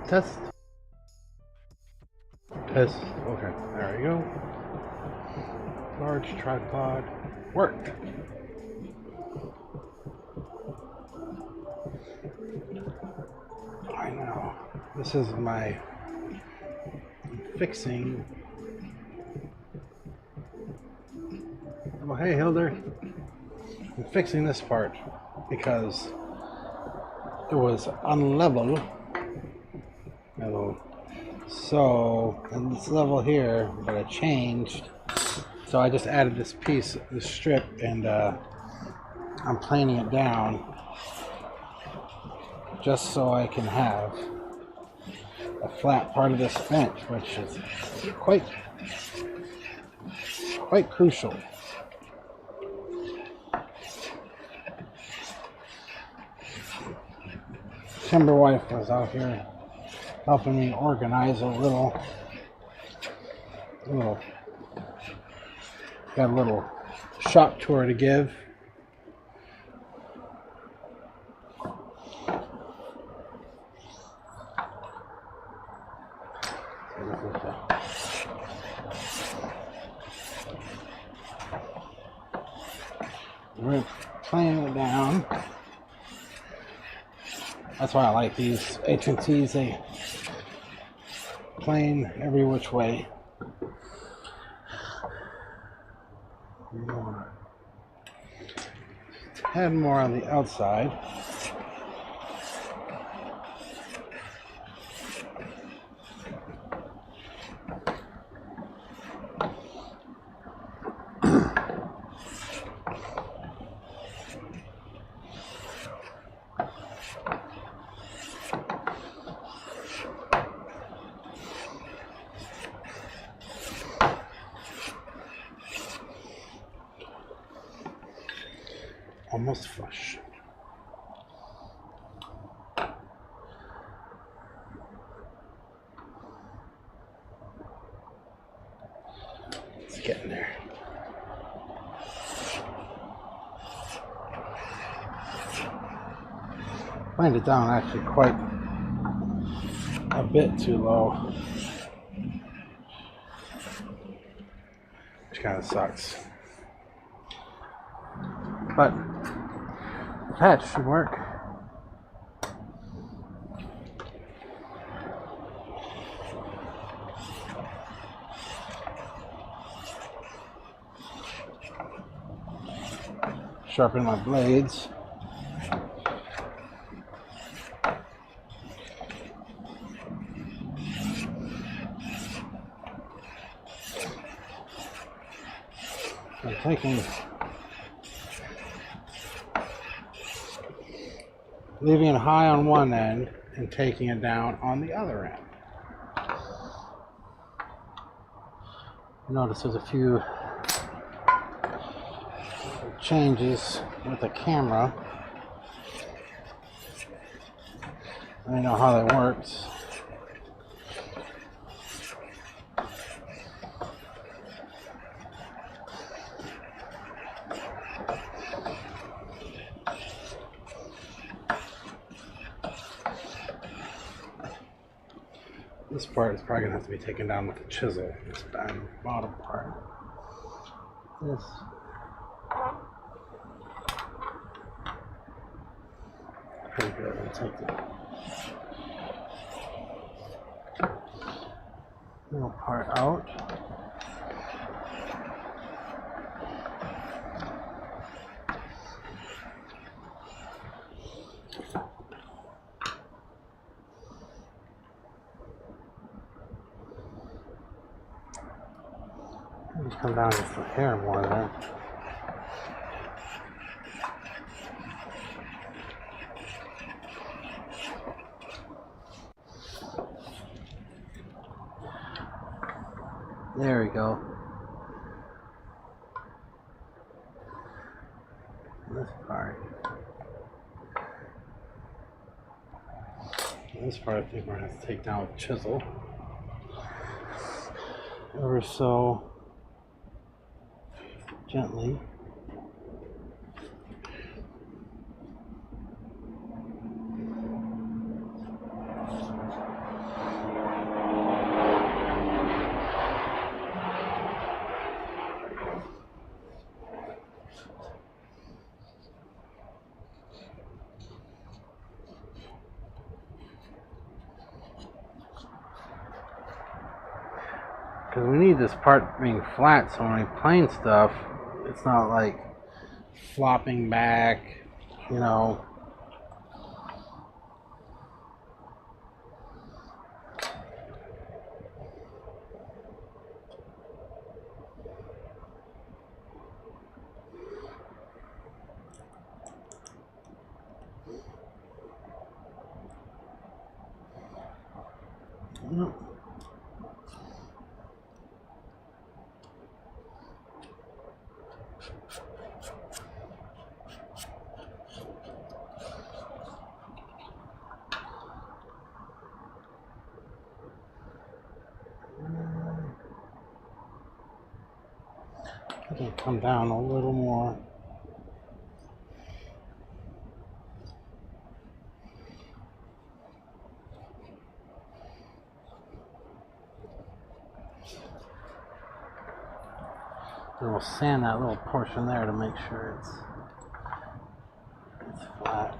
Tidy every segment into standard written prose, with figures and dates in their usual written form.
Test. Test. Okay, there we go. Large tripod. Worked. I know. This is my fixing. Oh, hey, Hilder. I'm fixing this part because it was unlevel. So, and this level here, but it changed. So I just added this piece, this strip, and I'm planing it down just so I can have a flat part of this bench, which is quite crucial. Timberwife was out here helping me organize a little, got a little shop tour to give. We're playing it down. That's why I like these H&Ts. They plane every which way. More. 10 more on the outside. Almost flush. It's getting there. Find it down actually quite a bit too low, which kind of sucks. But the patch should work. Sharpen my blades. I'm leaving it high on one end and taking it down on the other end. Notice there's a few changes with the camera. I know how that works. This part is probably going to have to be taken down with a chisel, this bottom part. This. Pretty good. I'll take the little part out. Just come down just a hair more there. There we go. This part. This part I think we're going to have to take down with a chisel. Ever so gently. Because we need this part being flat so when we plane stuff, it's not like flopping back, you know. I can come down a little more. And we'll sand that little portion there to make sure it's flat.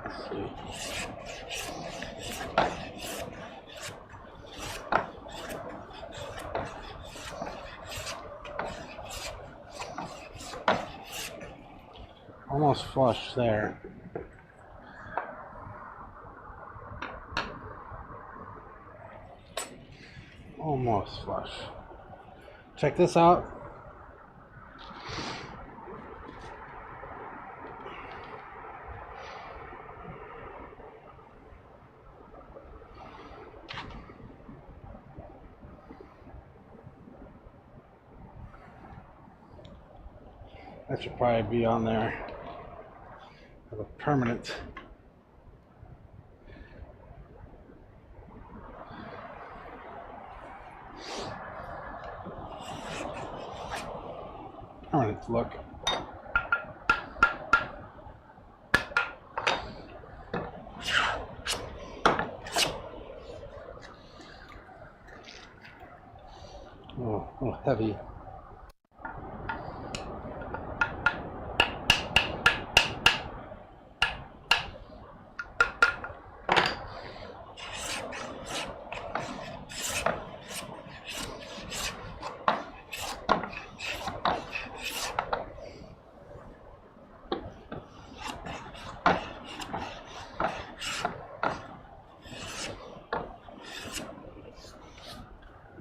Let's see. Almost flush there. Almost flush. Check this out. That should probably be on there. Have a permanent. Permanent look. Oh, a little heavy.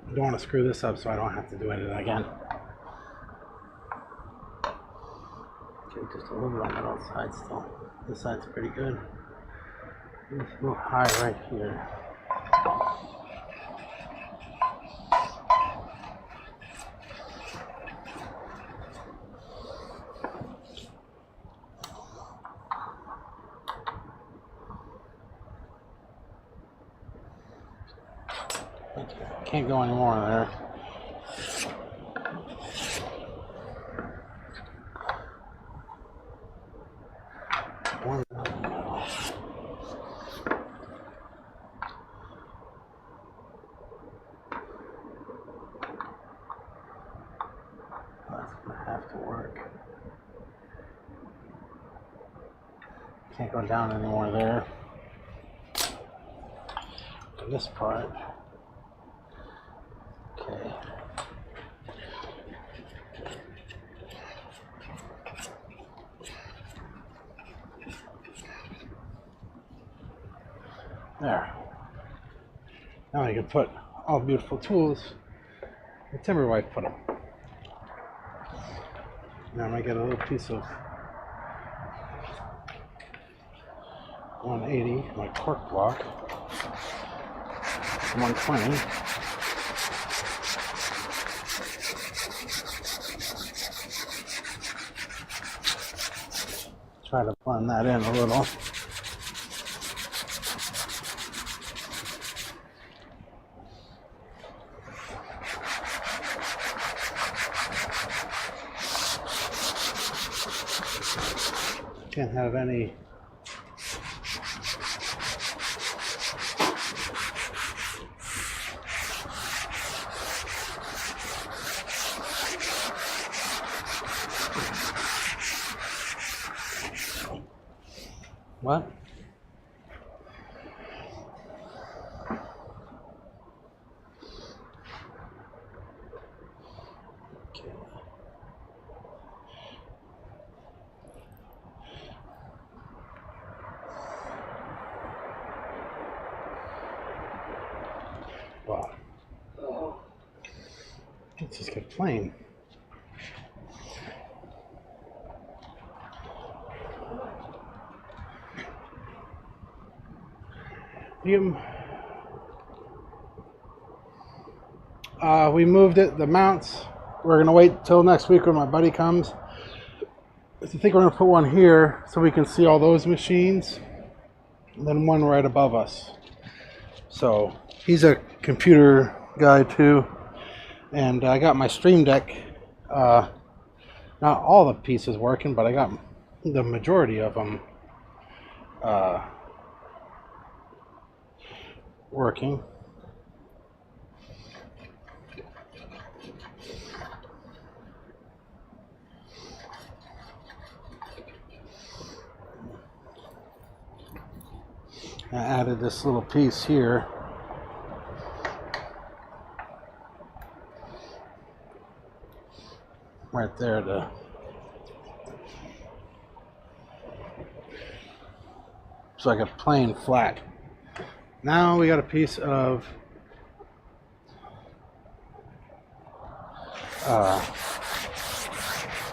I don't want to screw this up so I don't have to do it again. Okay, just a little bit on that outside still. This side's pretty good. It's a little high right here. Can't go any more there. One metal. That's gonna have to work. Can't go down anymore there. For this part. Okay. There. Now I can put all beautiful tools the timber wife put them. Now I'm gonna get a little piece of 180, my cork block, 120. Try to blend that in a little. Can't have any What? Okay. Wow. Let's just get plain. We moved it, the mounts. We're going to wait till next week when my buddy comes. I think we're going to put one here so we can see all those machines. And then one right above us. So he's a computer guy too. And I got my Stream Deck. Not all the pieces working, but I got the majority of them working. I added this little piece here. Right there so I got plain flat. Now we got a piece of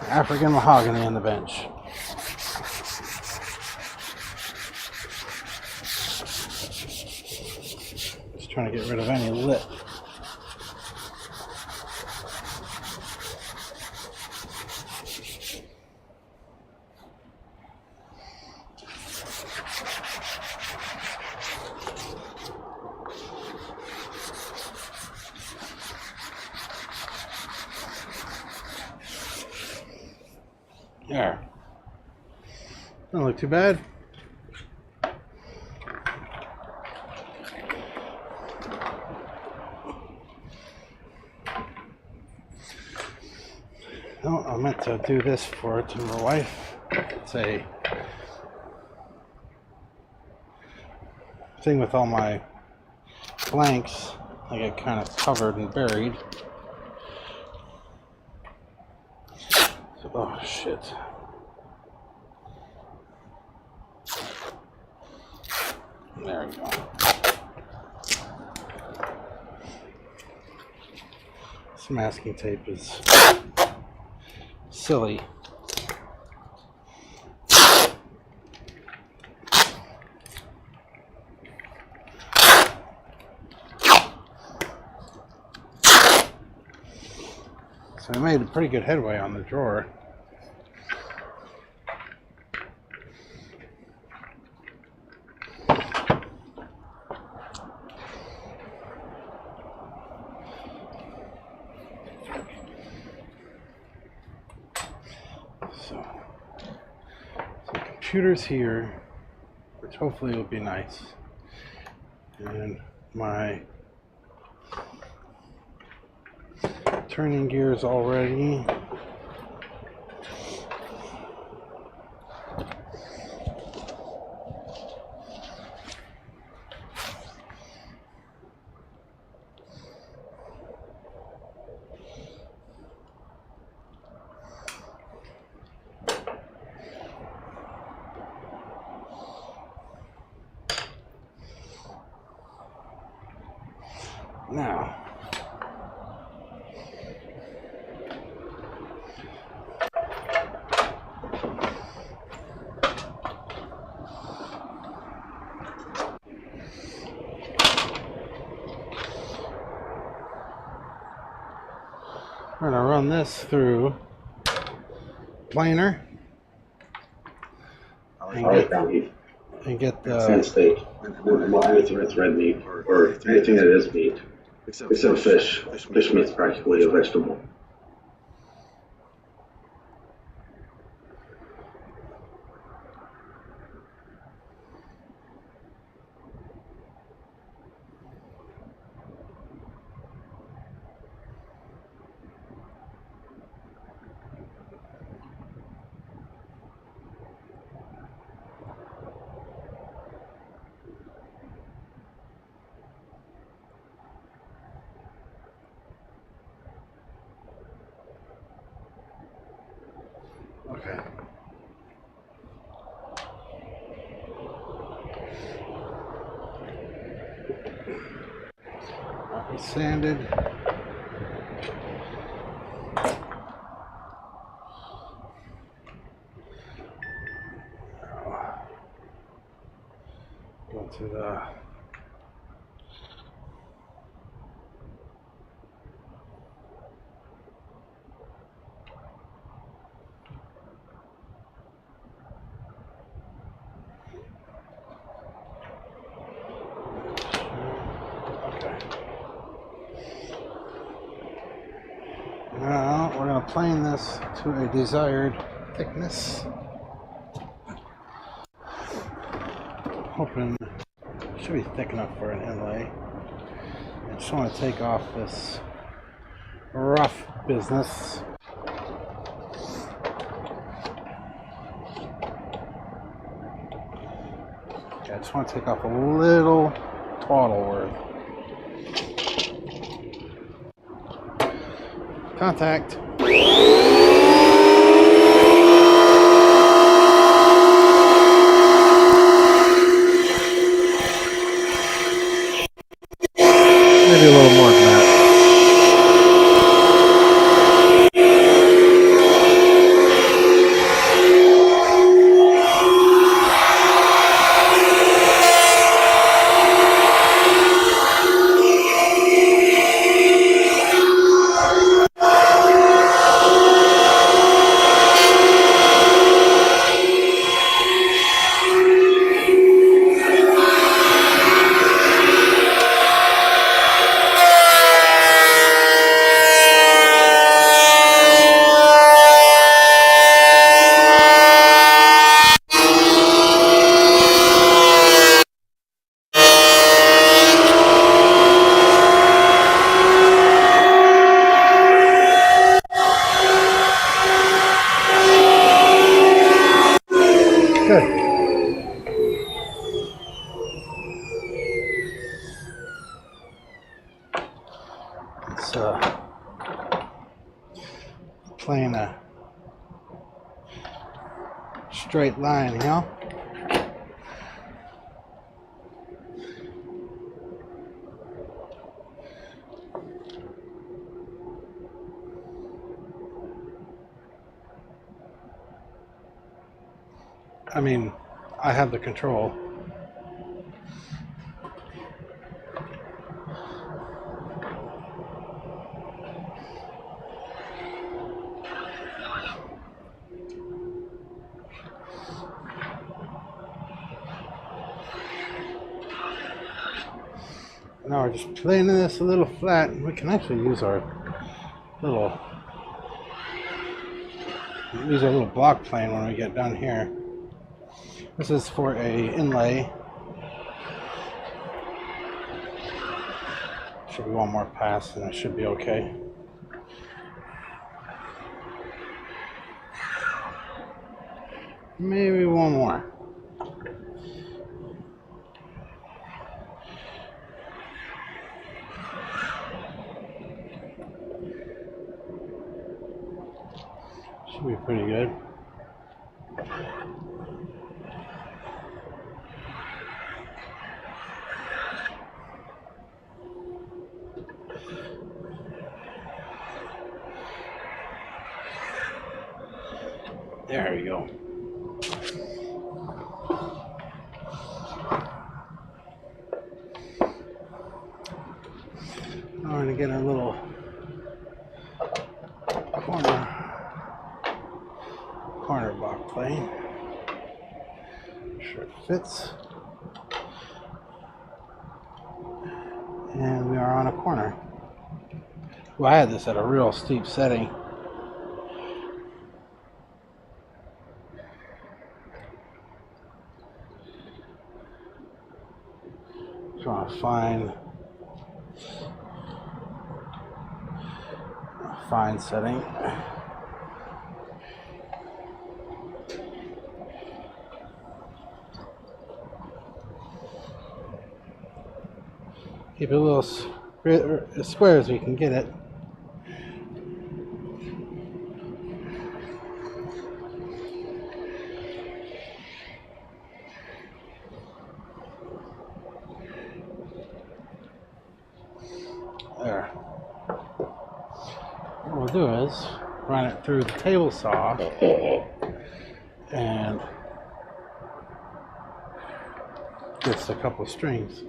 African mahogany on the bench. Just trying to get rid of any lip. There. Don't look too bad. Oh, I meant to do this for to my wife. It's a thing with all my blanks. I get kind of covered and buried. So, oh shit. There we go. This masking tape is silly. So I made a pretty good headway on the drawer. So computers here, which hopefully will be nice. And my turning gears already. Now, we're going to run this through planer and get the Sand steak, anything that's red meat, or anything that is meat, except fish. Fish meat's practically a vegetable. Sanded. Go to the now we're going to plane this to a desired thickness. Hoping it should be thick enough for an inlay. I just want to take off this rough business. Okay, I just want to take off a little twaddle worth. Contact. Maybe a little more than that. Good. It's playing a straight line, you know? I mean, I have the control. Now we're just planing this a little flat, and we can actually use our little block plane when we get done here. This is for a inlay. Should be one more pass and it should be okay. Maybe one more. Should be pretty good. There we go. I'm going to get a little corner block plane. Sure it fits. And we are on a corner. Well, I had this at a real steep setting. Just want to find a fine setting. Keep it a little as square as we can get it. we'll do is run it through the table saw and just a couple of strings.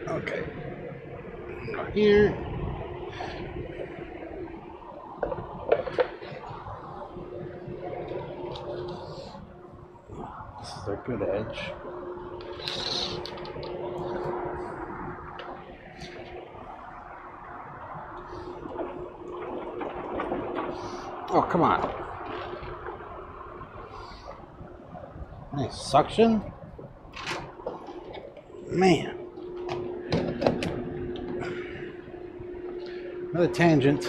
Okay, go here. This is a good edge. Oh, come on. Nice suction. Man. Another tangent.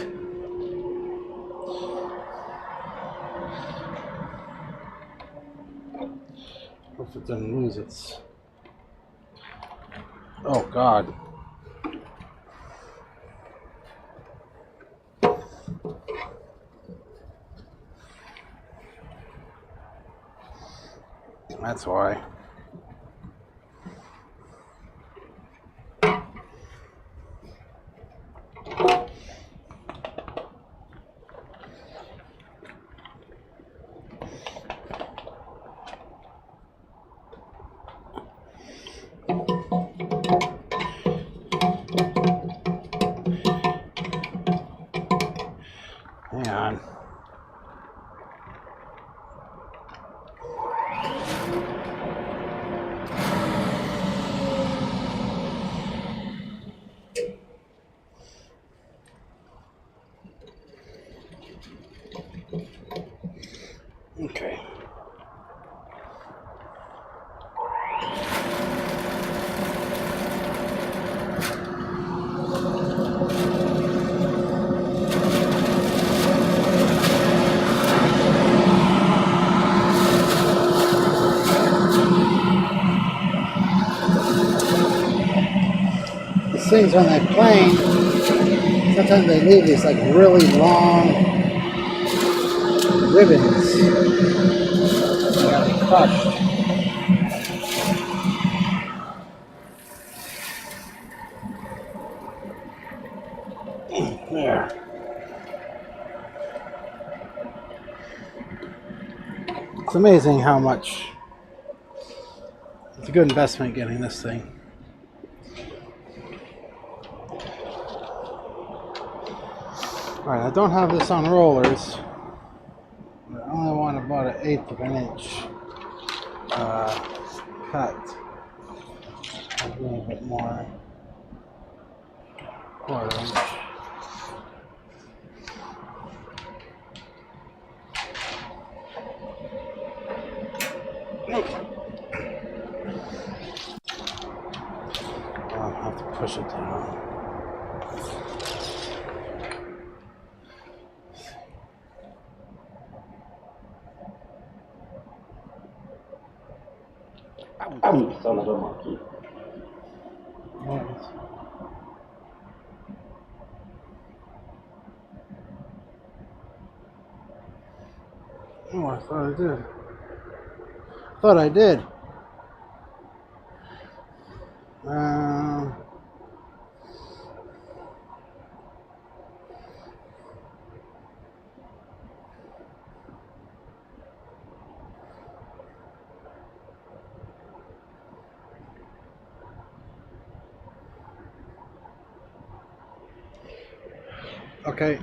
Hope it doesn't lose its. Oh, God. That's why. Hang on. Okay. These things when they're playing, sometimes they leave these like really long ribbons. They gotta be crushed. There. It's amazing how much it's a good investment getting this thing. Alright, I don't have this on rollers. I only want about 1/8 of an inch cut. A little bit more. 1/4 inch. I'll have to push it down. Son of a monkey. What? Oh, I thought I did. Thought I did. Okay.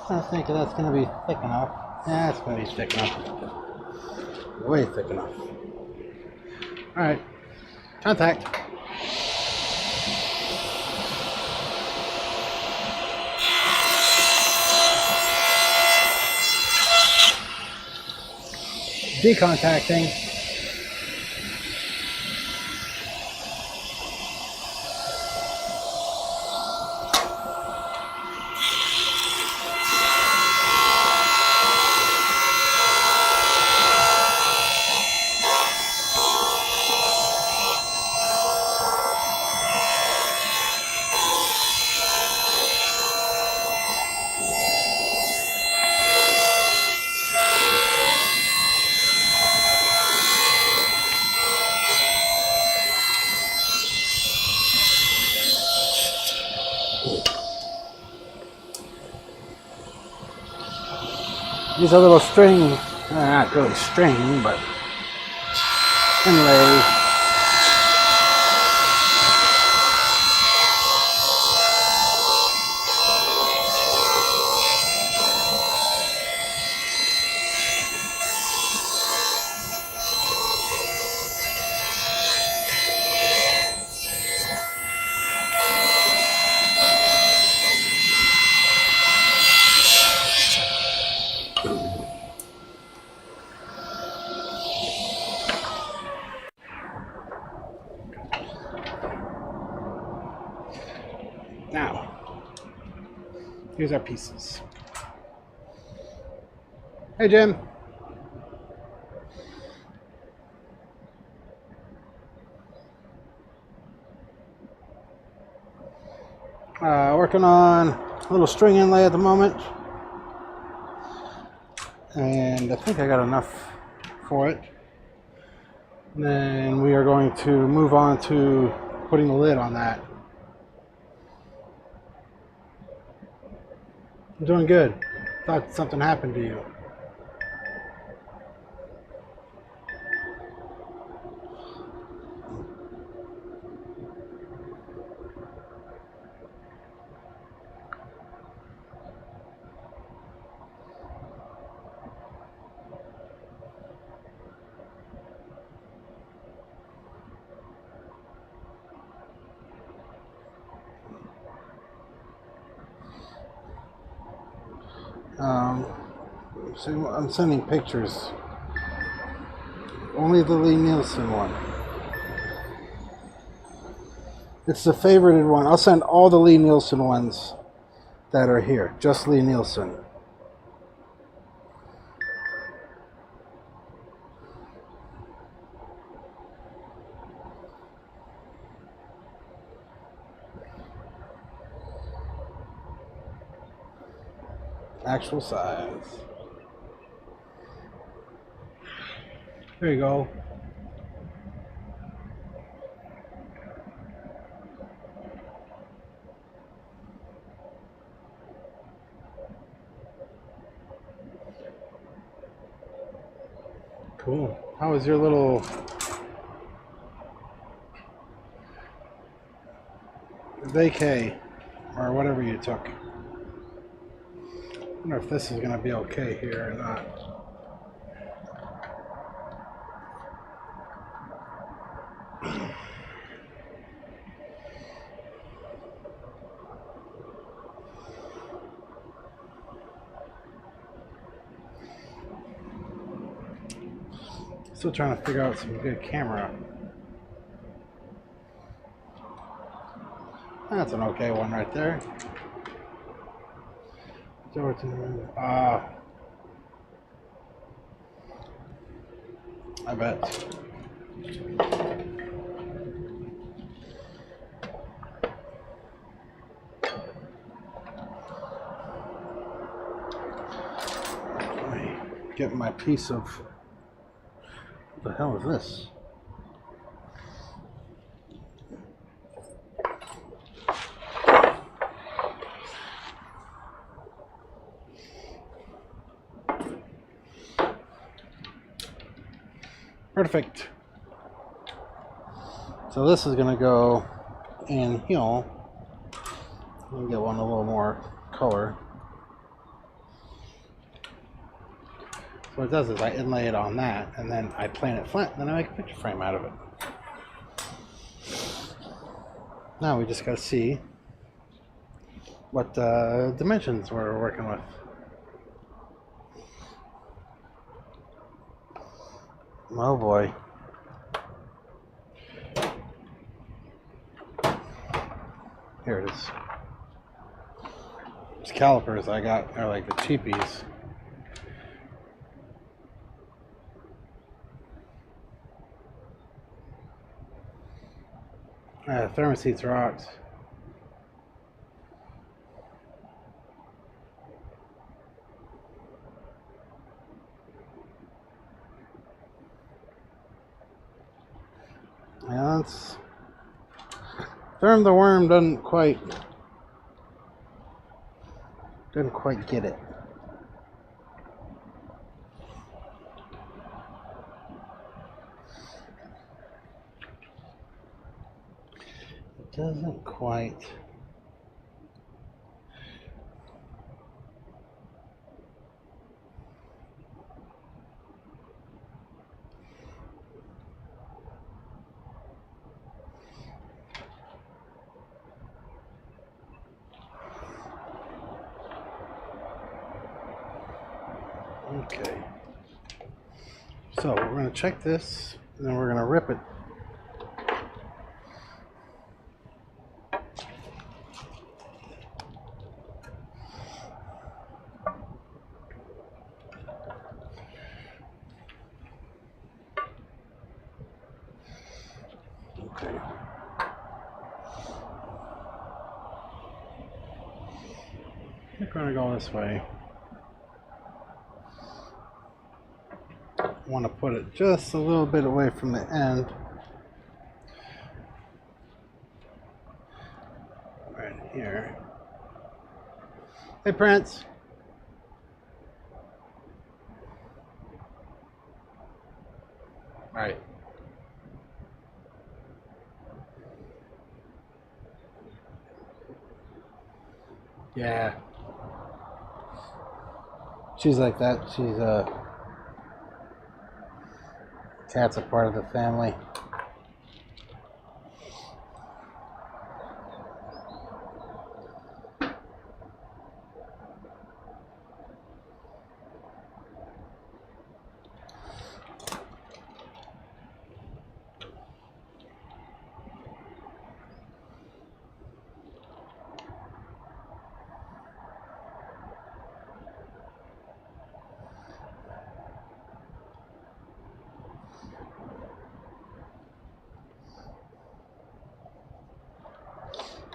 I think that's going to be thick enough. Yeah, it's going to be thick enough. Way thick enough. Alright. Contact. Decontacting. Use a little string, not really string, but inlay. Now, here's our pieces. Hey, Jim. Working on a little string inlay at the moment. And I think I got enough for it. And then we are going to move on to putting the lid on that. I'm doing good. Thought something happened to you. So I'm sending pictures. Only the Lee Nielsen one. It's the favorited one. I'll send all the Lee Nielsen ones that are here. Just Lee Nielsen. Actual size. There you go. Cool. How was your little vacay or whatever you took? I wonder if this is going to be okay here or not. Still trying to figure out some good camera. That's an okay one right there. I bet. Let me get my piece of. What the hell is this? Perfect. So this is going to go in here. Let me get one a little more color. So what it does is I inlay it on that, and then I plane it flat, and then I make a picture frame out of it. Now we just got to see what dimensions we're working with. Oh boy. Here it is. These calipers I got are like the cheapies. Thermoseats rocks. Yeah, that's Therm the Worm didn't quite get it. Doesn't quite. Okay. So we're going to check this, and then we're going to rip it. Okay. I think we're going to go this way. Want to put it just a little bit away from the end. Right here. Hey, Prince. Right. Yeah. She's like that. She's cat's a part of the family.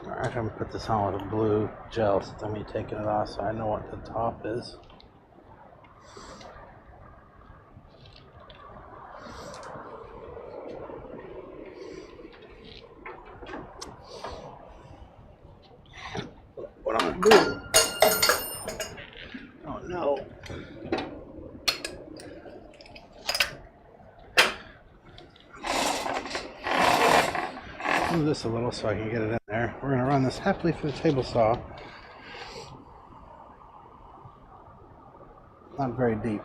Alright, I'm gonna put this on with a blue gel since I'm taking it off so I know what the top is. What I'm gonna do? Oh no. Move this a little so I can get it in there. We're going to run this happily through the table saw. Not very deep.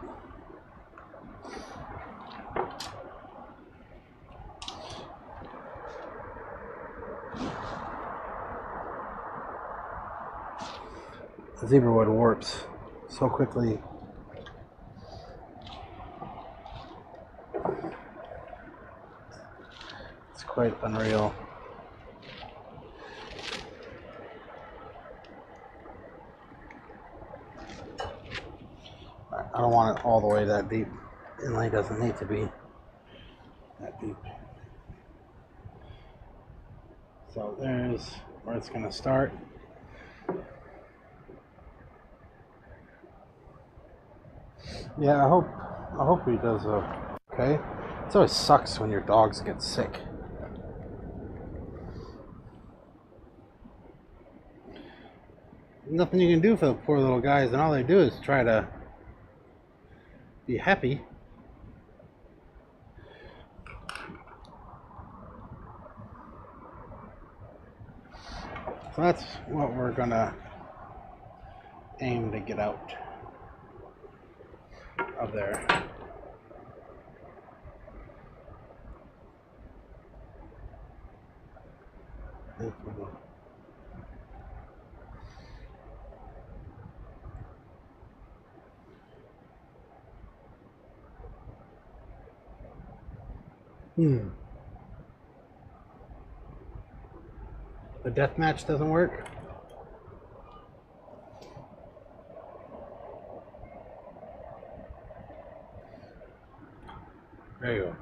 The zebra wood warps so quickly. It's quite unreal. I don't want it all the way that deep. Inlay doesn't need to be that deep. So there's where it's going to start. Yeah, I hope he does okay. It always sucks when your dogs get sick. Nothing you can do for the poor little guys, and all they do is try to be happy. So that's what we're gonna aim to get out of there. The death match doesn't work. There you go.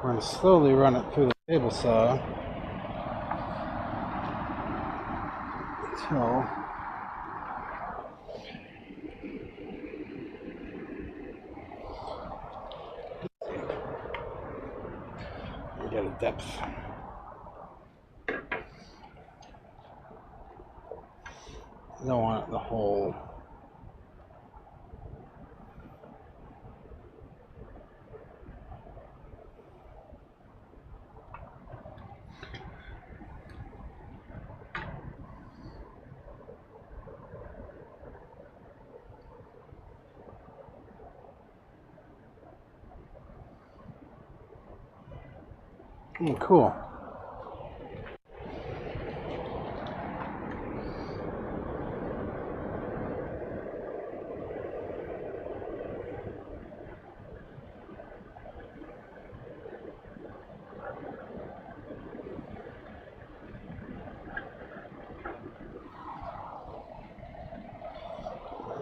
We're going to slowly run it through the table saw. till get a depth. I don't want the whole. Cool.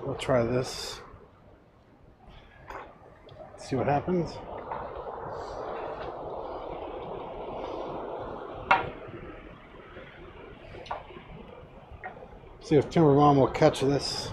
We'll try this. See what happens. See if Timber Mom will catch this.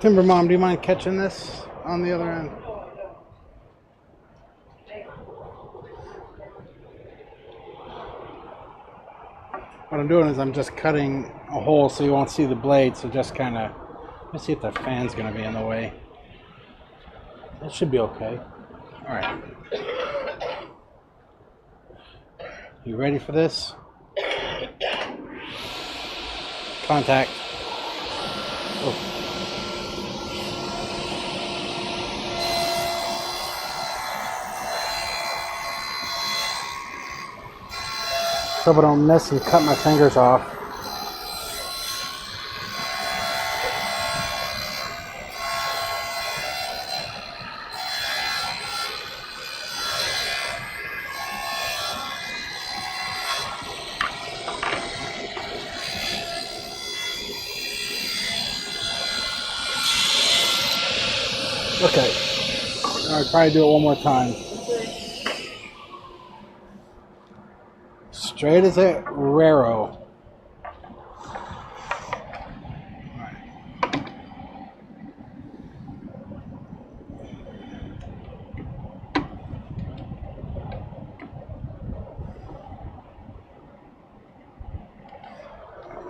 Timber Mom, do you mind catching this on the other end? What I'm doing is I'm just cutting a hole so you won't see the blade, so just kind of, let's see if the fan's going to be in the way. It should be okay. All right. You ready for this? Contact. Oh. So I don't miss and cut my fingers off. Okay. I'll probably do it one more time. Straight as a railroad.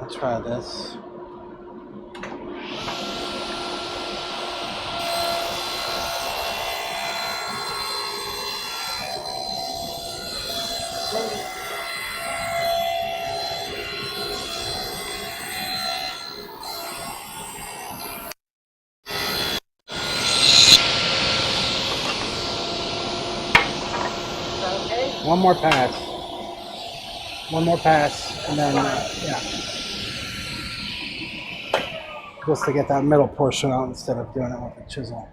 Let's try this. One more pass. One more pass, and then, yeah. Just to get that middle portion out instead of doing it with a chisel.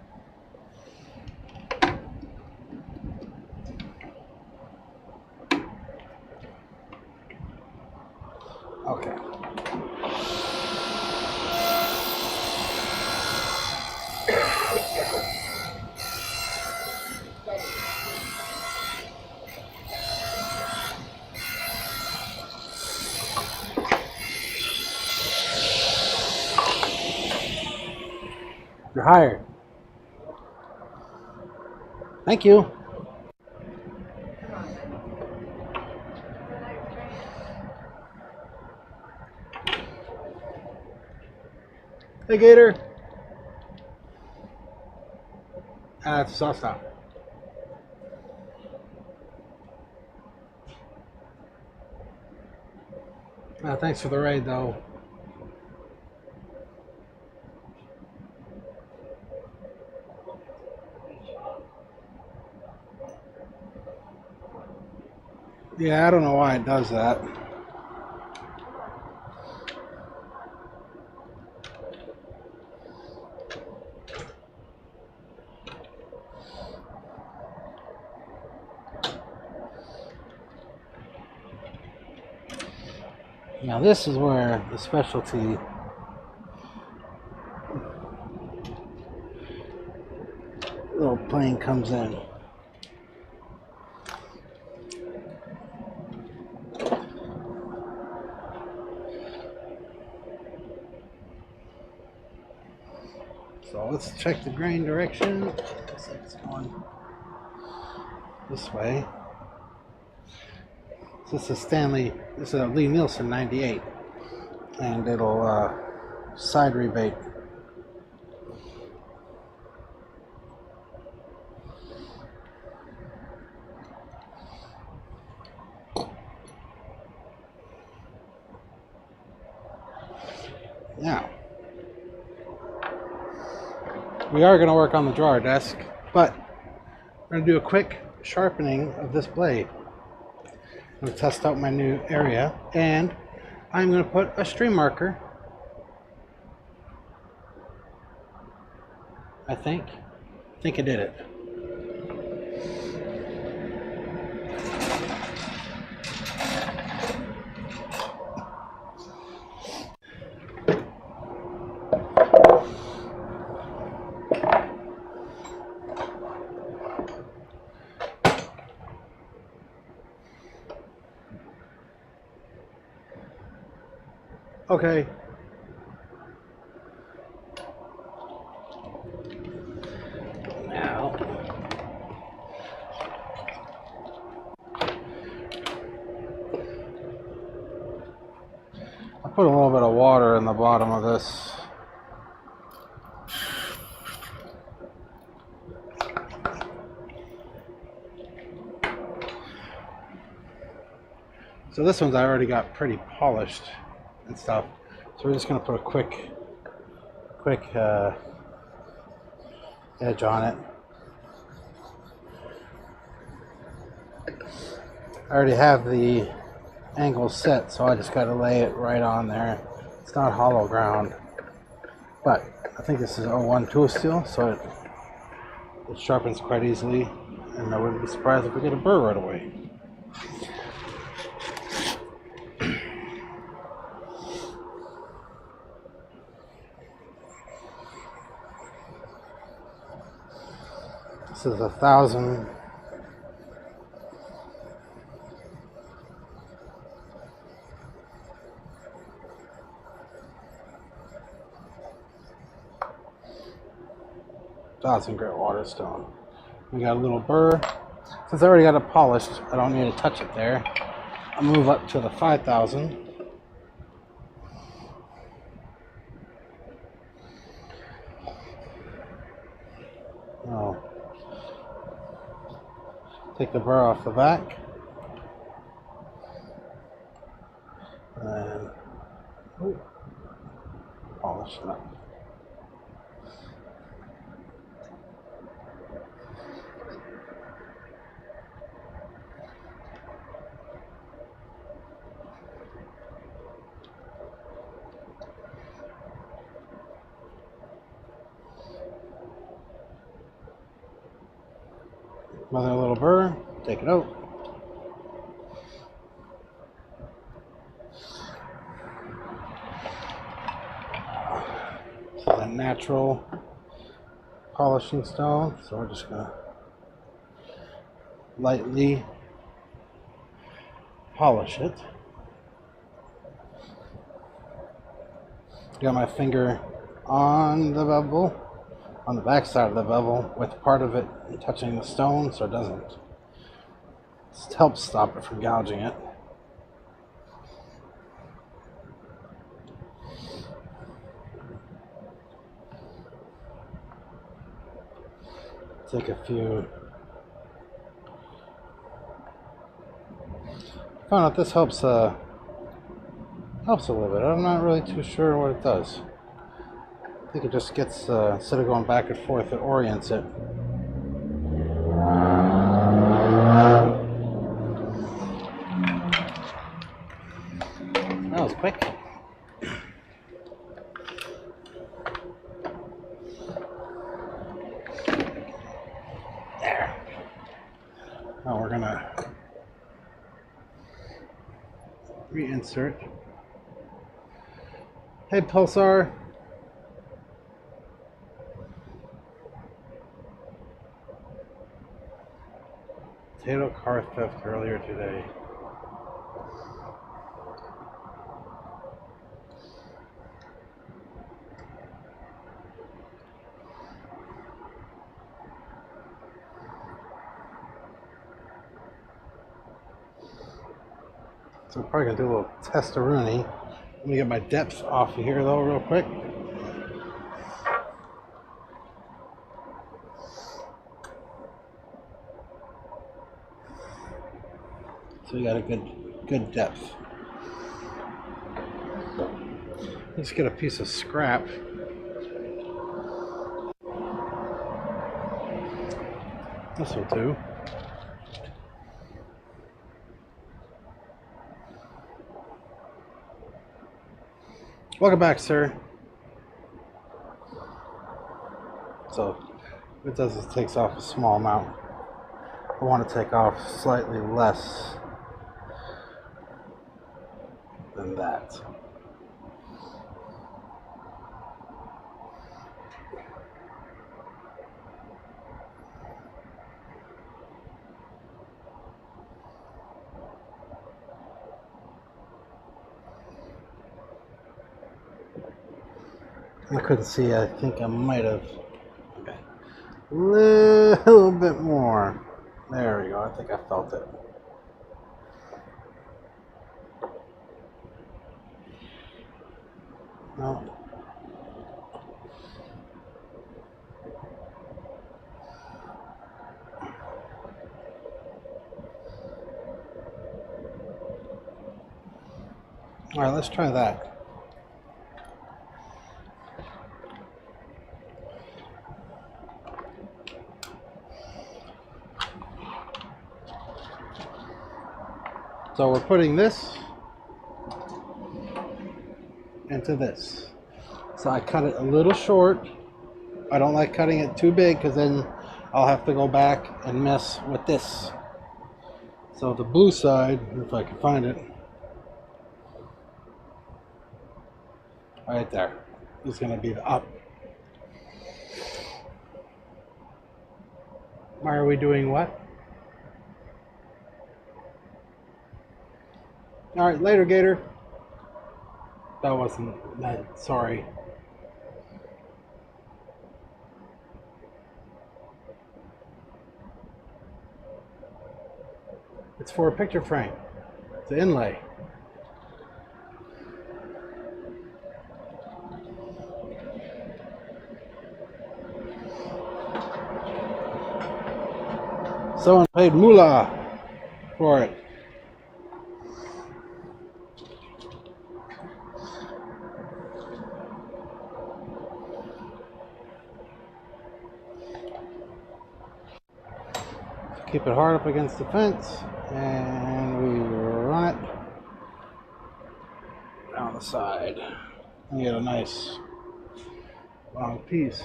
Okay. You're hired. Thank you. Hey, Gator. It's a soft stop. Thanks for the raid, though. Yeah, I don't know why it does that. Now this is where the specialty little plane comes in. So let's check the grain direction. Looks like it's going this way. This is Stanley. This is a Lee Nielsen 98, and it'll side rebate. Now, we are going to work on the drawer desk, but we're going to do a quick sharpening of this blade. I'm going to test out my new area, and I'm going to put a stream marker. I think I did it. Okay. Now, I put a little bit of water in the bottom of this. So this one's I already got pretty polished and stuff. So we're just going to put a quick edge on it. I already have the angle set, so I just got to lay it right on there. It's not hollow ground, but I think this is 01 tool steel, so it sharpens quite easily, and I wouldn't be surprised if we get a burr right away. This is 1,000. Grit Waterstone. We got a little burr. Since I already got it polished, I don't need to touch it there. I'll move up to the 5,000. Oh. Take the burr off the back. And polish it up. Another little burr, take it out. This is a natural polishing stone, so we're just gonna lightly polish it. Got my finger on the bevel, on the back side of the bevel, with part of it touching the stone so it doesn't. This helps stop it from gouging it. Take a few. I found out this helps a little bit. I'm not really too sure what it does. I think it just gets, instead of going back and forth, it orients it. That was quick. There. Now we're gonna reinsert Hey, Pulsar. Potato car theft earlier today. So I'm probably gonna do a little testaroonie. Let me get my depth off of here though real quick. So we got a good depth. Let's get a piece of scrap. This will do. Welcome back, sir. So what it does is it takes off a small amount. I want to take off slightly less than that. I couldn't see. I think I might have. Okay. A little bit more. There we go. I think I felt it. No. All right, let's try that. So we're putting this into this. So I cut it a little short. I don't like cutting it too big because then I'll have to go back and mess with this. So the blue side, if I can find it, right there, is going to be the up. Why are we doing what? All right, later, Gator. That wasn't that. Sorry. It's for a picture frame. It's an inlay. Someone paid moolah for it. Keep it hard up against the fence, and we run it down the side and get a nice long piece.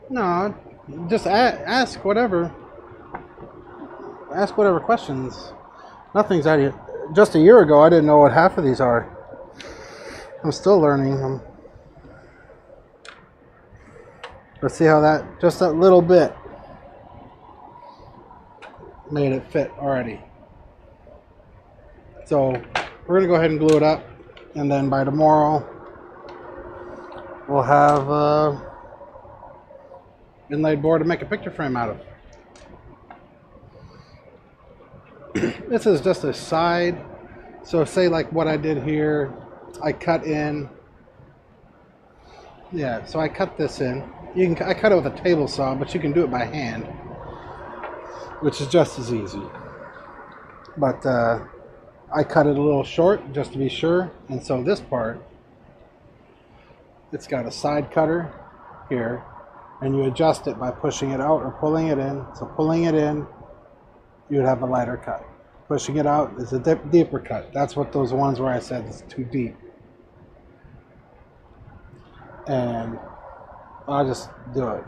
No, just ask whatever. Ask whatever questions. Nothing's out of just a year ago. I didn't know what half of these are. I'm still learning. Let's see how that, just that little bit, made it fit already. So we're gonna go ahead and glue it up, and then by tomorrow we'll have inlaid board to make a picture frame out of. This is just a side. So say like what I did here, I cut in. Yeah, so I cut this in. I cut it with a table saw, but you can do it by hand, which is just as easy. But I cut it a little short just to be sure, and so this part, it's got a side cutter here, and you adjust it by pushing it out or pulling it in. So pulling it in, you would have a lighter cut. Pushing it out is a deeper cut. That's what those ones where I said it's too deep. And I'll just do it.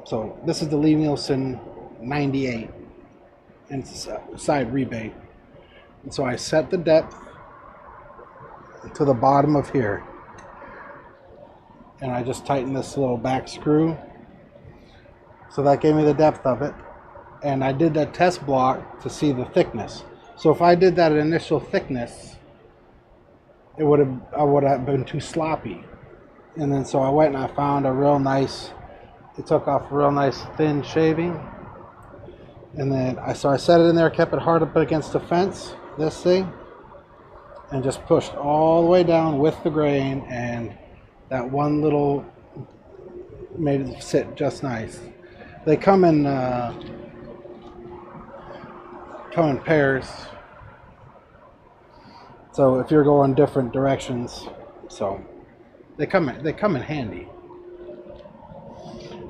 So this is the Lee Nielsen 98 and side rebate. And so I set the depth to the bottom of here. And I just tightened this little back screw. So that gave me the depth of it. And I did that test block to see the thickness. So if I did that initial thickness, I would have been too sloppy. And then so I went and I found a real nice, it took off a real nice thin shaving. And then I set it in there, kept it hard up against the fence, this thing, and just pushed all the way down with the grain, and that one little made it sit just nice. They come in pairs, so if you're going different directions, so they come in handy.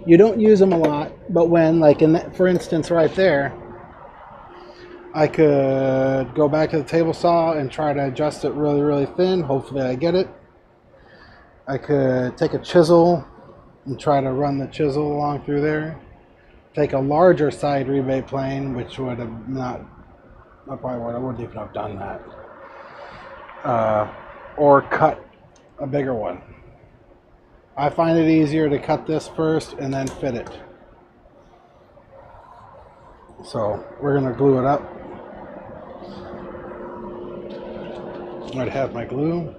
You don't use them a lot, but when, like in that, for instance, right there, I could go back to the table saw and try to adjust it really, really thin. Hopefully I get it. I could take a chisel and try to run the chisel along through there. Take a larger side rebate plane, which would have not, I wouldn't even have done that. Or cut a bigger one. I find it easier to cut this first and then fit it. So we're going to glue it up. I'd have my glue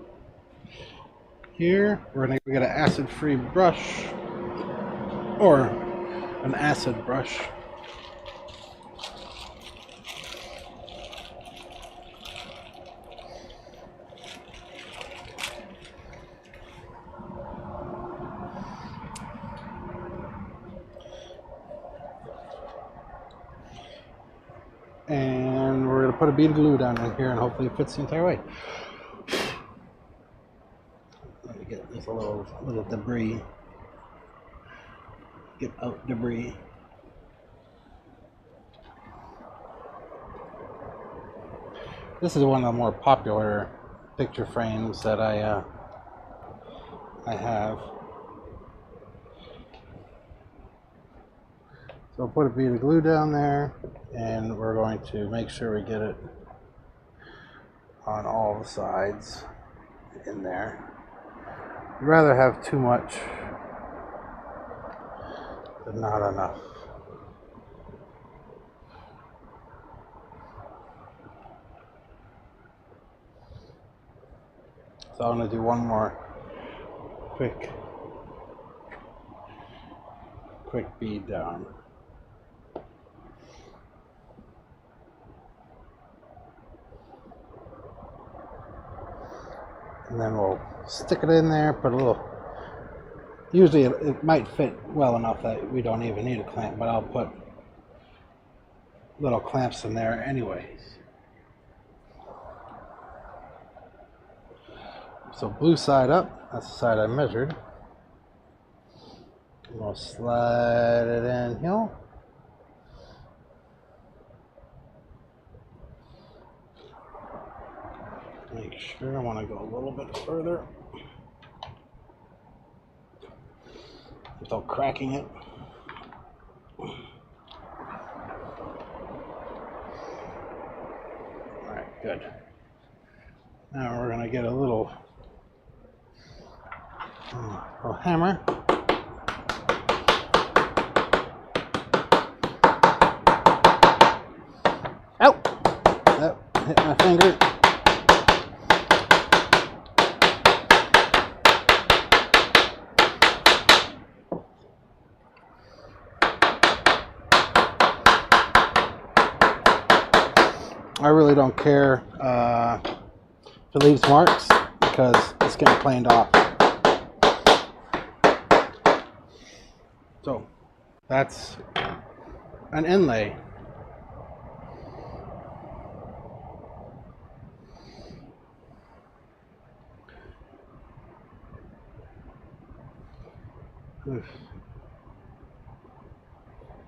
here. We're going to get an acid-free brush or an acid brush. And we're going to put a bead of glue down in here and hopefully it fits the entire way. Let me get this little debris. Get out debris. This is one of the more popular picture frames that I have. So I'll put a bead of glue down there, and we're going to make sure we get it on all the sides in there. I'd rather have too much than not enough. So I'm going to do one more quick bead down. And then we'll stick it in there, put a little, usually it might fit well enough that we don't even need a clamp, but I'll put little clamps in there anyways. So blue side up, that's the side I measured. We'll slide it in here. Make sure I want to go a little bit further without cracking it. Alright, good. Now we're going to get a little hammer. Ow! That hit my finger. I really don't care if it leaves marks because it's getting planed off. So that's an inlay.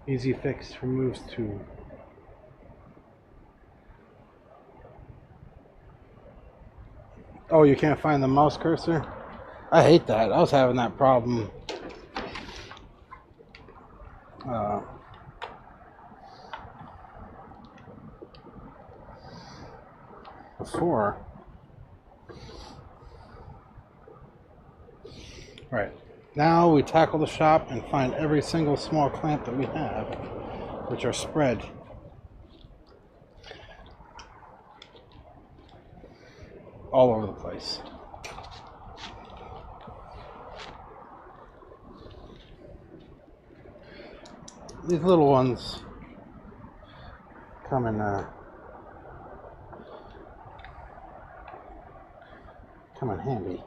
Easy fix removes two. Oh, you can't find the mouse cursor? I hate that. I was having that problem. before. Alright, now we tackle the shop and find every single small clamp that we have, which are spread. All over the place. These little ones come in handy.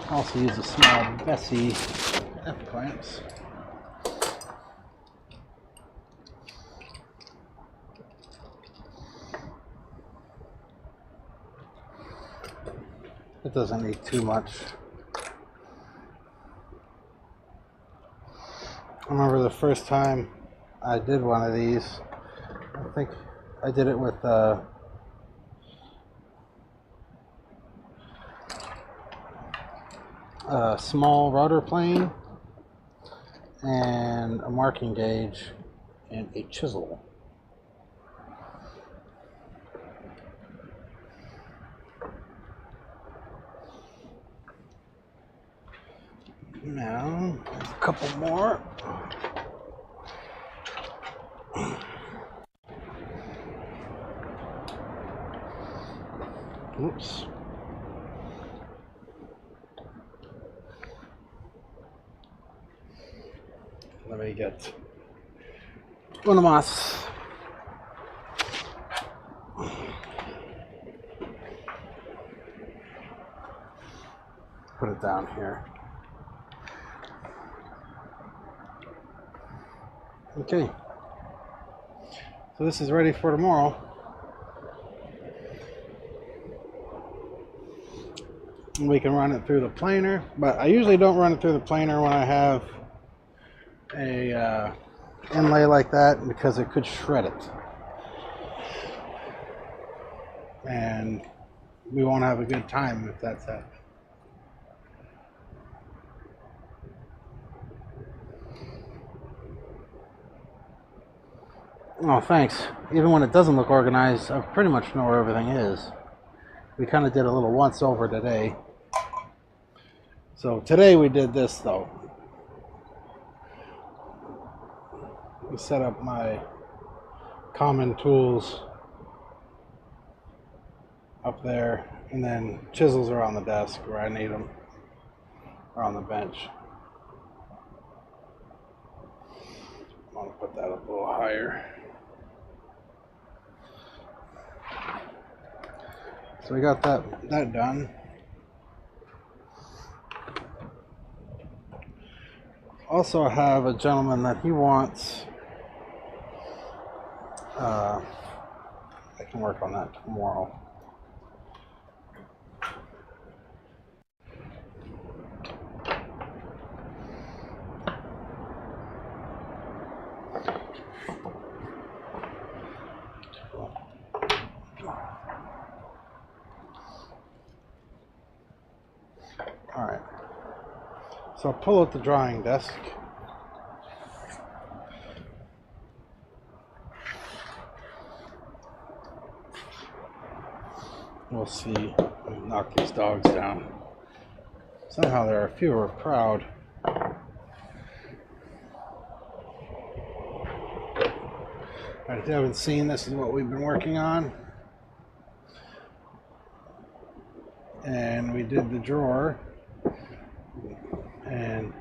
Also use a small Bessie F clamps. It doesn't need too much. I remember the first time I did one of these, I think I did it with a small rotor plane and a marking gauge and a chisel. Now, a couple more. Oops. Let me get one of my. Put it down here. Okay. So this is ready for tomorrow. We can run it through the planer, but I usually don't run it through the planer when I have a inlay like that because it could shred it, and we won't have a good time if that's happening. Oh, thanks. Even when it doesn't look organized, I pretty much know where everything is. We kind of did a little once over today. So today we did this though. We set up my common tools up there, and then chisels are on the desk where I need them, or on the bench. I want to put that up a little higher. So we got that done. Also, I have a gentleman that he wants. I can work on that tomorrow. Alright, so I'll pull out the drawing desk. We'll see. We'll knock these dogs down. Somehow there are fewer proud. Alright, if you haven't seen, this is what we've been working on. And we did the drawer. And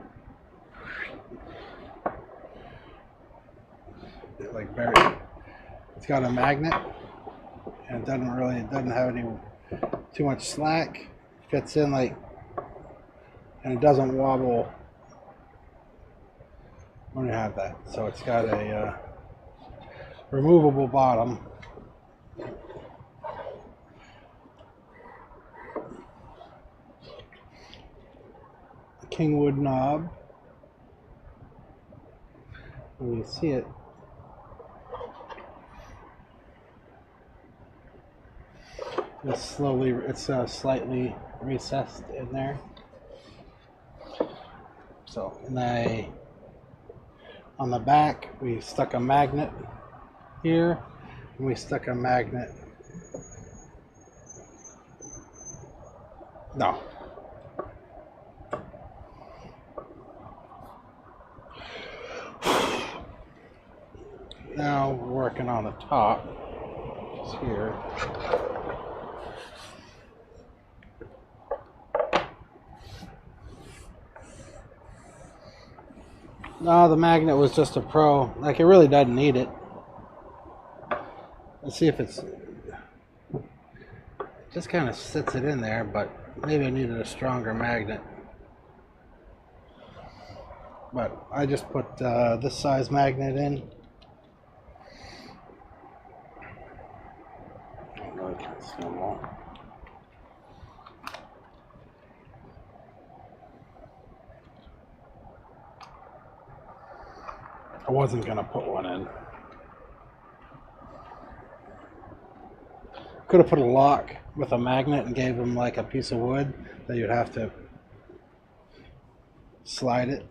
like very, it's got a magnet, and it doesn't have any too much slack. Fits in like, and it doesn't wobble when you have that. So it's got a removable bottom. Kingwood knob. When you see it, it's slightly recessed in there. So, and on the back we stuck a magnet here, and we stuck a magnet. No. Now we're working on the top. It's here. No, the magnet was just a pro. Like, it really doesn't need it. Let's see if it's... Just kind of sits it in there, but maybe I needed a stronger magnet. But I just put this size magnet in. I really can't see them all. I wasn't gonna put one in. Could have put a lock with a magnet and gave him like a piece of wood that you'd have to slide it.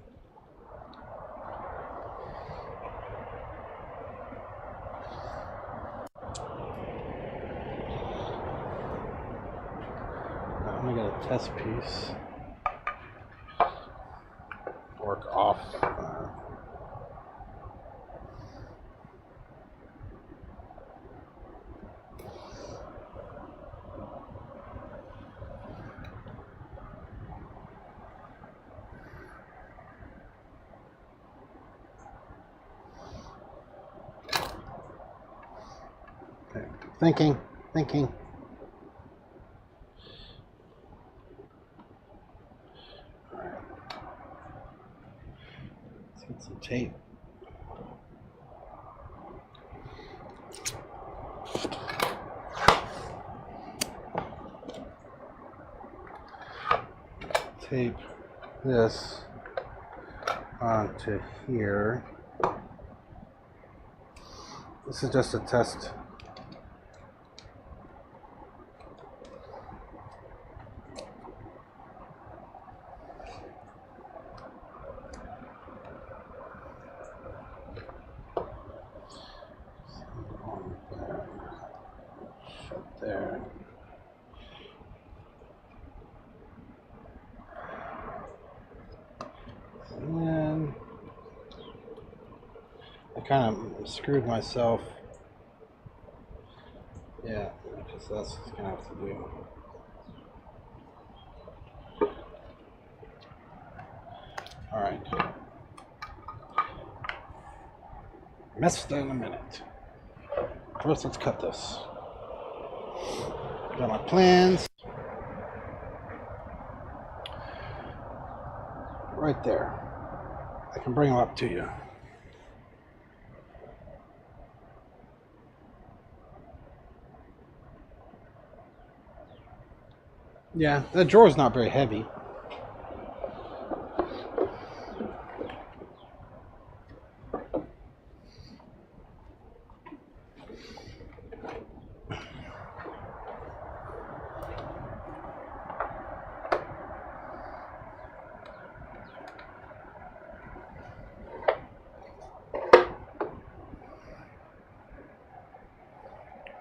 I'm gonna get a test piece. Work off. Thinking. All right. Let's get some tape. Tape this onto here. This is just a test. There. And I kind of screwed myself. Yeah, because that's what I'm gonna have to do. All right. Messed in a minute. First, let's cut this. Got my plans. Right there. I can bring them up to you. Yeah, that drawer's not very heavy.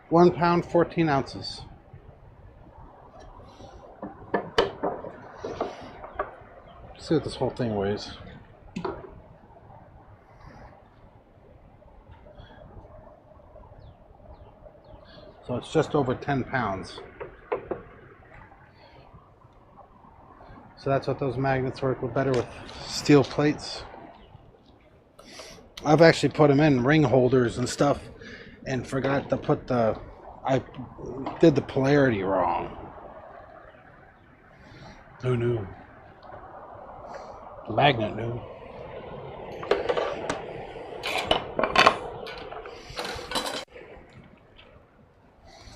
£1 14 ounces. See what this whole thing weighs. So it's just over 10 pounds. So that's what those magnets work better with steel plates. I've actually put them in ring holders and stuff and forgot to put I did the polarity wrong. Who knew? The magnet knew.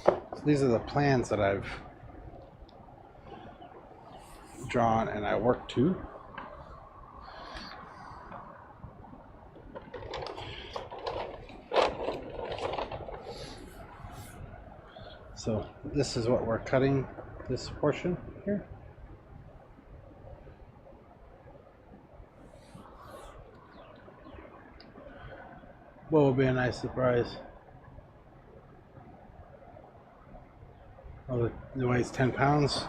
So these are the plans that I've drawn and I worked to. So this is what we're cutting, this portion here. What will be a nice surprise? Oh, it weighs 10 pounds.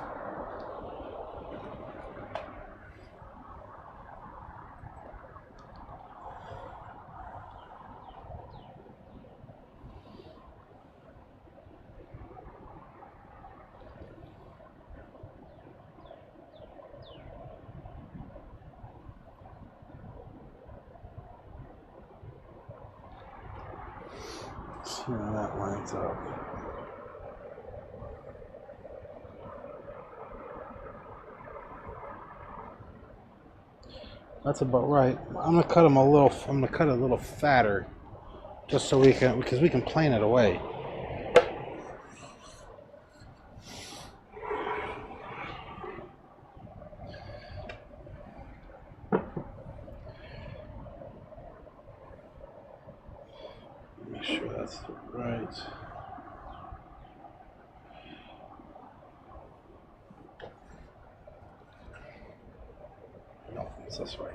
Let's see how that lines up. That's about right. I'm gonna cut them a little. I'm gonna cut it a little fatter, just so we can, because we can plane it away. Make sure that's right. No, it's this way.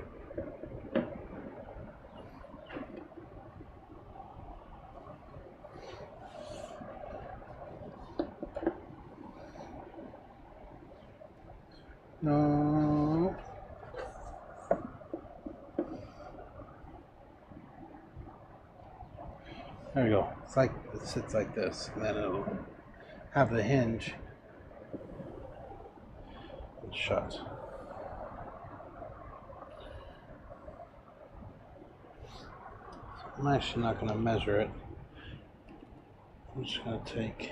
No. There we go. It's like it sits like this, and then it'll have the hinge and shut. I'm actually not going to measure it. I'm just going to take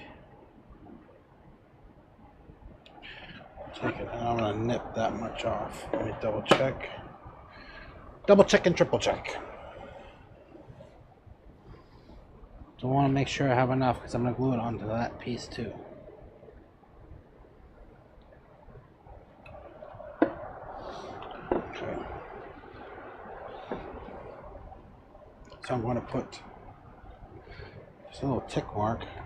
it, and I'm going to nip that much off. Let me double check. Double check and triple check. So I want to make sure I have enough because I'm going to glue it onto that piece too. Okay. So I'm going to put just a little tick mark here.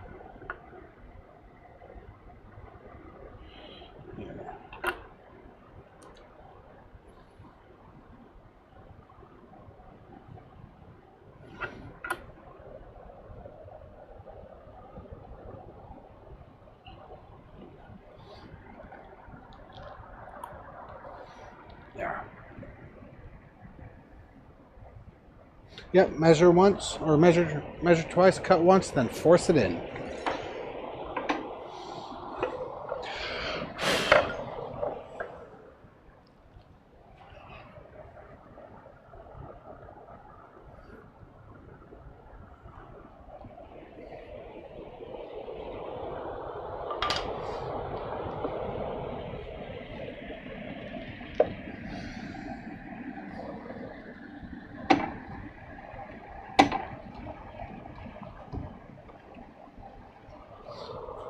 There. Yep, measure once, or measure twice, cut once, then force it in.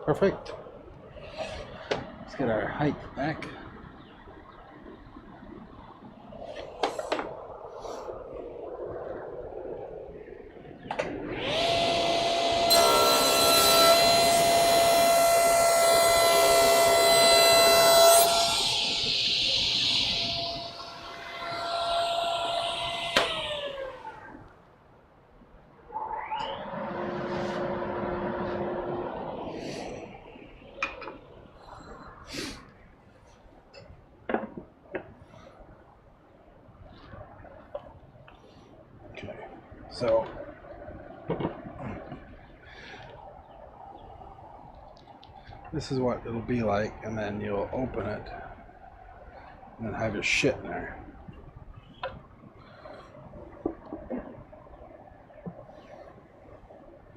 Perfect. Let's get our height back. Okay, so this is what it'll be like, and then you'll open it and then have your shit in there.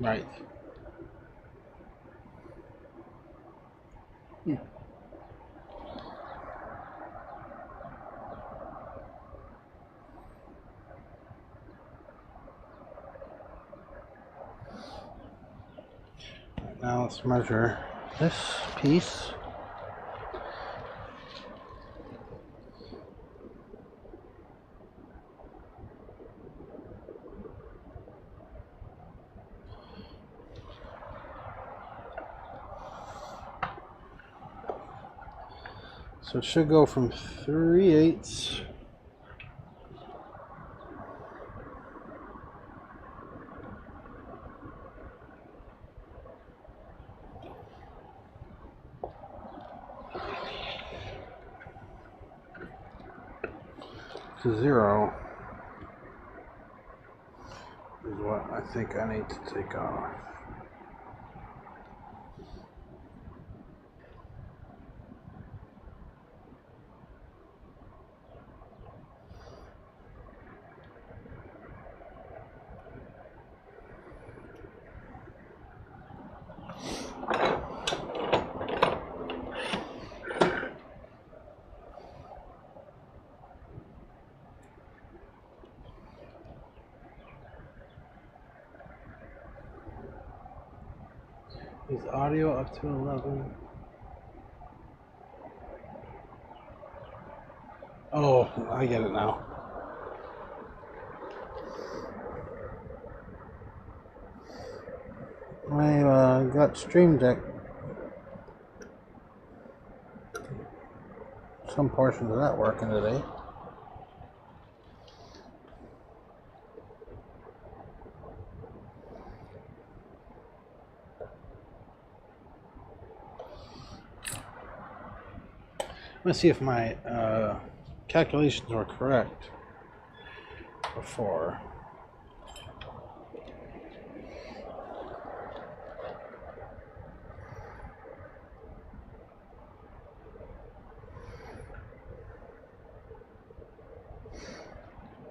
Right. Now let's measure this piece. So it should go from 3/8 to 0 is what I think I need to take off. Is audio up to 11? Oh, I get it now. I got Stream Deck. Some portions of that working today. Let's see if my calculations were correct before.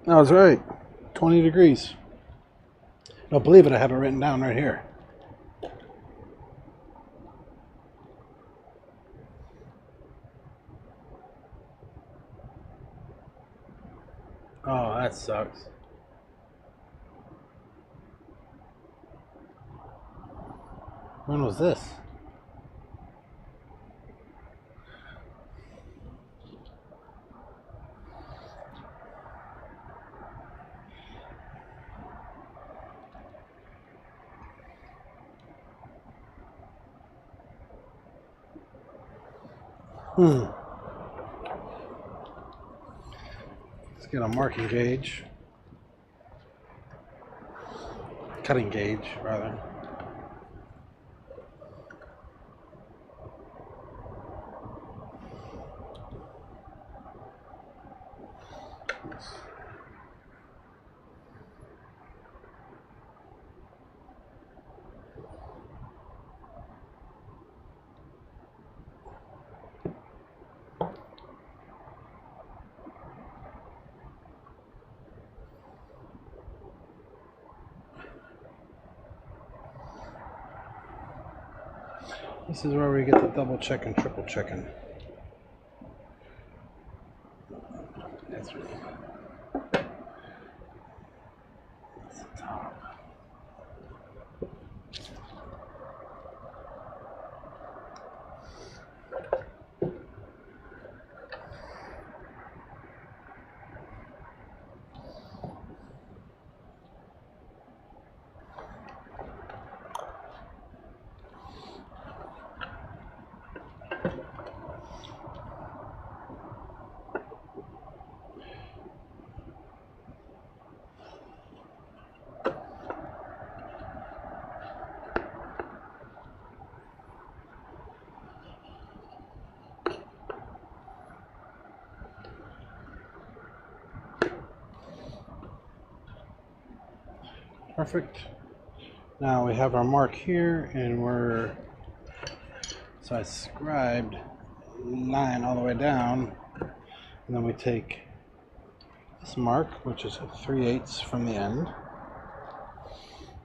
I was right. 20 degrees. Don't believe it, I have it written down right here. Oh, that sucks. When was this? Let's get a marking gauge. Cutting gauge, rather. This is where we get the double check and triple checking. That's really that's the top. Perfect. Now we have our mark here, and so I scribed line all the way down, and then we take this mark, which is 3/8 from the end,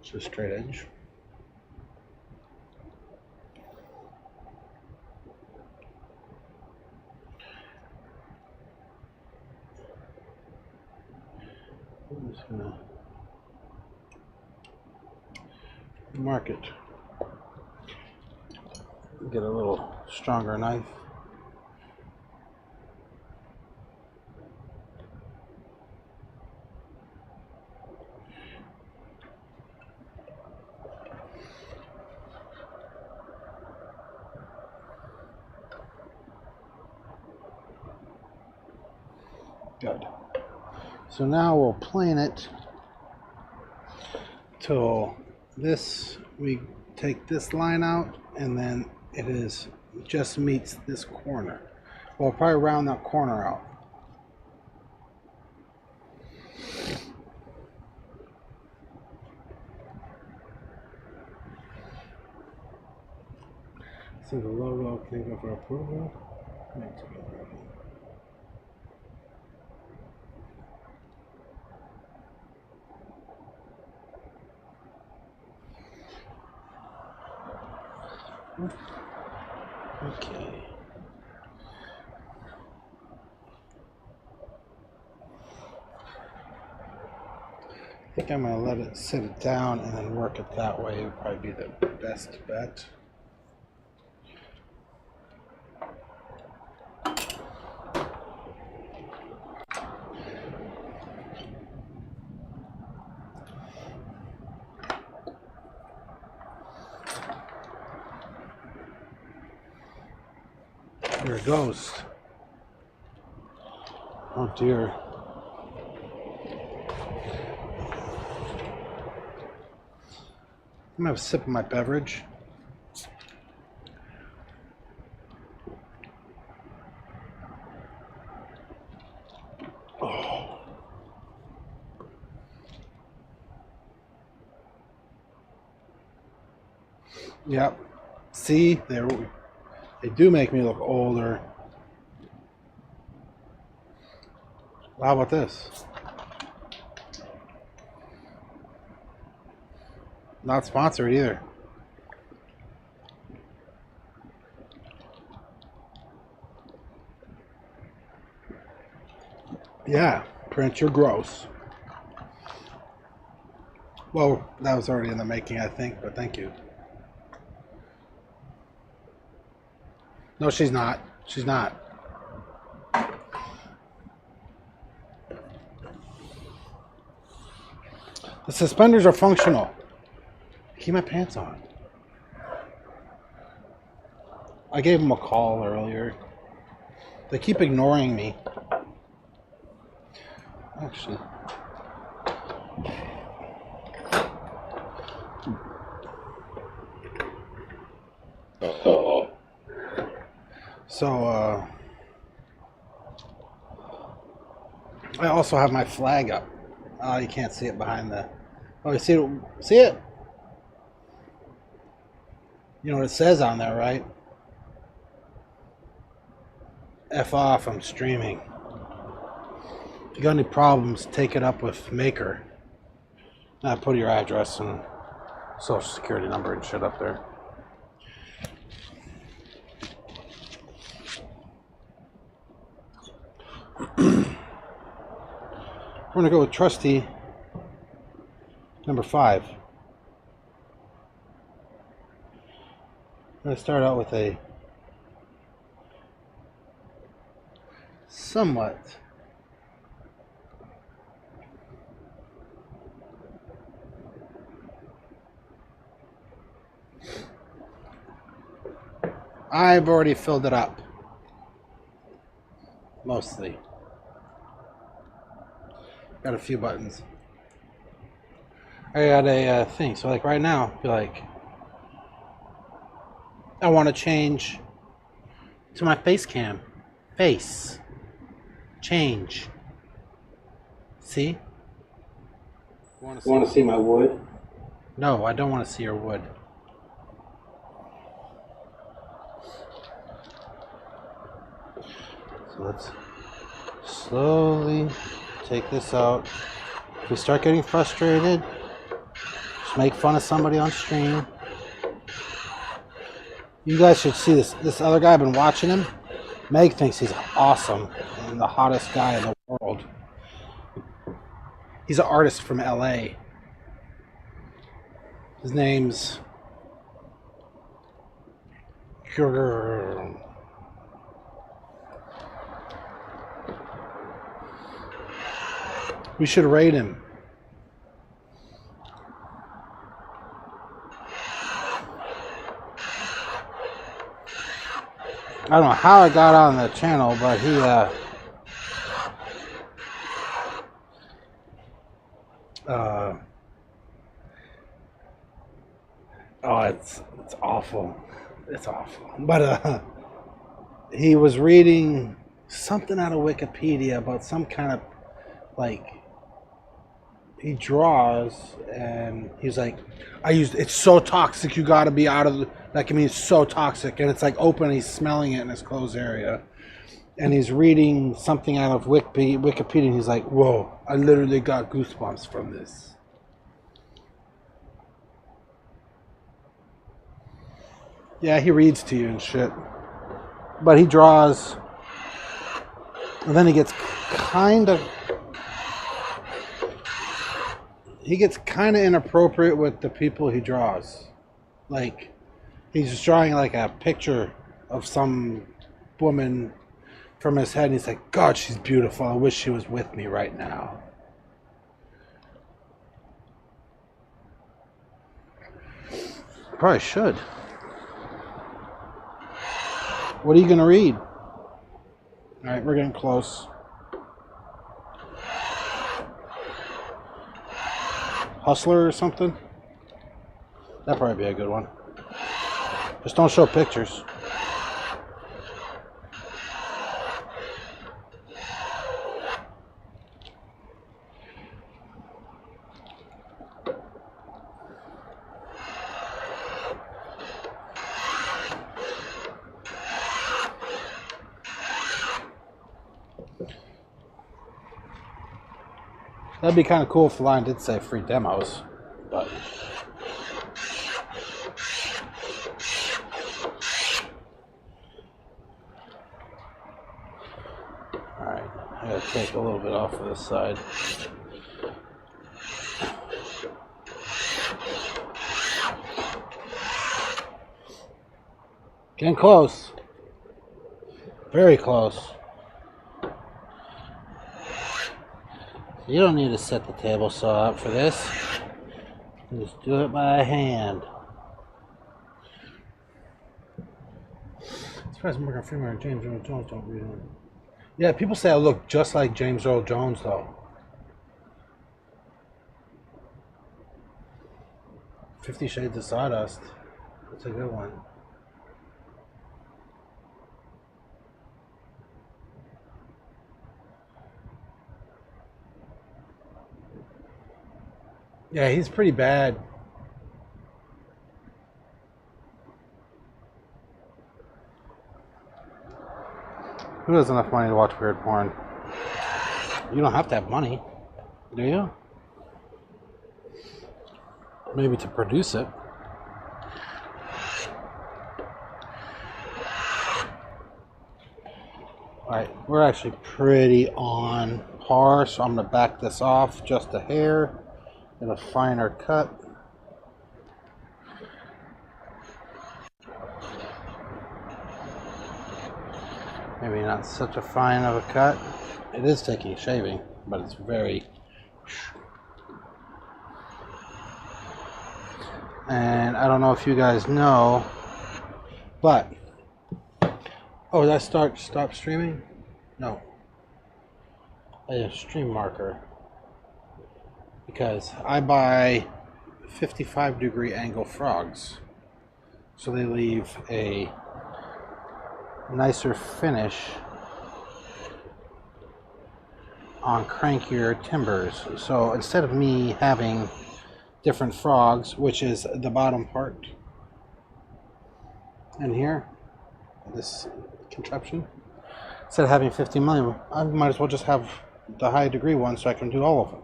so straight edge. I'm just gonna mark it. Get a little stronger knife. Good. So now we'll plane it till this, we take this line out, and then it is just meets this corner. We'll probably round that corner out. So the logo can go for approval. Okay. I think I'm gonna let it sit it down and then work it that way. It would probably be the best bet. There it goes. Oh dear. I'm gonna have a sip of my beverage. Oh. Yep. See, they do make me look older. How about this? Not sponsored either. Yeah, Prince, you're gross. Well, that was already in the making, I think, but thank you. No, she's not. She's not. The suspenders are functional. Keep my pants on. I gave them a call earlier. They keep ignoring me. Actually. Uh-oh. So, I also have my flag up. Oh, you can't see it behind the... Oh, you see it? See it? You know what it says on there, right? F off, I'm streaming. If you got any problems, take it up with Maker. Put your address and social security number and shit up there. We're going to go with trusty number 5. I'm going to start out with a somewhat I've already filled it up mostly. Got a few buttons. I got a thing. So like right now, be like, I want to change to my face cam. Face. Change. See? Want to see my wood? No, I don't want to see your wood. So let's slowly take this out. If we start getting frustrated, just make fun of somebody on stream. You guys should see this. This other guy, I've been watching him. Meg thinks he's awesome and the hottest guy in the world. He's an artist from LA. His name's We should rate him. I don't know how I got on the channel, but he oh, it's awful. It's awful. But he was reading something out of Wikipedia about some kind of like he draws, and he's like, it's so toxic, you gotta be out of the, like, I mean, it's so toxic, and it's like open, and he's smelling it in his closed area, and he's reading something out of Wikipedia, and he's like, whoa, I literally got goosebumps from this. Yeah, he reads to you and shit, but he draws, and then he gets kind of inappropriate with the people he draws. Like, he's just drawing like a picture of some woman from his head, and he's like, God, she's beautiful. I wish she was with me right now. Probably should. What are you going to read? All right, we're getting close. Hustler or something? That'd probably be a good one. Just don't show pictures. That'd be kind of cool if the line did say free demos, but alright, I gotta take a little bit off of this side. Getting close. Very close. You don't need to set the table saw up for this. You just do it by hand. As far as Morgan Freeman and James Earl Jones don't read it. Yeah, people say I look just like James Earl Jones, though. 50 Shades of Sawdust. That's a good one. Yeah, he's pretty bad. Who has enough money to watch weird porn? You don't have to have money, do you? Maybe to produce it. Alright, we're actually pretty on par, so I'm going to back this off just a hair. Get a finer cut. Maybe not such a fine of a cut. It is taking shaving, but it's very... And I don't know if you guys know, but... Oh, did I stop streaming? No. I have stream marker. Because I buy 55-degree angle frogs, so they leave a nicer finish on crankier timbers. So instead of me having different frogs, which is the bottom part in here, this contraption, instead of having 50 million, I might as well just have the high degree one so I can do all of them.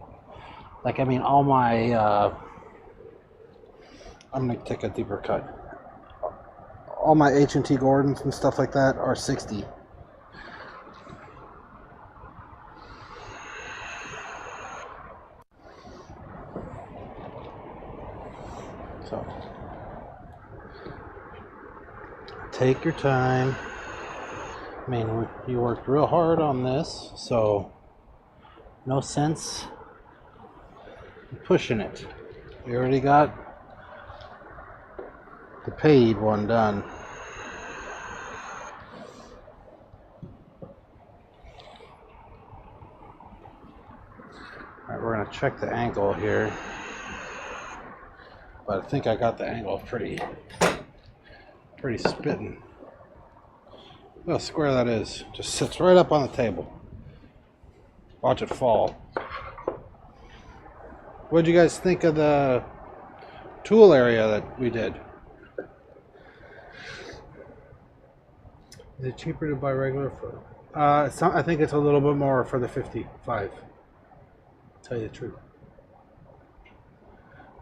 Like, I mean, all my, I'm going to take a deeper cut. All my H&T Gordons and stuff like that are 60. So, take your time. I mean, you worked real hard on this, so no sense pushing it. We already got the paid one done. Alright, we're going to check the angle here. But I think I got the angle pretty spitting. Look how square that is. Just sits right up on the table. Watch it fall. What did you guys think of the tool area that we did? Is it cheaper to buy regular for? I think it's a little bit more for the 55. Tell you the truth.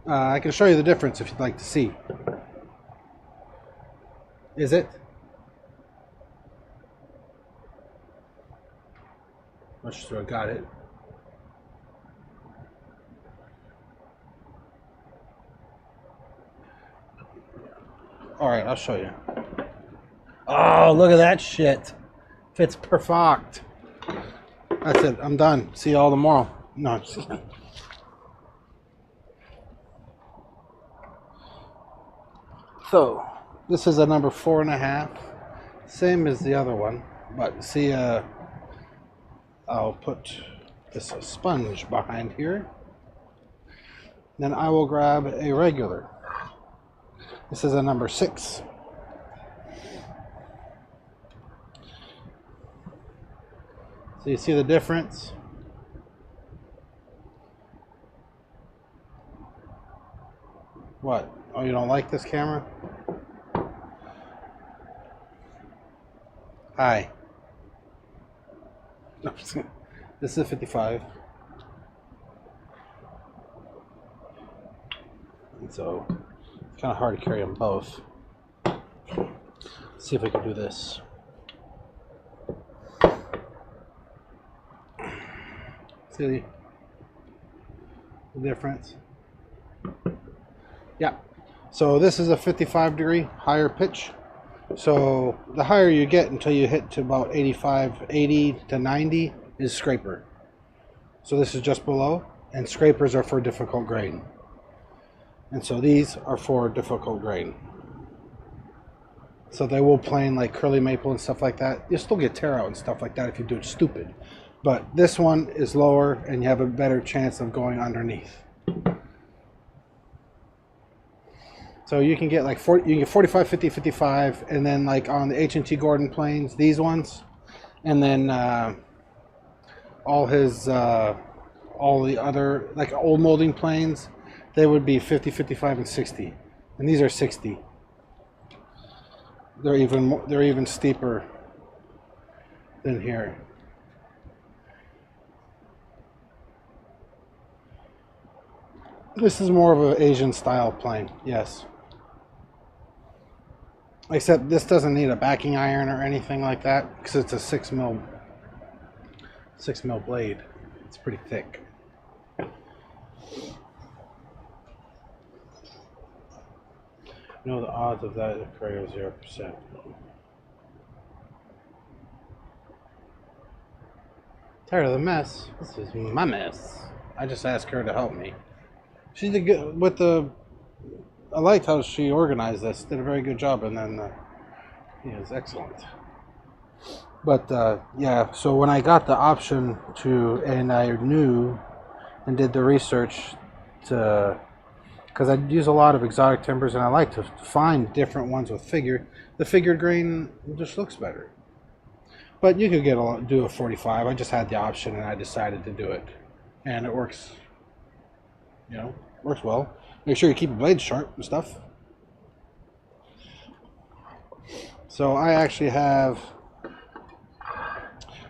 I can show you the difference if you'd like to see. Is it? Not sure I got it. All right, I'll show you. Oh, look at that shit. Fits perfect. That's it. I'm done. See you all tomorrow. No. So, this is a number 4.5. Same as the other one. But see, I'll put this sponge behind here. Then I will grab a regular. This is a number 6. So you see the difference? What? Oh, you don't like this camera? Hi. No, this is a 55. And so it's kind of hard to carry them both. Let's see if we can do this. See the difference? Yeah. So this is a 55 degree higher pitch. So the higher you get until you hit to about 85, 80 to 90 is scraper. So this is just below, and scrapers are for difficult grain. And so these are for difficult grain. So they will plane like curly maple and stuff like that. You'll still get tear out and stuff like that if you do it stupid. But this one is lower and you have a better chance of going underneath. So you can get like 40, you can get 45, 50, 55, and then like on the H&T Gordon planes, these ones, and then all the other like old molding planes, they would be 50, 55, and 60, and these are 60. They're even steeper than here. This is more of an Asian style plane, yes. Except this doesn't need a backing iron or anything like that because it's a 6 mil blade. It's pretty thick. You know the odds of that occurring are 0%. Tired of the mess. This is my mess. I just asked her to help me. She did good with the. I liked how she organized this. Did a very good job, and then it was excellent. But yeah, so when I got the option to, and I knew and did the research to, because I use a lot of exotic timbers, and I like to find different ones with figure. The figured grain just looks better. But you could do a 45. I just had the option, and I decided to do it, and it works. You know, works well. Make sure you keep the blades sharp and stuff. So I actually have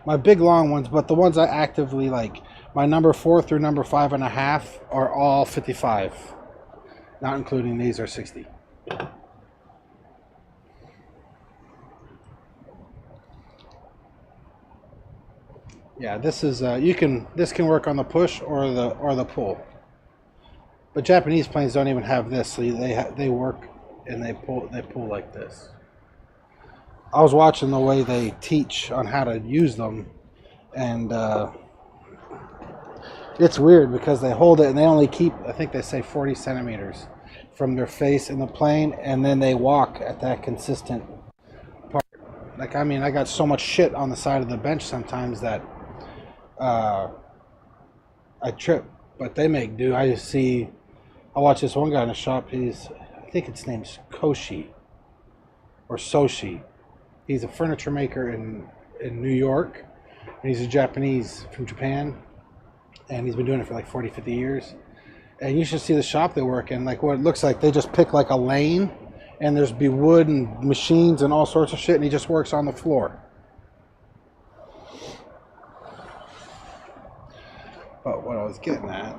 my big long ones, but the ones I actively like, my number 4 through number 5.5 are all 55, not including these are 60. Yeah, this is this can work on the push or the pull. But Japanese planes don't even have this, so they work and they pull like this. I was watching the way they teach on how to use them, and it's weird because they hold it and they only keep, I think they say 40 centimeters from their face in the plane, and then they walk at that consistent part. Like, I mean, I got so much shit on the side of the bench sometimes that I trip, but they make do. I watch this one guy in the shop. I think his name's Koshi or Soshi. He's a furniture maker in New York, and he's a Japanese from Japan, and he's been doing it for like 40, 50 years. And you should see the shop they work in. Like what it looks like, they just pick like a lane, and there's be wood and machines and all sorts of shit, and he just works on the floor. But what I was getting at,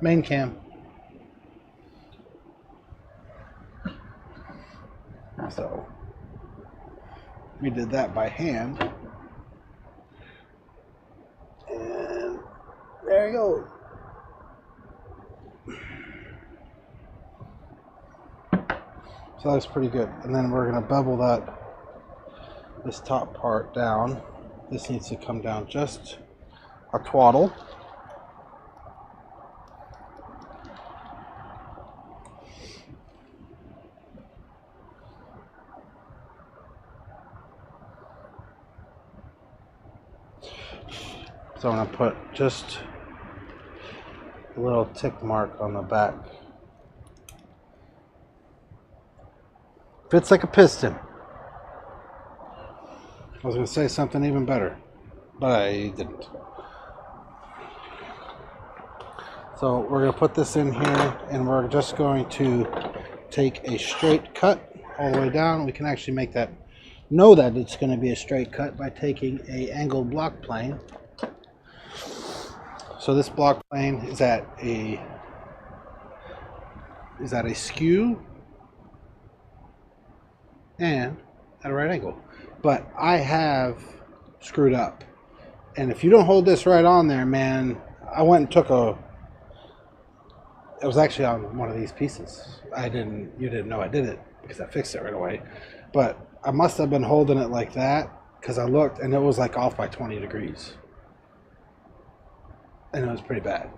main cam. So we did that by hand, and there you go. So that's pretty good. And then we're going to bevel this top part down. This needs to come down just a twaddle. So I'm going to put just a little tick mark on the back. Fits like a piston. I was going to say something even better, but I didn't. So we're going to put this in here, and we're just going to take a straight cut all the way down. We can actually make that, know that it's going to be a straight cut by taking a angled block plane. So this block plane is at a skew and at a right angle. But I have screwed up. And if you don't hold this right on there, man, I went and took it was actually on one of these pieces. You didn't know I did it because I fixed it right away. But I must have been holding it like that because I looked and it was like off by 20 degrees. And it was pretty bad.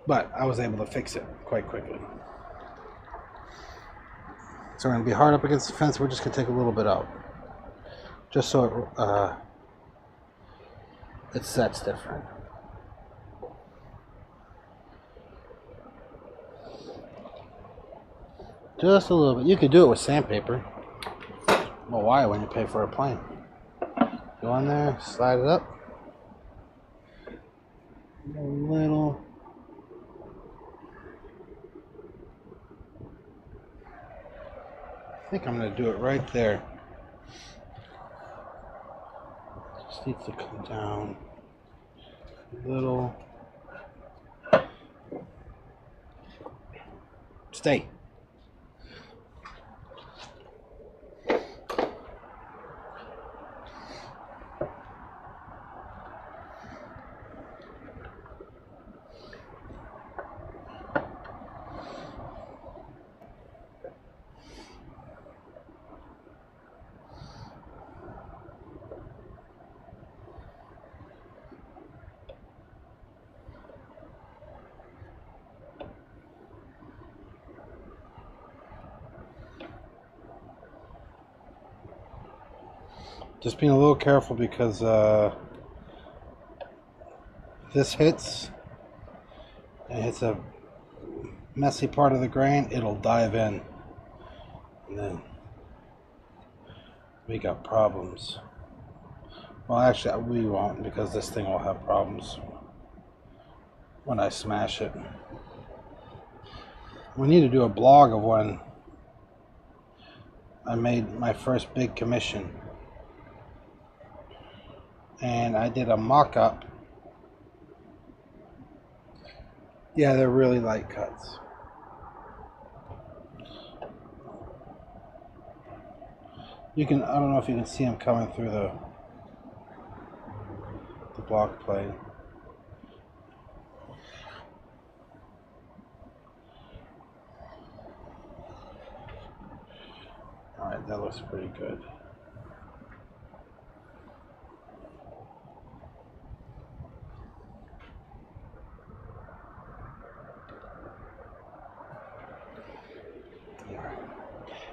But I was able to fix it quite quickly. So we're going to be hard up against the fence. We're just going to take a little bit out. Just so it sets different. Just a little bit. You could do it with sandpaper. Well, why when you pay for a plane? Go on there, slide it up. A little. I think I'm going to do it right there. Just needs to come down a little. Stay. Just being a little careful because this hits and hits a messy part of the grain, it'll dive in, and then we got problems. Well, actually we won't, because this thing will have problems when I smash it. We need to do a blog of when I made my first big commission. And I did a mock-up. Yeah, they're really light cuts. You can, I don't know if you can see them coming through the block plane. Alright, that looks pretty good.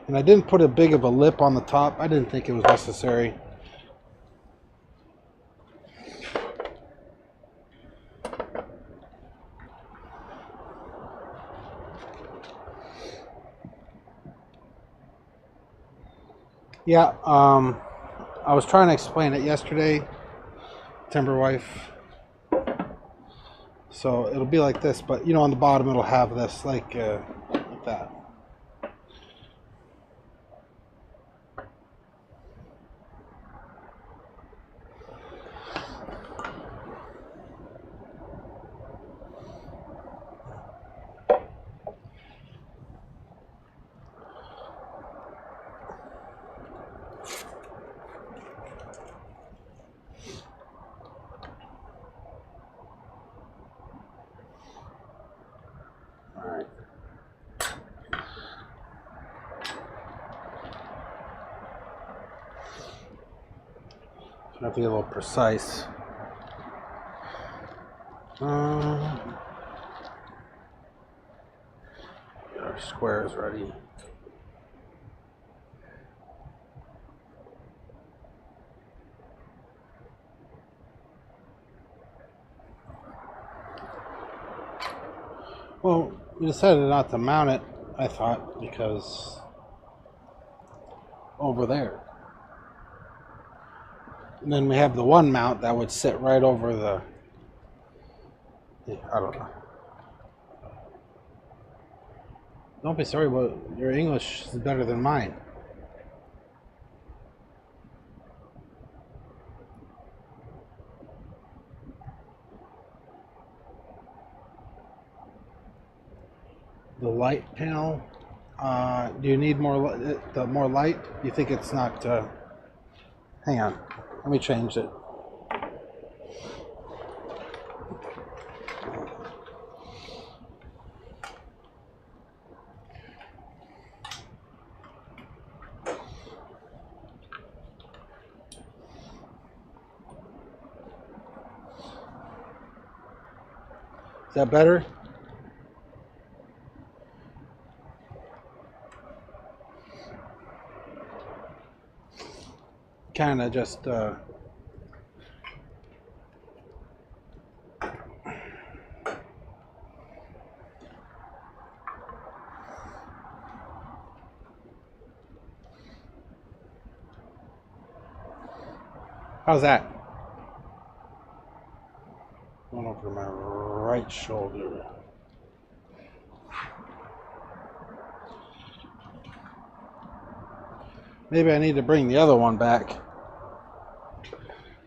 And I didn't put a big of a lip on the top. I didn't think it was necessary. Yeah, I was trying to explain it yesterday, Timber Wife. So it'll be like this, but you know, on the bottom it'll have this like that. All right. I have to get a little precise. Get our squares ready. Well, we decided not to mount it, I thought, because over there. And then we have the one mount that would sit right over the, I don't know. Don't be sorry, but your English is better than mine. The light panel, do you need more more light? You think it's not, hang on, let me change it. Is that better? Kind of just how's that? Going over my right shoulder. Maybe I need to bring the other one back.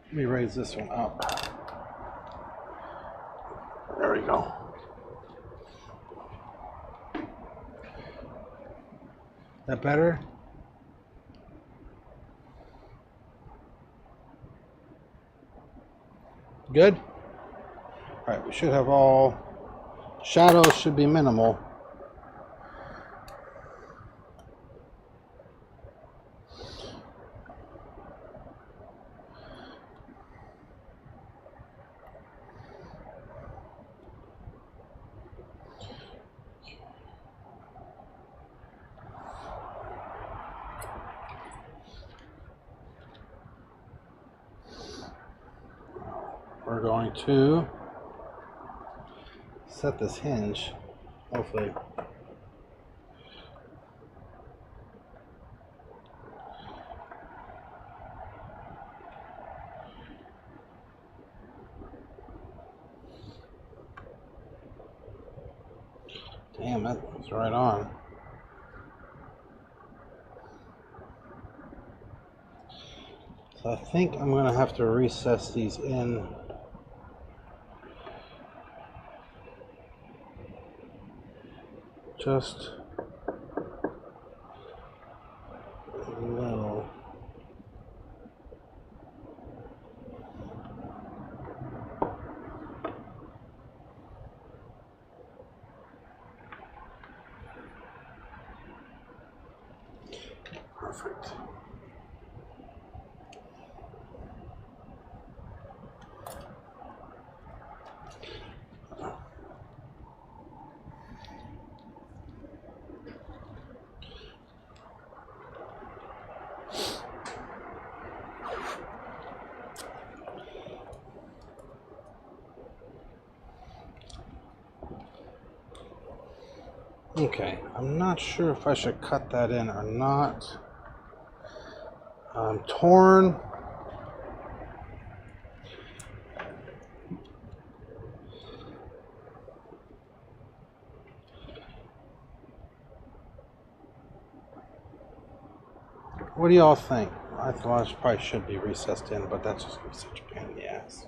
Let me raise this one up. There we go. That better? Good? Alright, we should have all shadows should be minimal. We're going to set this hinge, hopefully. Damn, that's right on. So I think I'm going to have to recess these in. Just a little. Perfect. Okay, I'm not sure if I should cut that in or not. I'm torn. What do y'all think? I thought it probably should be recessed in, but that's just gonna be such a pain in the ass.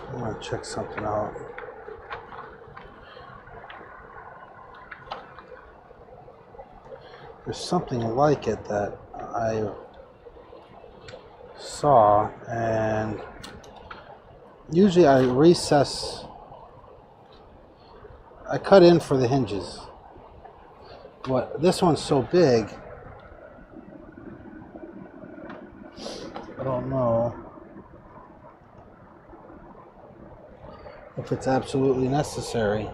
I'm gonna check something out. There's something like it that I saw, and usually I recess. I cut in for the hinges. What this one's so big, I don't know if it's absolutely necessary.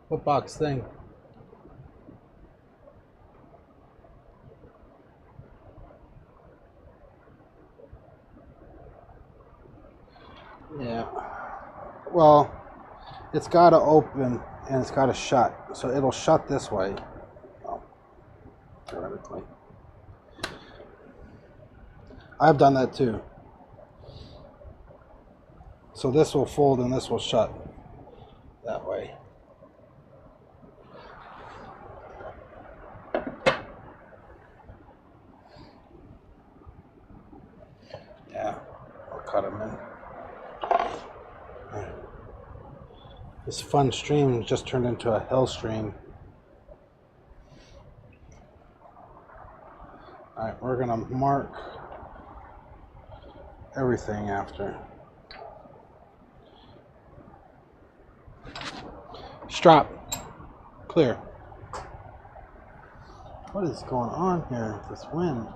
What box thing? Yeah. Well, it's got to open and it's got to shut. So it'll shut this way. Well, theoretically. I've done that too. So this will fold and this will shut that way. Yeah, I'll cut them in. Right. This fun stream just turned into a hell stream. Alright, we're gonna mark everything after. Strap. Clear. What is going on here with this wind?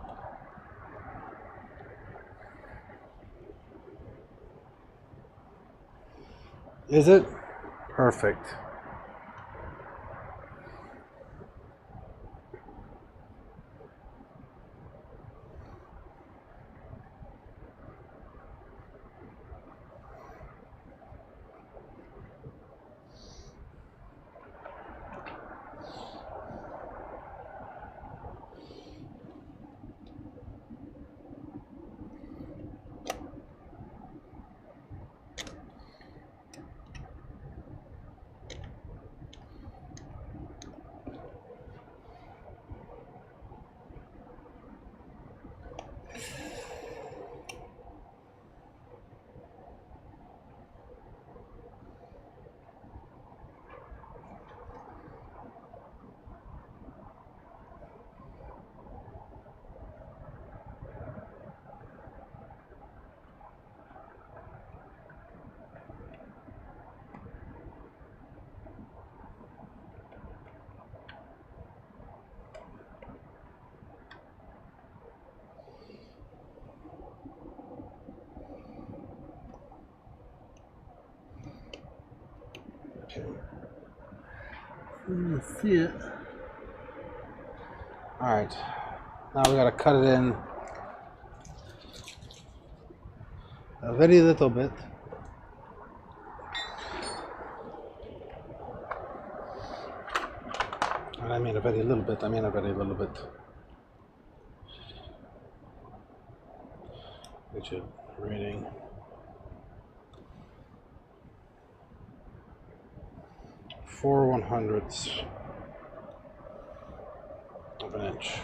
Is it? Perfect. Okay. You can see it. Alright. Now we gotta cut it in a very little bit. And I mean a very little bit, I mean a very little bit. Which is reading. 4/100ths of an inch.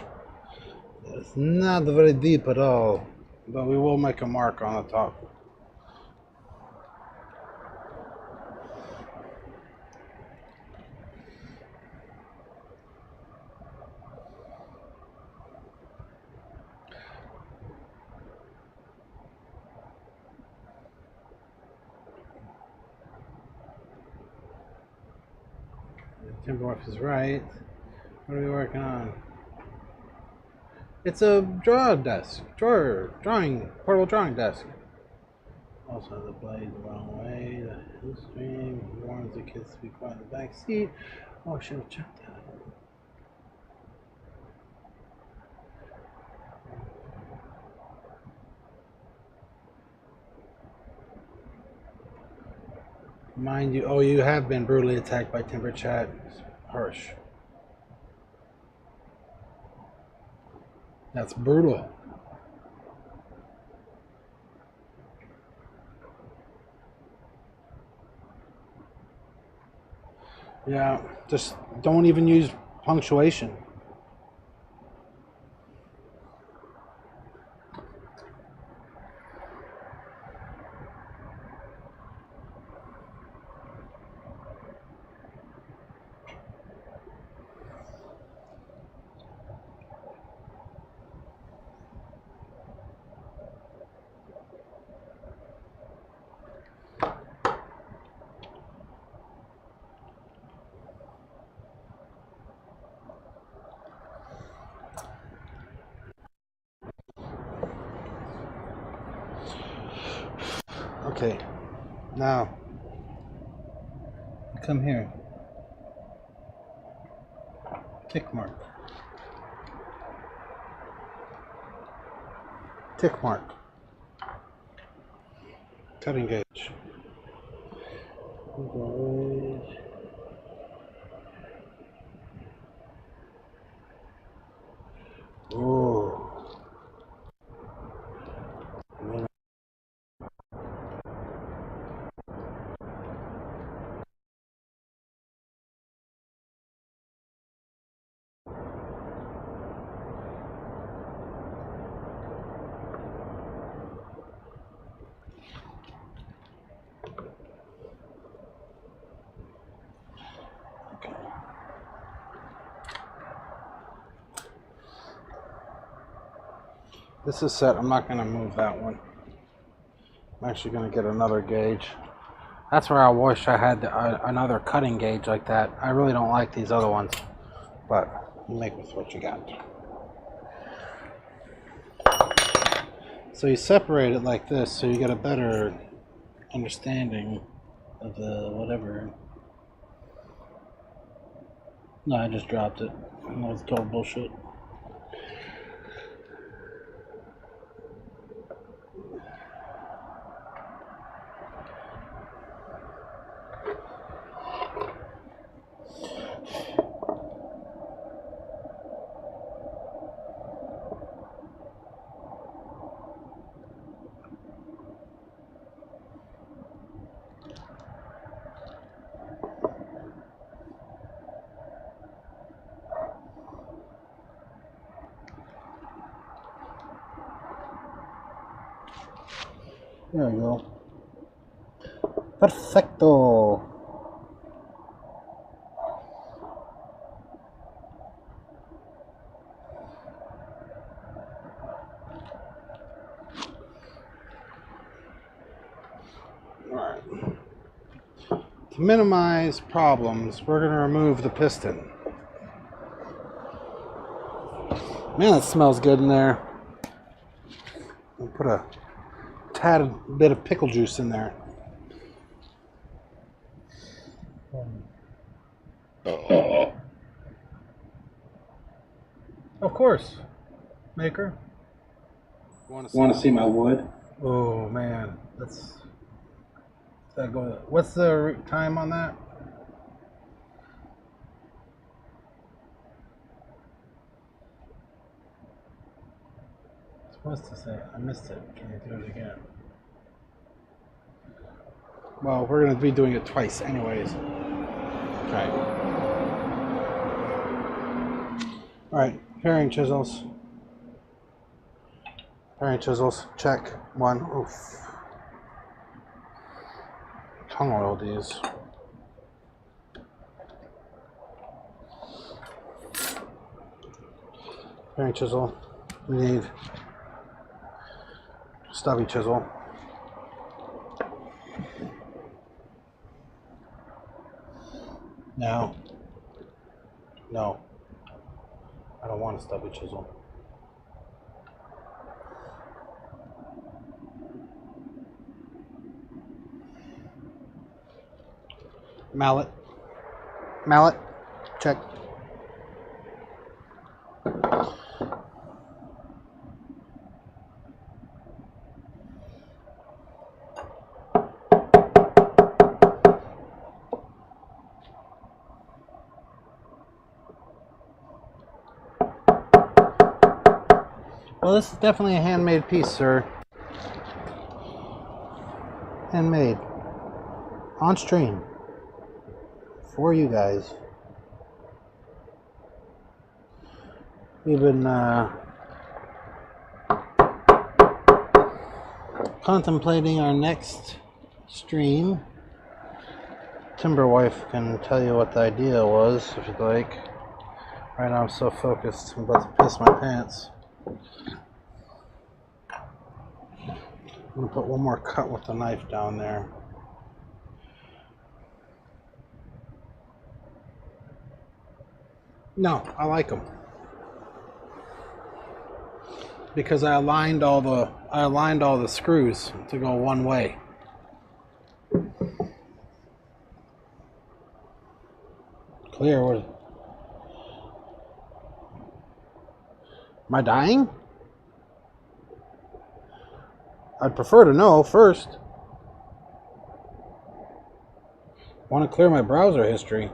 It's not very deep at all, but we will make a mark on the top. Timberwolf is right. What are we working on? It's a portable drawing desk. Also, the blade the wrong way. The stream warns the kids to be quiet in the back seat. Oh, I should have checked that. Mind you, oh, you have been brutally attacked by Timber Chat. Harsh. That's brutal. Yeah, just don't even use punctuation. Okay, now come here. Tick mark. Tick mark. Cutting gauge. Oh. This is set. I'm not going to move that one. I'm actually going to get another gauge. That's where I wish I had another cutting gauge like that. I really don't like these other ones, but you make with what you got. So you separate it like this so you get a better understanding of the whatever. No, I just dropped it. That was total bullshit. There we go. Perfecto. Alright. To minimize problems, we're going to remove the piston. Man, it smells good in there. I'll put a tad bit of pickle juice in there. Of course, Maker. Want to see my wood? Oh man, that's that go. What's the time on that? It's supposed to say I missed it. Can you do it again? Well, we're gonna be doing it twice, anyways. Okay. All right, paring chisels. Paring chisels. Check one. Oof. Tongue oil these. Paring chisel. We need stubby chisel. No. No. I don't want a stubby chisel. Mallet. Mallet. Check. Well, this is definitely a handmade piece, sir. Handmade. On stream. For you guys. We've been contemplating our next stream. Timberwife can tell you what the idea was, if you'd like. Right now I'm so focused, I'm about to piss my pants. I'm going to put one more cut with the knife down there. No, I like them. Because I aligned all the screws to go one way. Clear. What? Am I dying? I'd prefer to know first. Want to clear my browser history.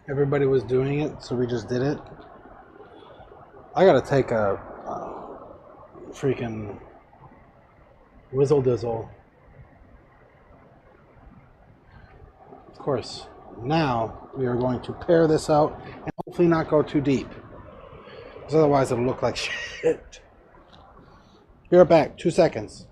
Everybody was doing it, so we just did it. I gotta take a freaking whizzle dizzle. Of course, now we are going to pare this out and hopefully not go too deep. Because otherwise it'll look like shit. Be right back, 2 seconds.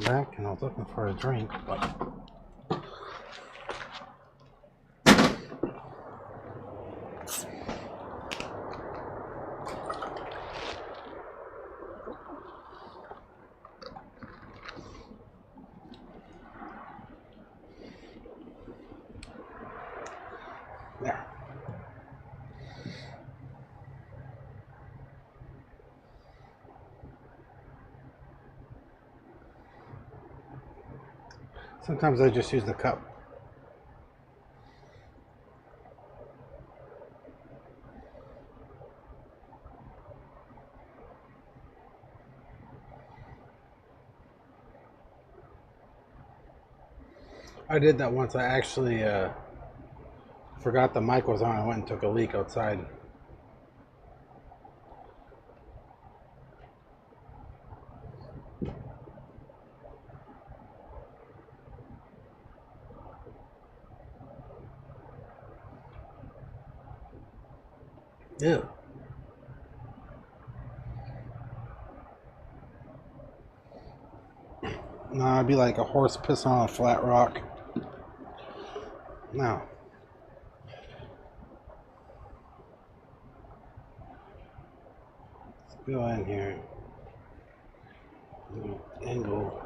Back, and I was looking for a drink, but there. Sometimes I just use the cup. I did that once. I actually forgot the mic was on. I went and took a leak outside. Ew. No, it'd be like a horse pissing on a flat rock. No. Let's go in here. Angle.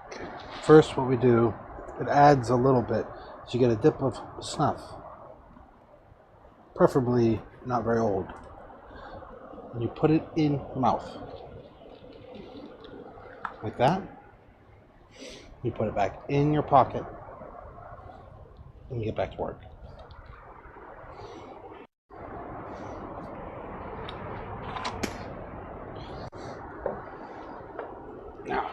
Okay. First, what we do, it adds a little bit. So you get a dip of snuff. Preferably not very old. And you put it in your mouth. Like that. You put it back in your pocket. And you get back to work. Now,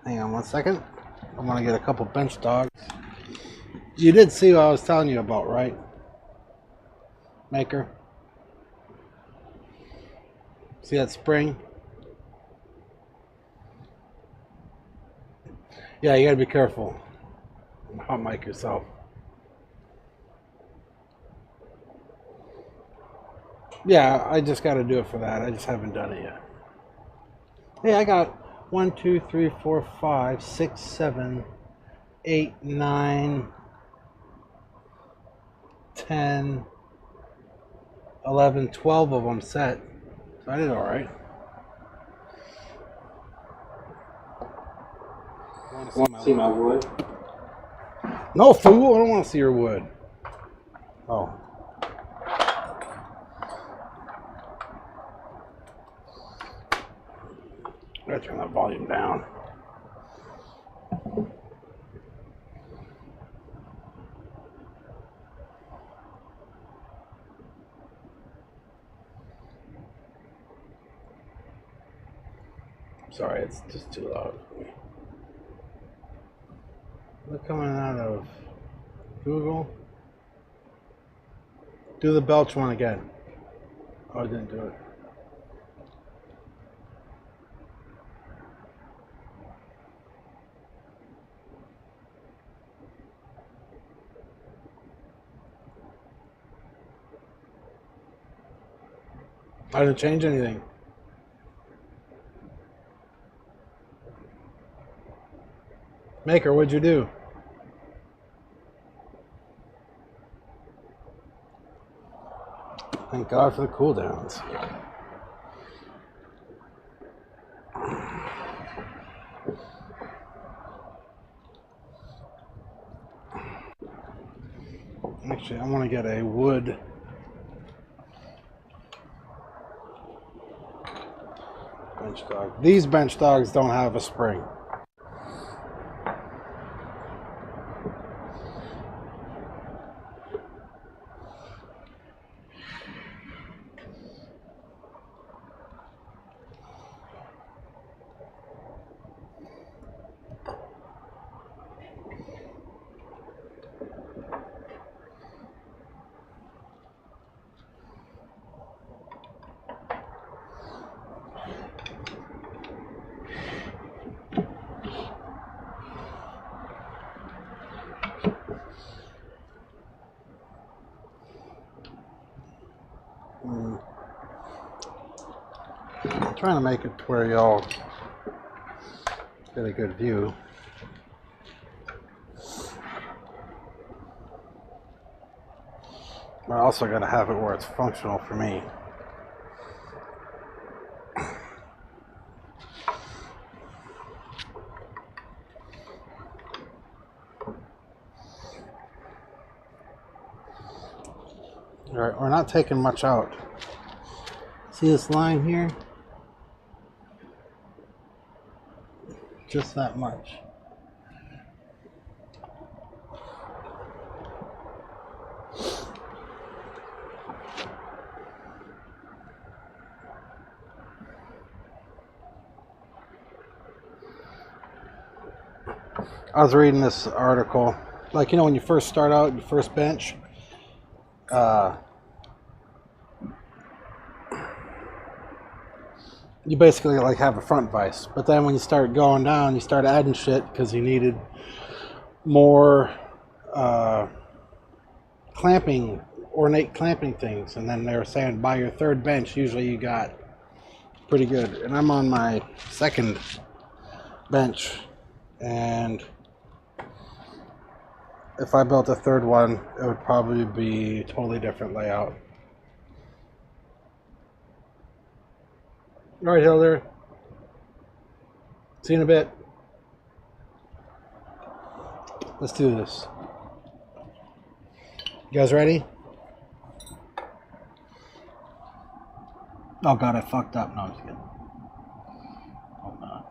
hang on 1 second. I want to get a couple bench dogs. You did see what I was telling you about, right? Maker. See that spring? Yeah, you gotta be careful. Hot mic yourself. Yeah, I just gotta do it for that. I just haven't done it yet. Hey, I got 1, 2, 3, 4, 5, 6, 7, 8, 9, 10, 11, 12 of them set. So I did all right. Want to see my wood? No, fool! I don't want to see your wood. Oh. I gotta turn that volume down. Sorry, it's just too loud for me. Look, coming out of Google. Do the belch one again. Oh, I didn't do it. I didn't change anything. Maker, what'd you do? Thank God for the cooldowns. Actually, I want to get a wood bench dog. These bench dogs don't have a spring. I'm trying to make it to where y'all get a good view. But I also got to have it where it's functional for me. All right, we're not taking much out. See this line here? Just that much. I was reading this article, like, you know, when you first start out, your first bench, you basically like have a front vise, but then when you start going down, you start adding shit because you needed more clamping, ornate clamping things, and then they were saying by your third bench, usually you got pretty good. And I'm on my second bench, and if I built a third one, it would probably be a totally different layout. All right, Hilder. See you in a bit. Let's do this. You guys ready? Oh god, I fucked up. No, I'm just kidding. Hold on.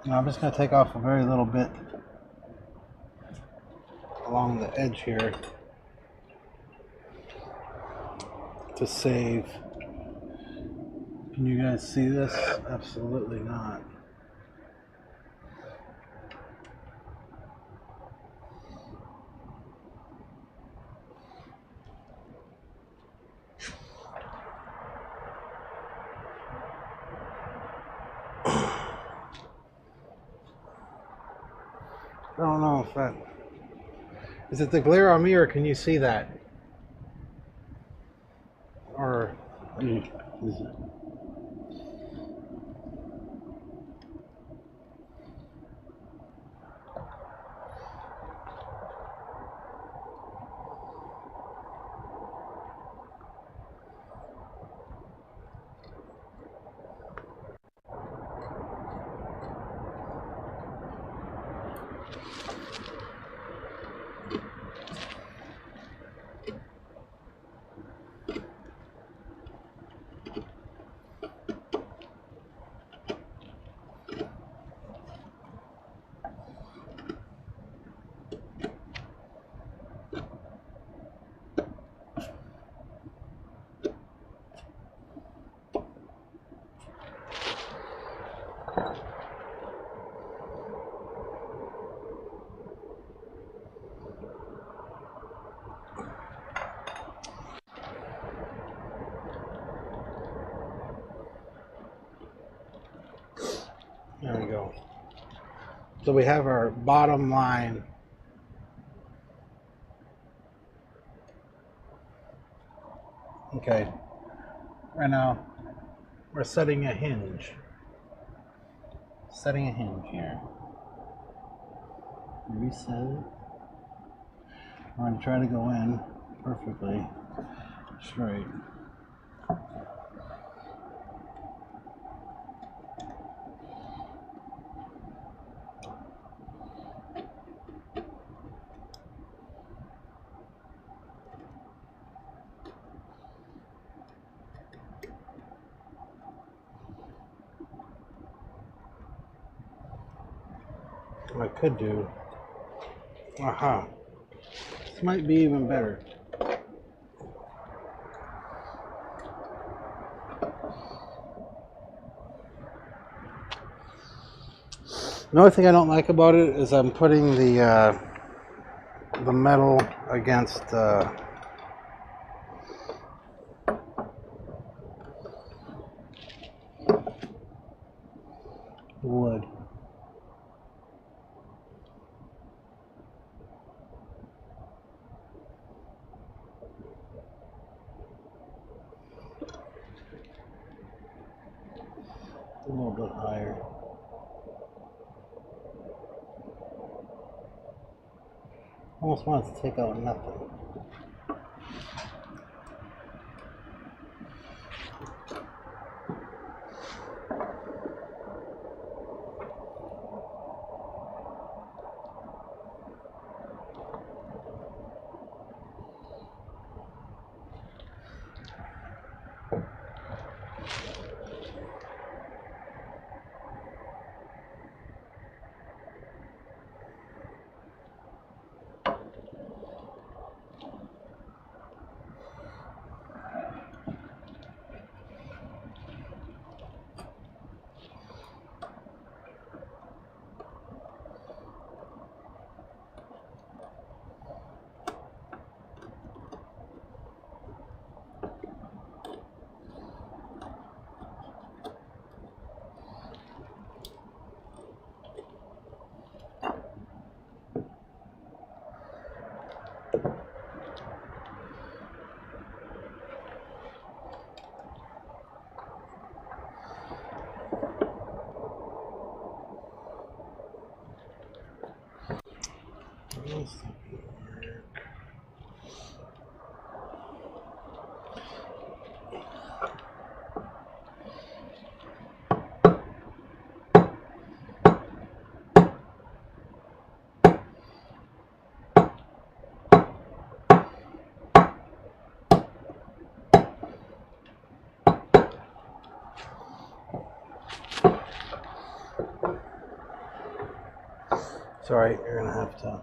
Now I'm just going to take off a very little bit along the edge here to save. Can you guys see this? Absolutely not. I don't know if that... Is it the glare on me, or can you see that? Or... Is it... There we go. So we have our bottom line. Okay. Right now, we're setting a hinge. Setting a hinge here. Reset it. I'm going to try to go in perfectly straight. What I could do, aha, this might be even better. The only thing I don't like about it is I'm putting the metal against the wood. A little bit higher. Almost wants to take out nothing. Sorry, you're gonna have to.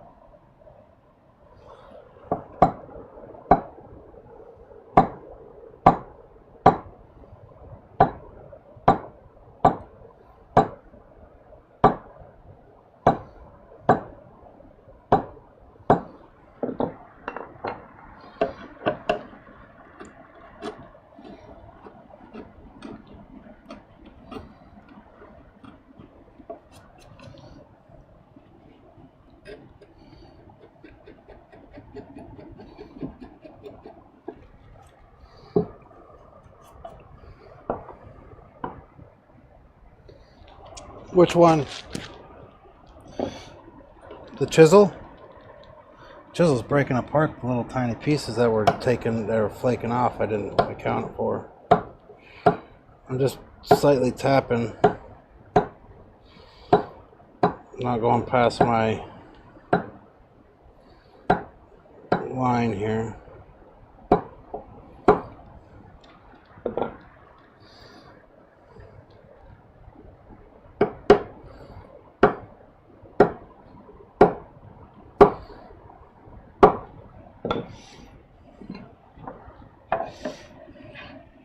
Which one? The chisel? Chisel's breaking apart the little tiny pieces that were flaking off. I didn't account for. I'm just slightly tapping, not going past my line here.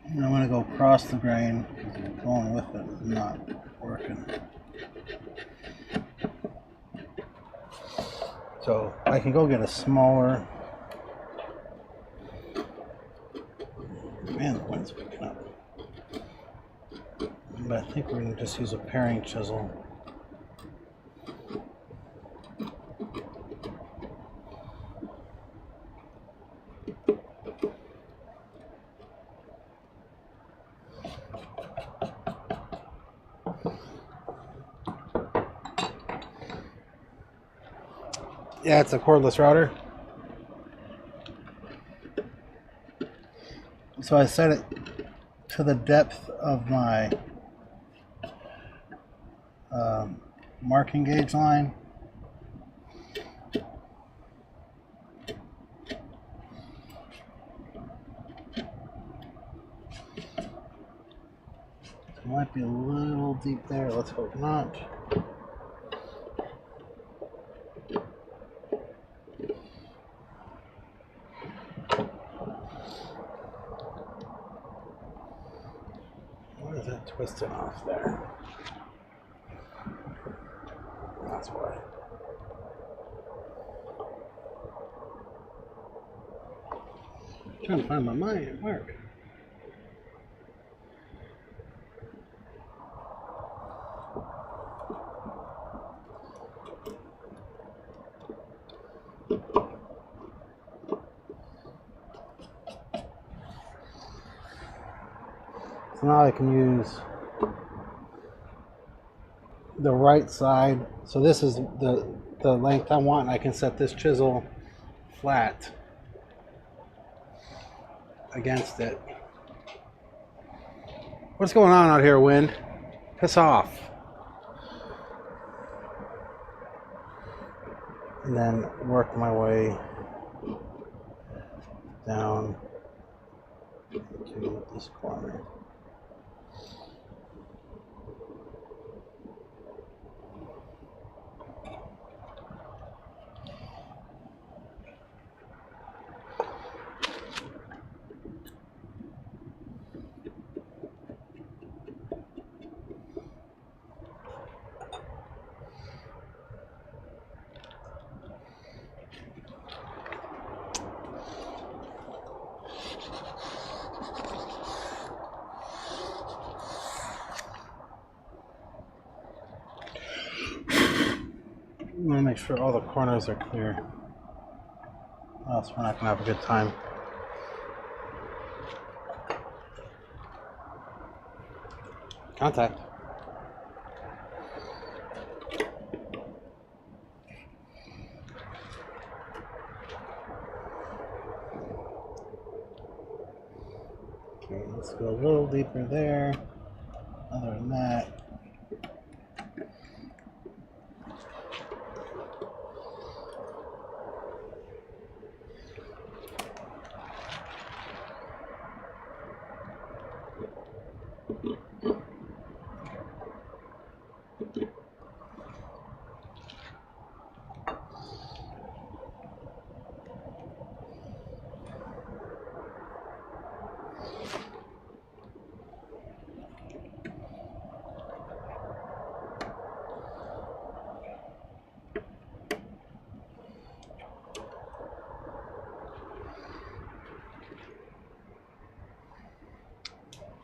And I'm going to go across the grain because going with it is not working. So I can go get a smaller. Man, the wind's picking up. But I think we're going to just use a paring chisel. Yeah, it's a cordless router. So I set it to the depth of my marking gauge line. It might be a little deep there. Let's hope not. What is that twisting off there? That's why. I'm trying to find my mark. So now I can use the right side. So this is the length I want. I can set this chisel flat against it. What's going on out here, wind? Piss off. And then work my way down to this corner. I'm gonna make sure all the corners are clear, or else we're not gonna have a good time. Contact. Okay, let's go a little deeper there. Other than that,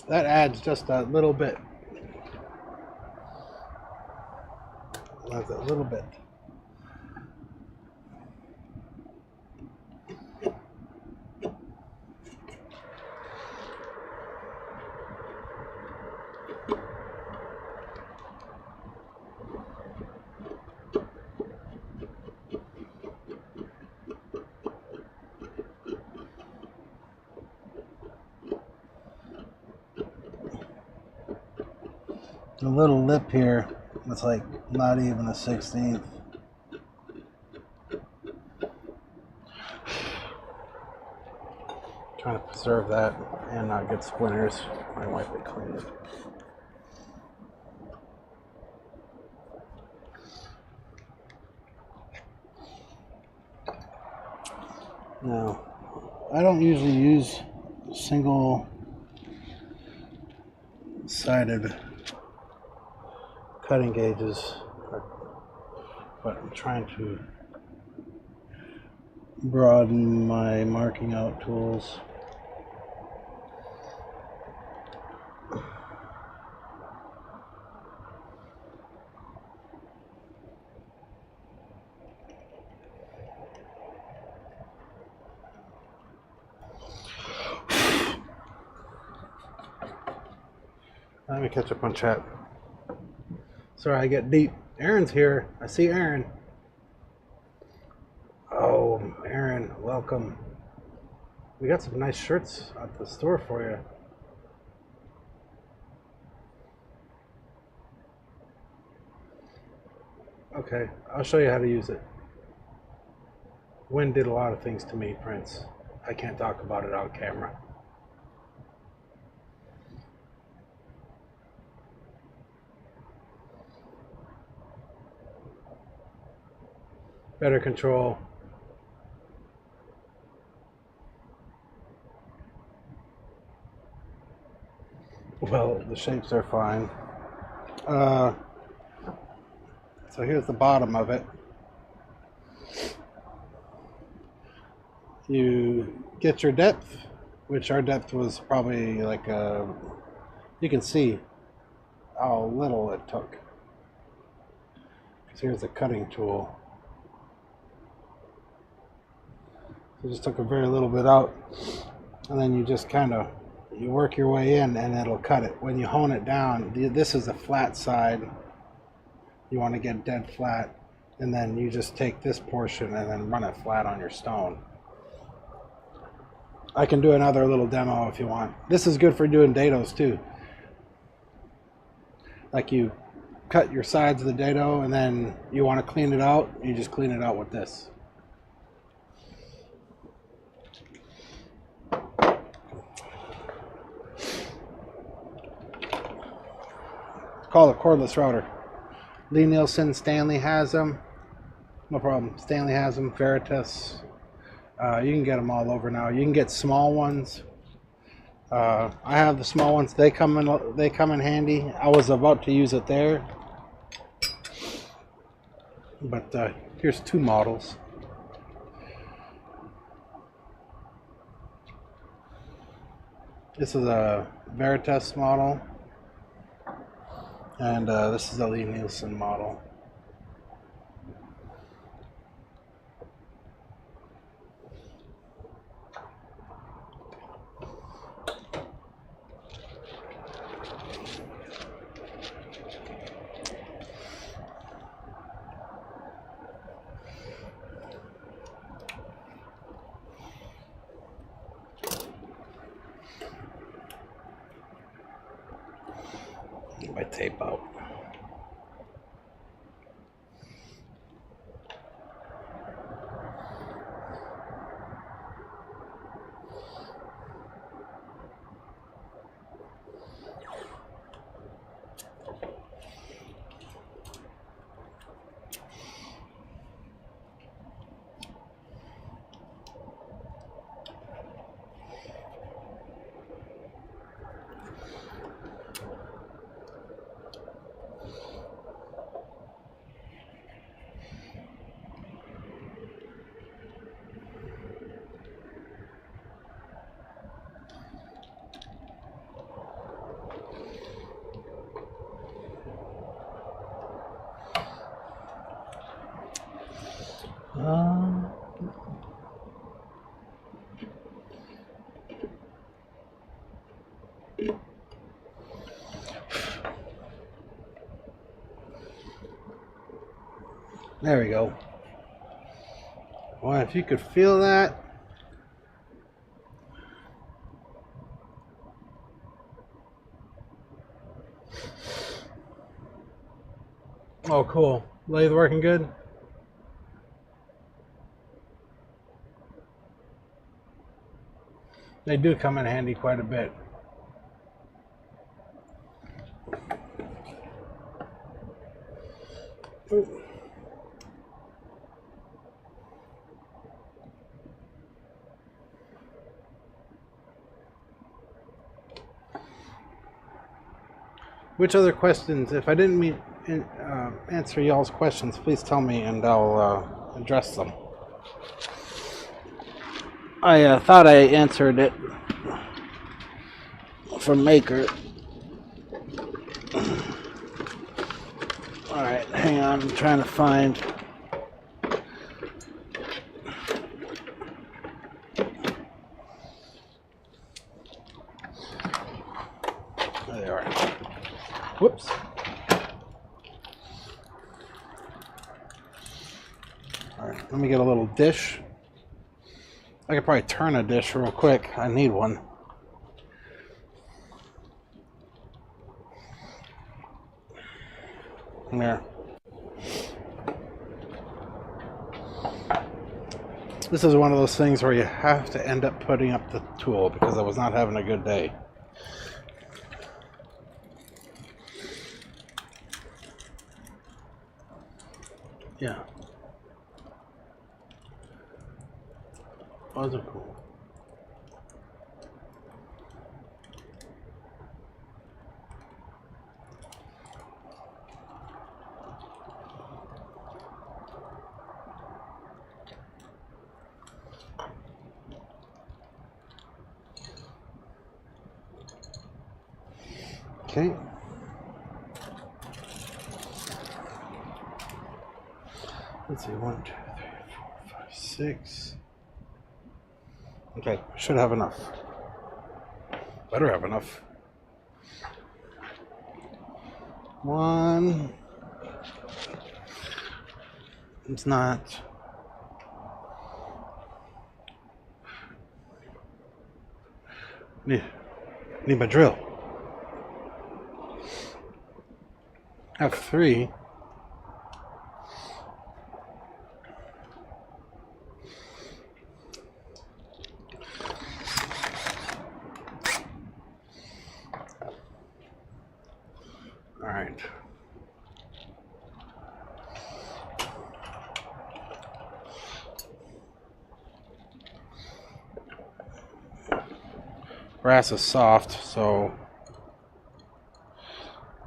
that adds just a little bit. Adds a little bit. The little lip here, it's like not even a 16th. Trying to preserve that and not get splinters. My wife would clean it. Now, I don't usually use single-sided cutting gauges, but I'm trying to broaden my marking out tools. Let me catch up on chat. Sorry, I get deep. Aaron's here. I see Aaron. Oh, Aaron, welcome. We got some nice shirts at the store for you. Okay, I'll show you how to use it. Wind did a lot of things to me, Prince. I can't talk about it on camera. Better control. Well, the shapes are fine. So here's the bottom of it. You get your depth, which our depth was probably like you can see how little it took. Because here's the cutting tool. So just took a very little bit out, and then you just kind of you work your way in, and it'll cut it. When you hone it down, this is the flat side. You want to get dead flat. and then you just take this portion and then run it flat on your stone. I can do another little demo if you want. This is good for doing dados too. Like you cut your sides of the dado and then you want to clean it out, you just clean it out with this. It's called a cordless router. Lie-Nielsen, Stanley has them. No problem. Stanley has them. Veritas. You can get them all over now. You can get small ones. I have the small ones. They come in handy. I was about to use it there, but here's two models. This is a Veritas model, and this is a Lie-Nielsen model. Get my tape out. There we go. Well, if you could feel that. Oh, cool. Lathe working good? They do come in handy quite a bit. Ooh. Which other questions? If I didn't answer y'all's questions, please tell me and I'll address them. I thought I answered it from Maker. Alright, hang on, I'm trying to find. There they are. Whoops. Alright, let me get a little dish. I could probably turn a dish real quick. I need one. There. This is one of those things where you have to end up putting up the tool because I was not having a good day. Yeah. Those are cool. Okay. Let's see, 1, 2, 3, 4, 5, 6. Okay, should have enough. Better have enough. 1. It's not. Need my drill. F3. All right. Brass is soft, so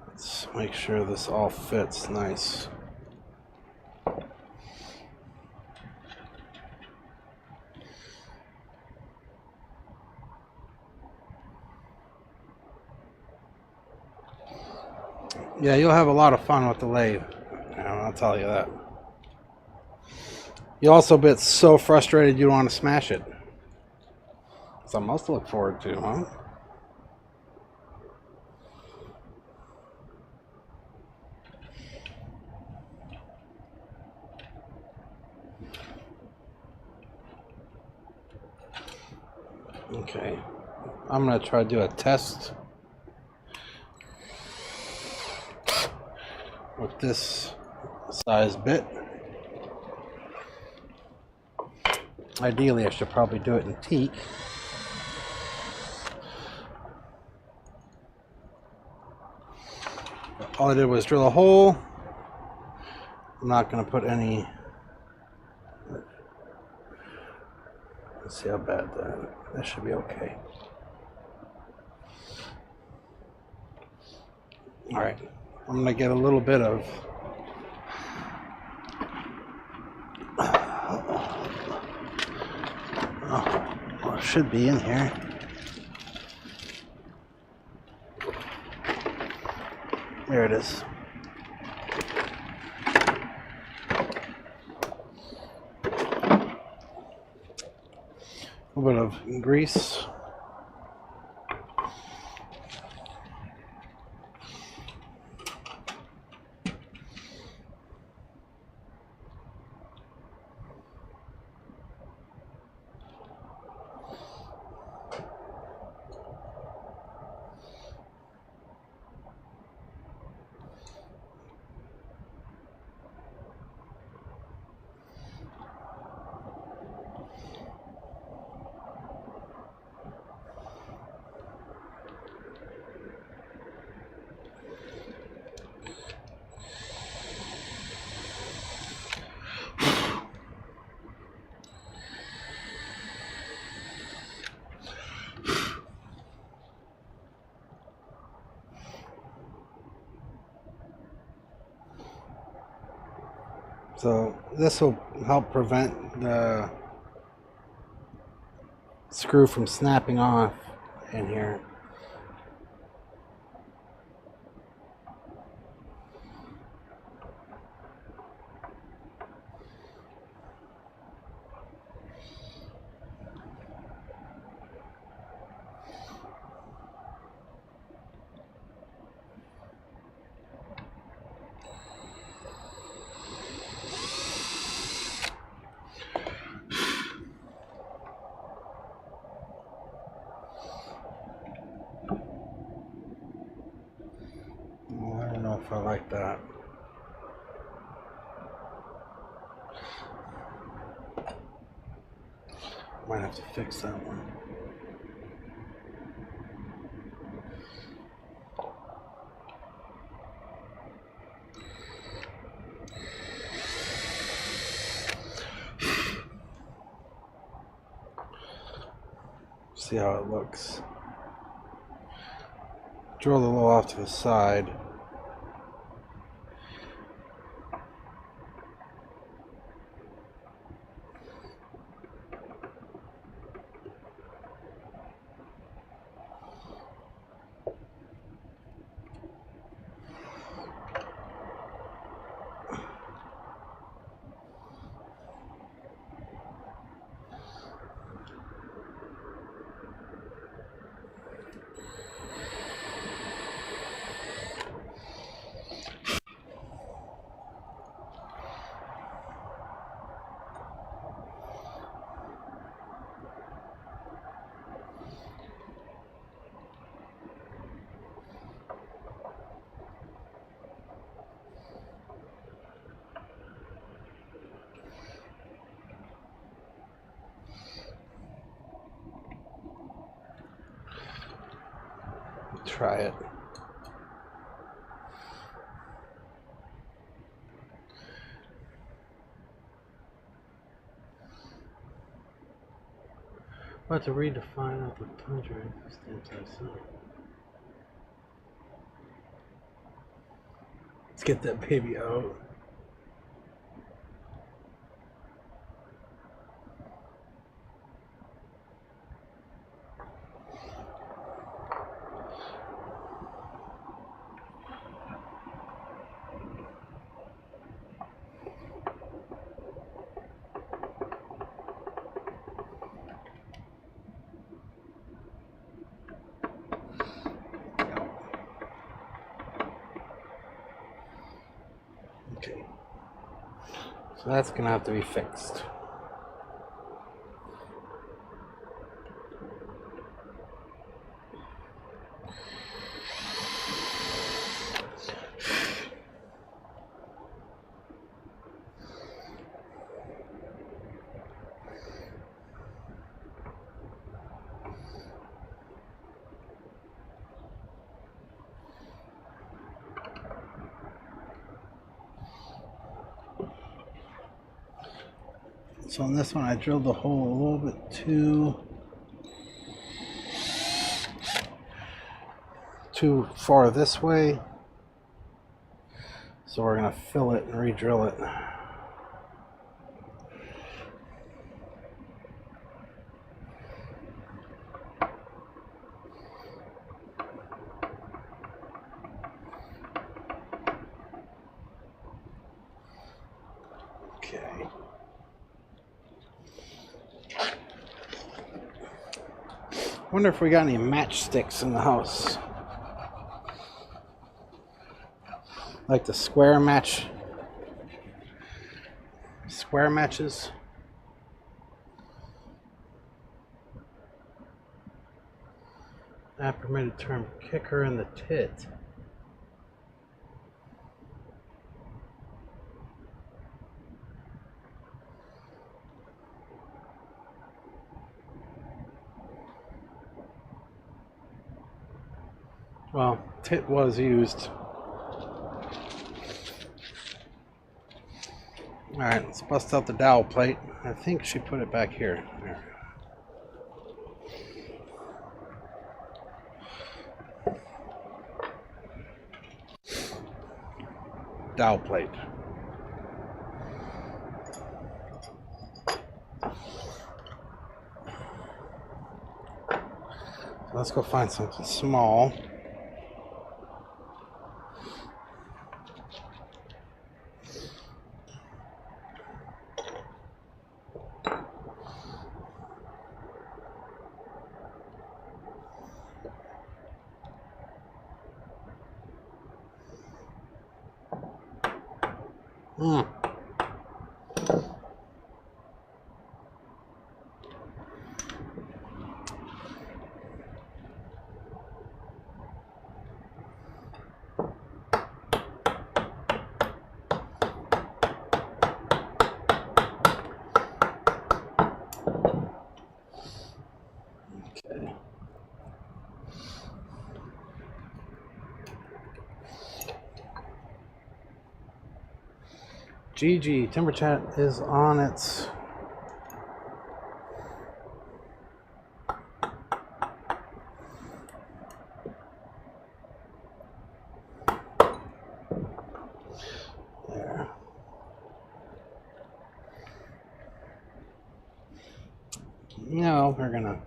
let's make sure this all fits nice. Yeah, you'll have a lot of fun with the lathe. I'll tell you that. You also get so frustrated you don't want to smash it. Something else to look forward to, huh? Okay. I'm going to try to do a test with this size bit. Ideally, I should probably do it in teak. All I did was drill a hole. I'm not going to put any. Let's see how bad that should be okay. All right, I'm going to get a little bit of. Oh, it should be in here. There it is. A little bit of grease. So this will help prevent the screw from snapping off in here. I don't know if I like that. Might have to fix that one. See how it looks. Drill the little off to the side. try it. But to redefine out the tundra stamps I saw. Let's get that baby out. Okay. So that's gonna have to be fixed. So on this one, I drilled the hole a little bit too far this way. So we're gonna fill it and re-drill it. Okay. Wonder if we got any matchsticks in the house. Like the square matches. Not permitted term, kicker in the tit. Well, tit was used. Alright, let's bust out the dowel plate. I think she put it back here. There. Dowel plate. So let's go find something small. GG, Timber Chat is on its there. No, we're gonna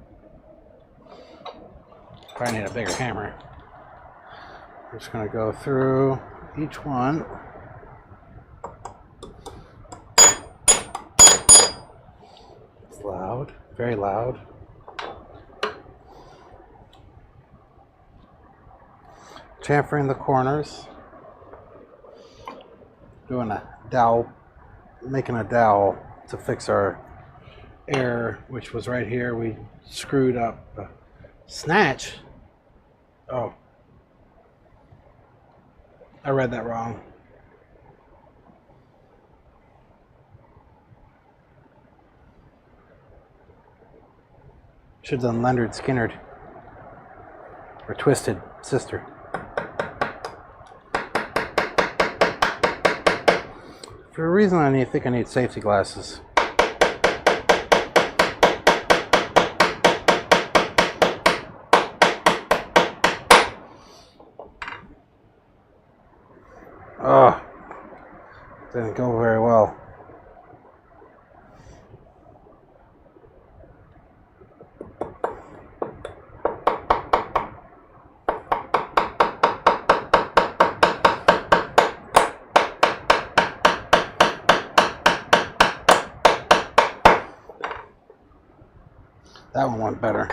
probably need a bigger hammer. We're just gonna go through each one. Loud, very loud. Chamfering the corners. Doing a dowel, making a dowel to fix our error, which was right here. We screwed up snatch. Oh, I read that wrong. Should have done Leonard Skinnerd. Or Twisted Sister. For a reason, I think I need safety glasses. Oh, didn't go very well. That one went better.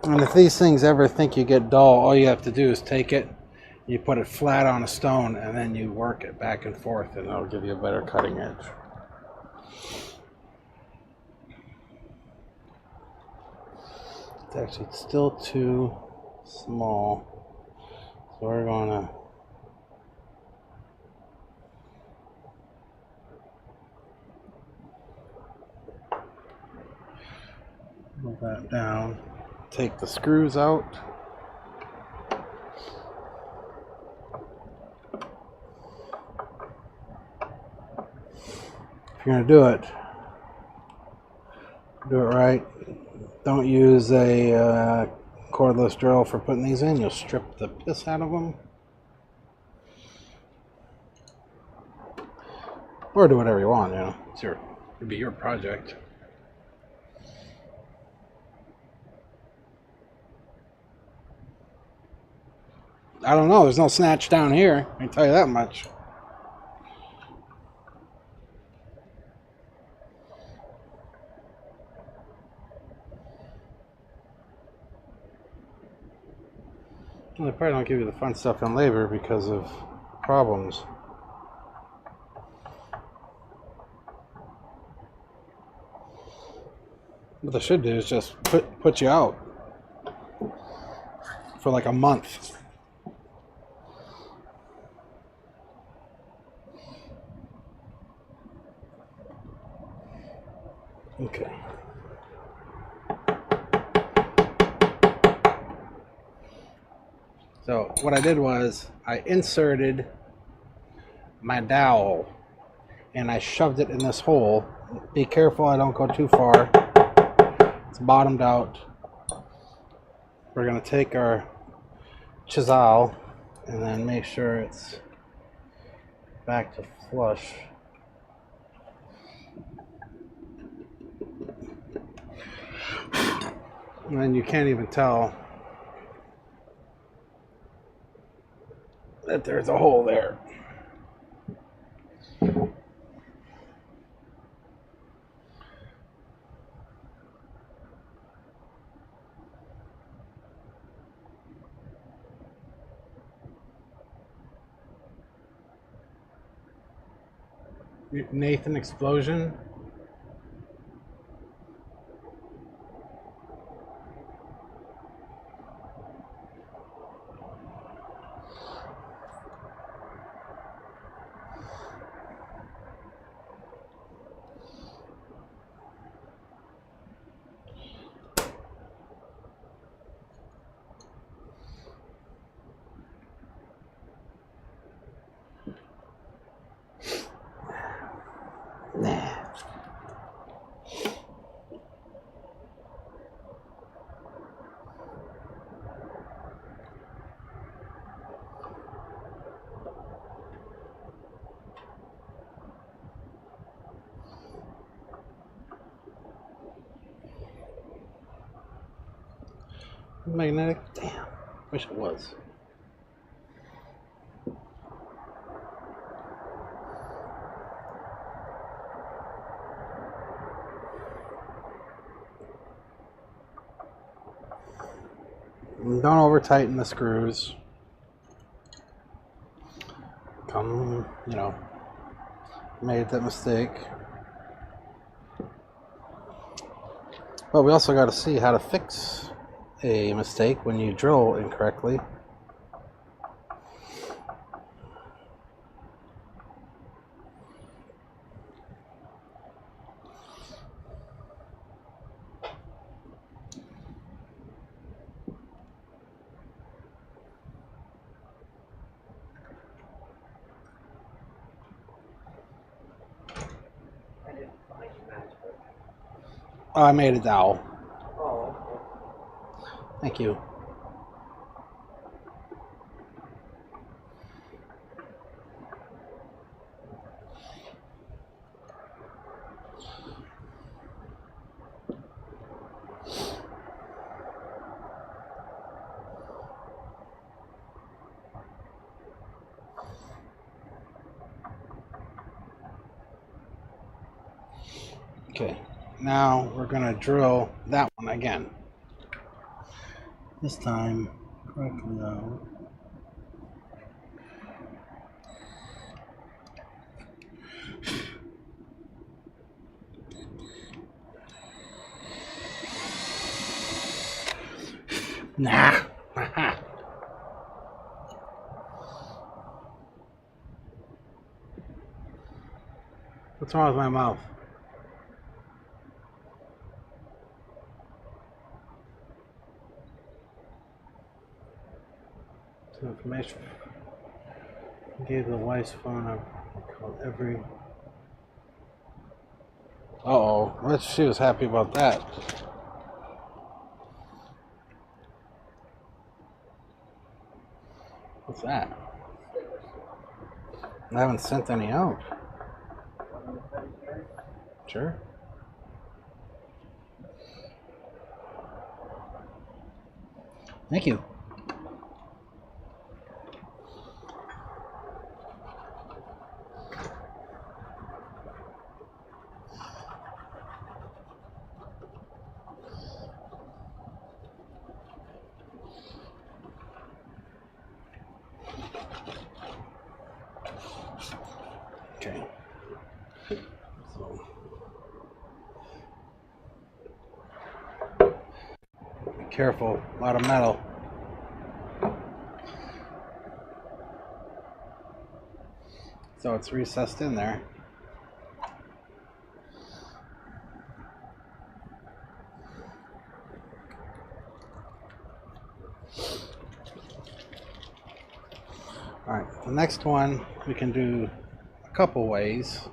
And if these things ever think you get dull, all you have to do is take it, you put it flat on a stone, and then you work it back and forth, and it'll give you a better cutting edge. It's actually still too small, so we're going to move that down. Take the screws out. If you're going to do it right. Don't use a cordless drill for putting these in. You'll strip the piss out of them. Or do whatever you want, you know. It'd be your project. I don't know. There's no snatch down here. I can tell you that much. Well, they probably don't give you the fun stuff in labor because of problems. What they should do is just put you out for like a month. Okay. So what I did was I inserted my dowel and I shoved it in this hole. Be careful I don't go too far. It's bottomed out. We're going to take our chisel and then make sure it's back to flush. And you can't even tell that there's a hole there. Nathan Explosion. Nah. Magnetic? Damn. Wish it was. Don't over tighten the screws. Made that mistake. But we also got to see how to fix a mistake when you drill incorrectly. Oh, I made a dowel. Oh, Thank you. Okay, now we're gonna drill that one again. This time correctly though. Nah. What's wrong with my mouth? Some information. Gave the wife's phone up. Called every. Uh-oh. Well, she was happy about that. What's that? I haven't sent any out. Sure. Thank you. Okay. So. Be careful. A lot of metal. So it's recessed in there. Alright, the next one we can do a couple ways.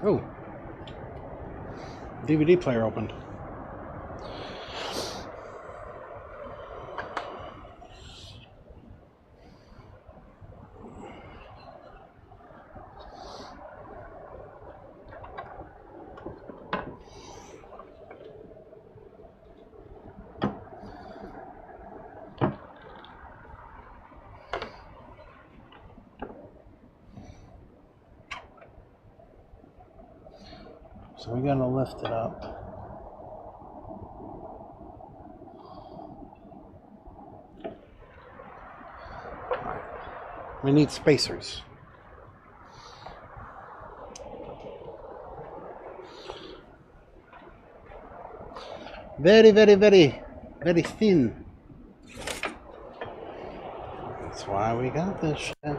Oh, DVD player opened. So we're gonna lift it up. We need spacers. Very, very, very, very thin. That's why we got this shit.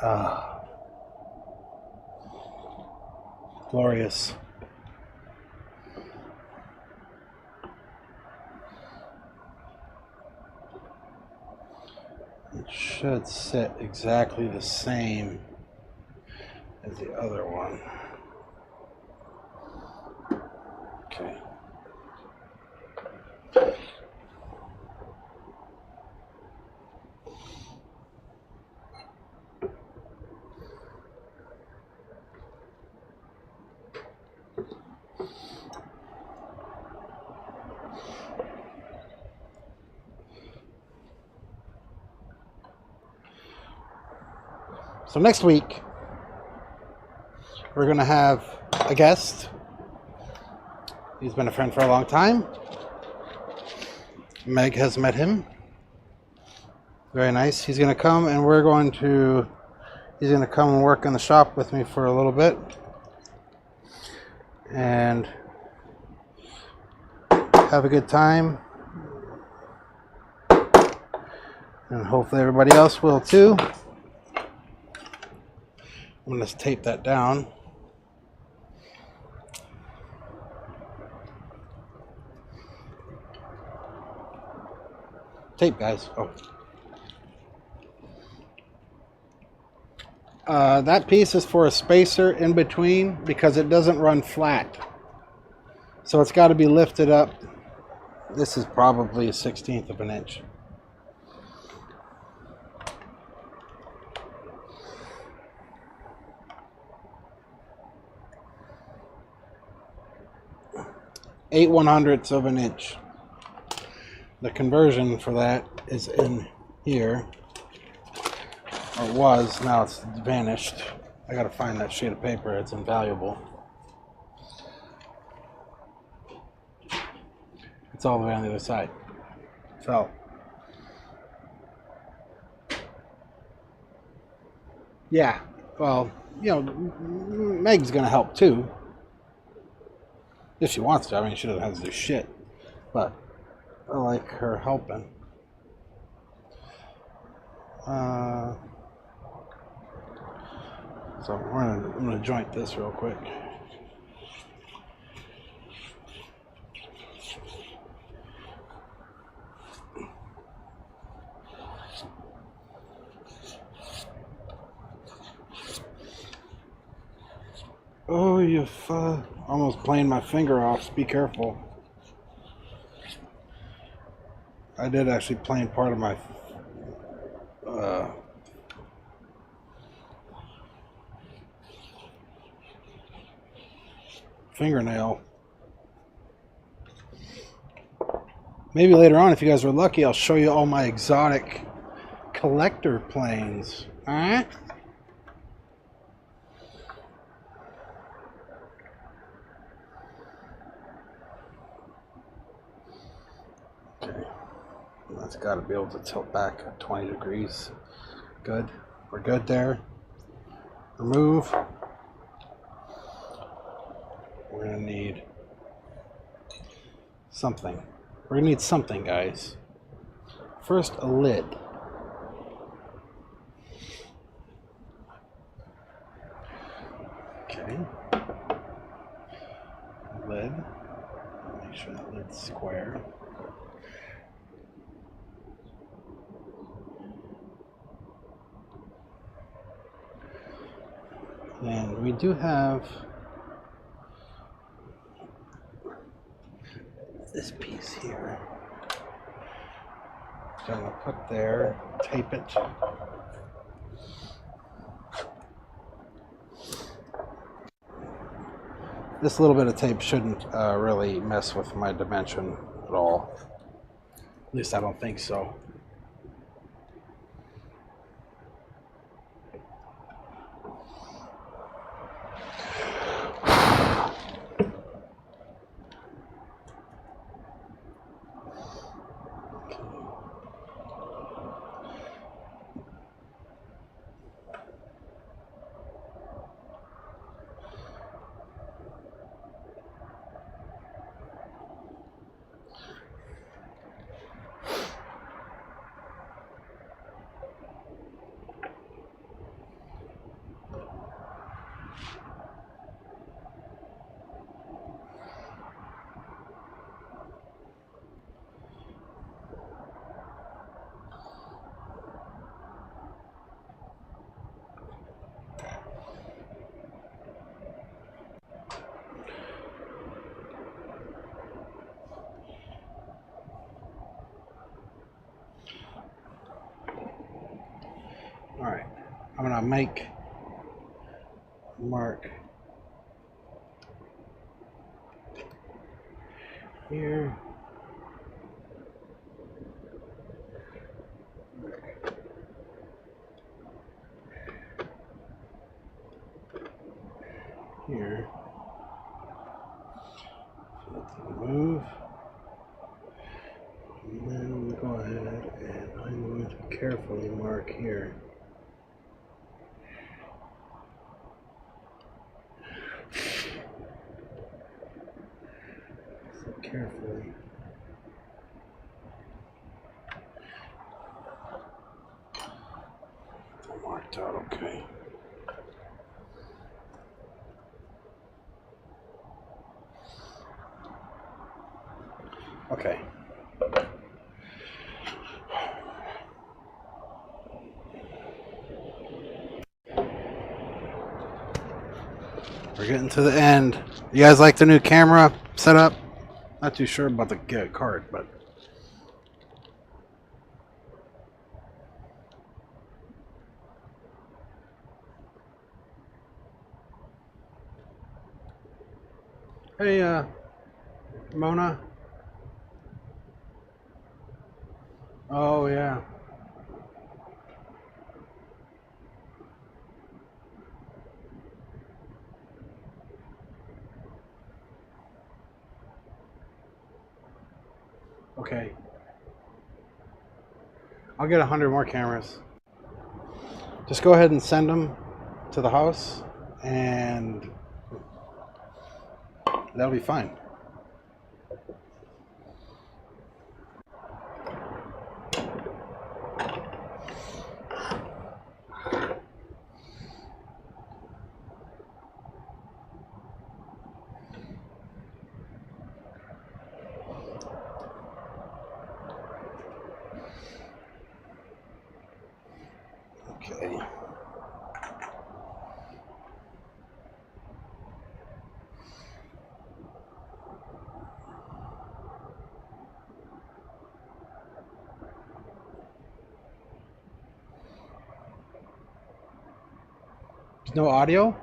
Ah, glorious. It should sit exactly the same as the other one. Okay. So next week, we're going to have a guest. He's been a friend for a long time. Meg has met him. Very nice. He's going to come and he's going to come and work in the shop with me for a little bit. and have a good time. And hopefully everybody else will too. I'm going to tape that down. Tape, guys. Oh. That piece is for a spacer in between because it doesn't run flat. So it's got to be lifted up. This is probably a 1/16 of an inch. Eight 1/100ths of an inch. The conversion for that is in here. Or it was, now it's vanished. I gotta find that sheet of paper, it's invaluable. It's all the way on the other side. So, yeah, well, you know, Meg's gonna help too. If she wants to. I mean, she doesn't have to do shit. But I like her helping. So I'm gonna joint this real quick. Oh, you almost playing my finger off. Be careful. I did actually plane part of my fingernail. Maybe later on, if you guys are lucky, I'll show you all my exotic collector planes. Alright? Okay. That's got to be able to tilt back at 20 degrees. Good. We're good there. Remove. We're going to need something. We're going to need something, guys. First, a lid. Okay. Lid. Make sure that lid's square. And we do have this piece here. So I'm going to put there, tape it. This little bit of tape shouldn't really mess with my dimension at all. At least I don't think so. Alright, I'm going to make a mark here. Here. So let's move. And then we'll go ahead and I'm going to carefully mark here. Worked out okay. Okay. We're getting to the end. You guys like the new camera setup? Not too sure about the card, but hey, Mona. Oh yeah. Okay. I'll get 100 more cameras. Just go ahead and send them to the house, and that'll be fine. Okay. There's no audio?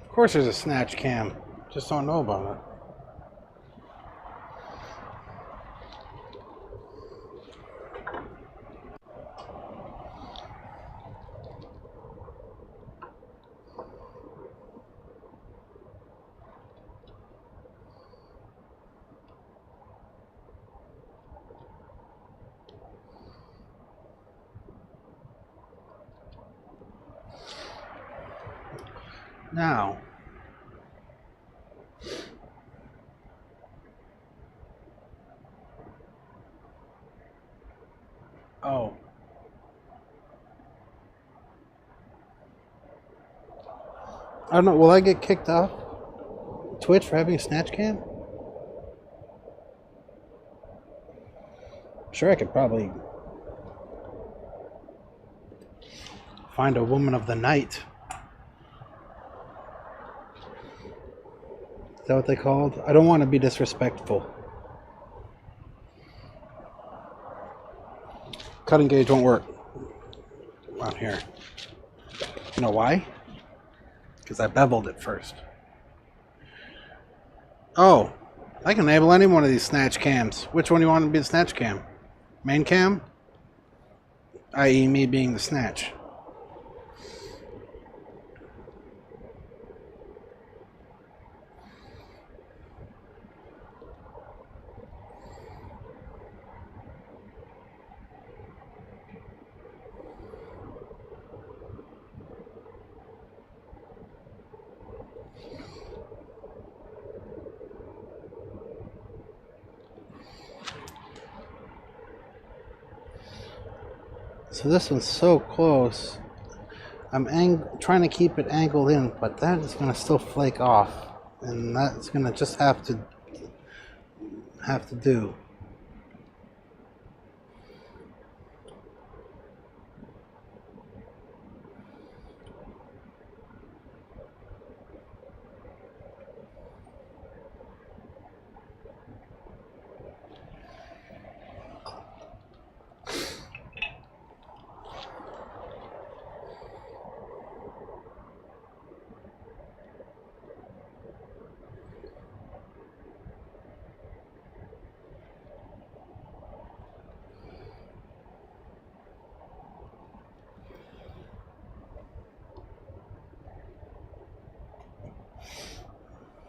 Of course there's a snatch cam. Just don't know about it. Now, oh, I don't know. Will I get kicked off Twitch for having a snatch cam? Sure, I could probably find a woman of the night. Is that what they called? I don't want to be disrespectful. Cutting gauge won't work on here. You know why? Because I beveled it first. Oh, I can enable any one of these snatch cams. Which one do you want to be the snatch cam? Main cam? I.e. me being the snatch. So this one's so close. I'm trying to keep it angled in, but that is going to still flake off, and that's going to just have to do.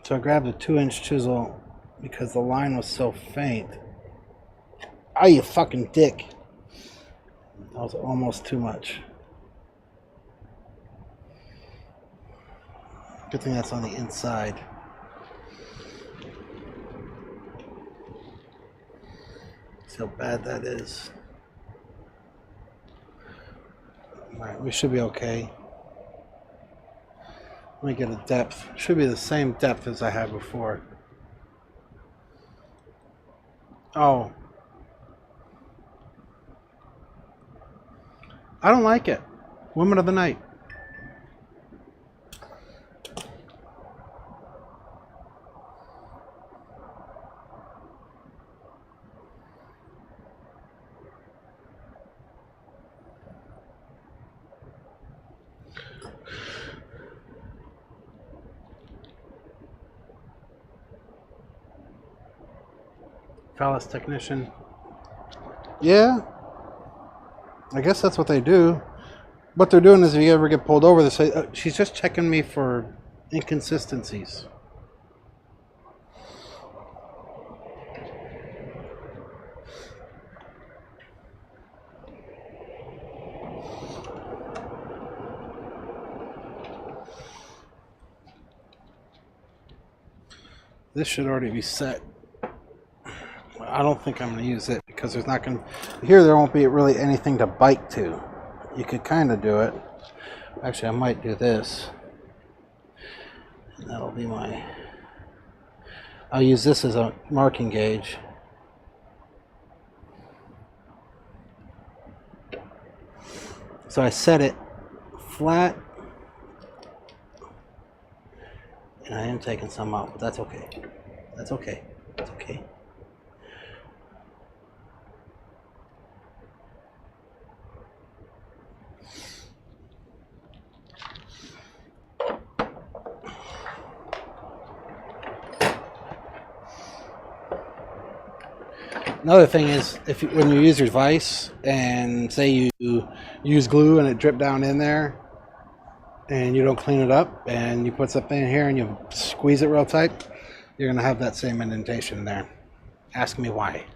So I grabbed a 2-inch chisel because the line was so faint. Ah, you fucking dick. That was almost too much. Good thing that's on the inside. See how bad that is. Alright, we should be okay. Let me get a depth. Should be the same depth as I had before. Oh. I don't like it. Woman of the night. Phallus technician. Yeah. I guess that's what they do. What they're doing is if you ever get pulled over, they say, she's just checking me for inconsistencies. This should already be set. I don't think I'm going to use it because there's not going to... Here there won't be really anything to bite to. You could kind of do it. Actually, I might do this. And that'll be my... I'll use this as a marking gauge. So I set it flat. And I am taking some out, but that's okay. That's okay. That's okay. Another thing is, when you use your vise and say you use glue and it dripped down in there and you don't clean it up and you put something in here and you squeeze it real tight, you're going to have that same indentation there. Ask me why.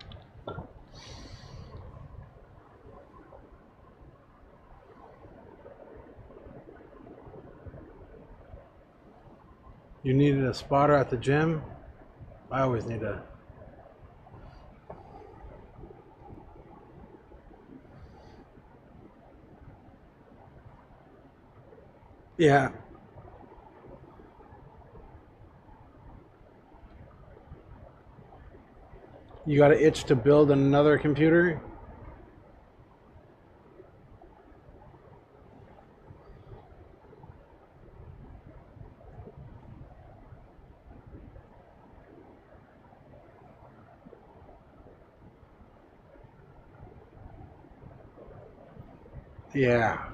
You needed a spotter at the gym? I always need a... Yeah. You got an itch to build another computer? Yeah.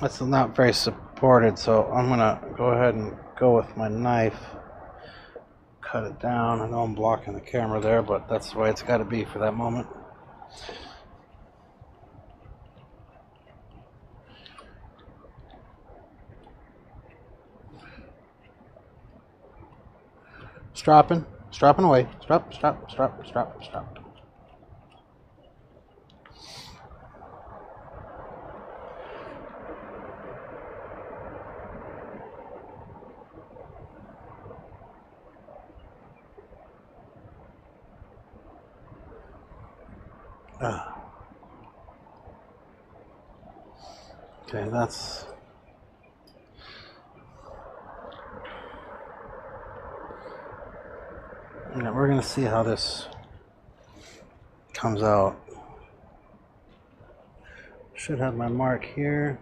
That's not very supported, so I'm gonna go ahead and go with my knife. Cut it down. I know I'm blocking the camera there, but that's the way it's got to be for that moment. Stropping away. Strop. Okay, that's... Yeah, we're gonna see how this comes out. Should have my mark here.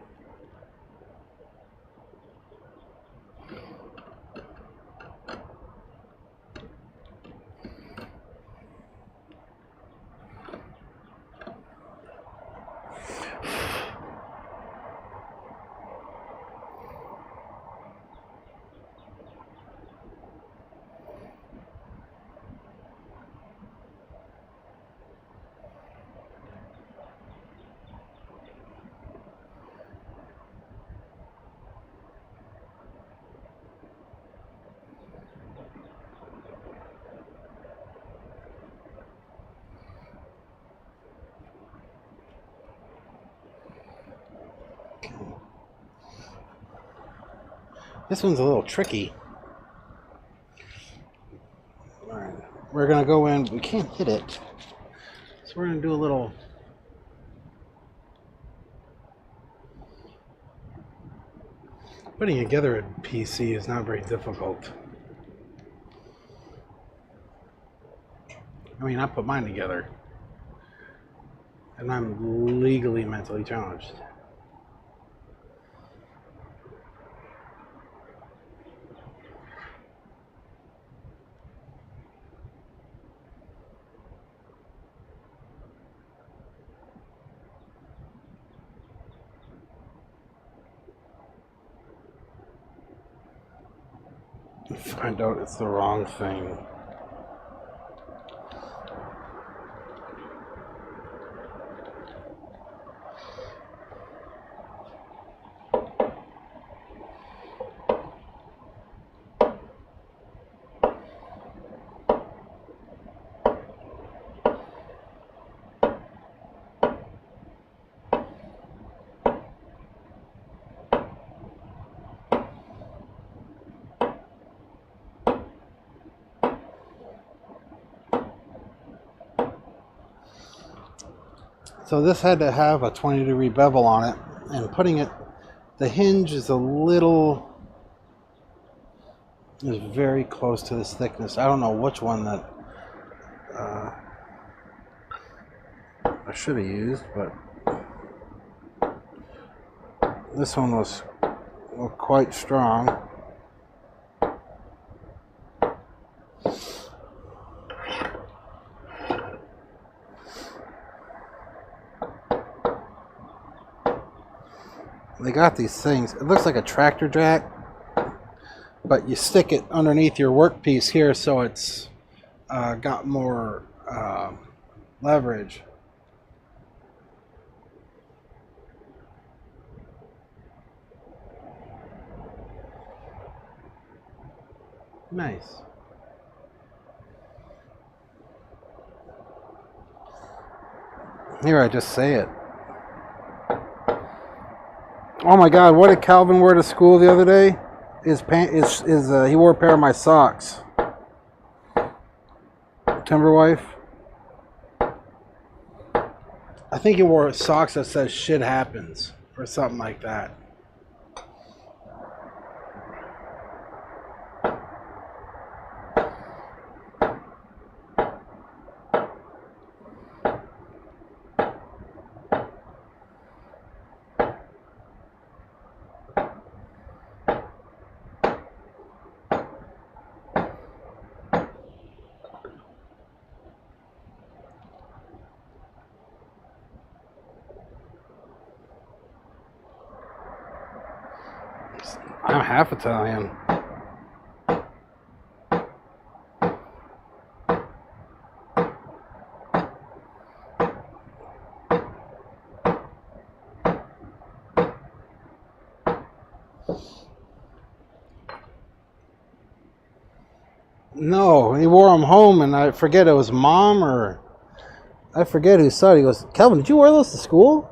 This one's a little tricky. Alright, we're gonna go in. We can't hit it. So we're gonna do a little. Putting together a PC is not very difficult. I mean, I put mine together. And I'm legally mentally challenged. Find out it's the wrong thing. So this had to have a 20-degree bevel on it, and putting it, the hinge is very close to this thickness. I don't know which one that I should have used, but this one was quite strong. They got these things. It looks like a tractor jack, but you stick it underneath your workpiece here, so it's got more leverage. Nice. Here, I just say it. Oh my God! What did Calvin wear to school the other day? He wore a pair of my socks. Timberwife. I think he wore socks that says "shit happens" or something like that. I'm half Italian. No, he wore them home, and I forget it was mom or I forget who said it. He goes, "Calvin, did you wear those to school?"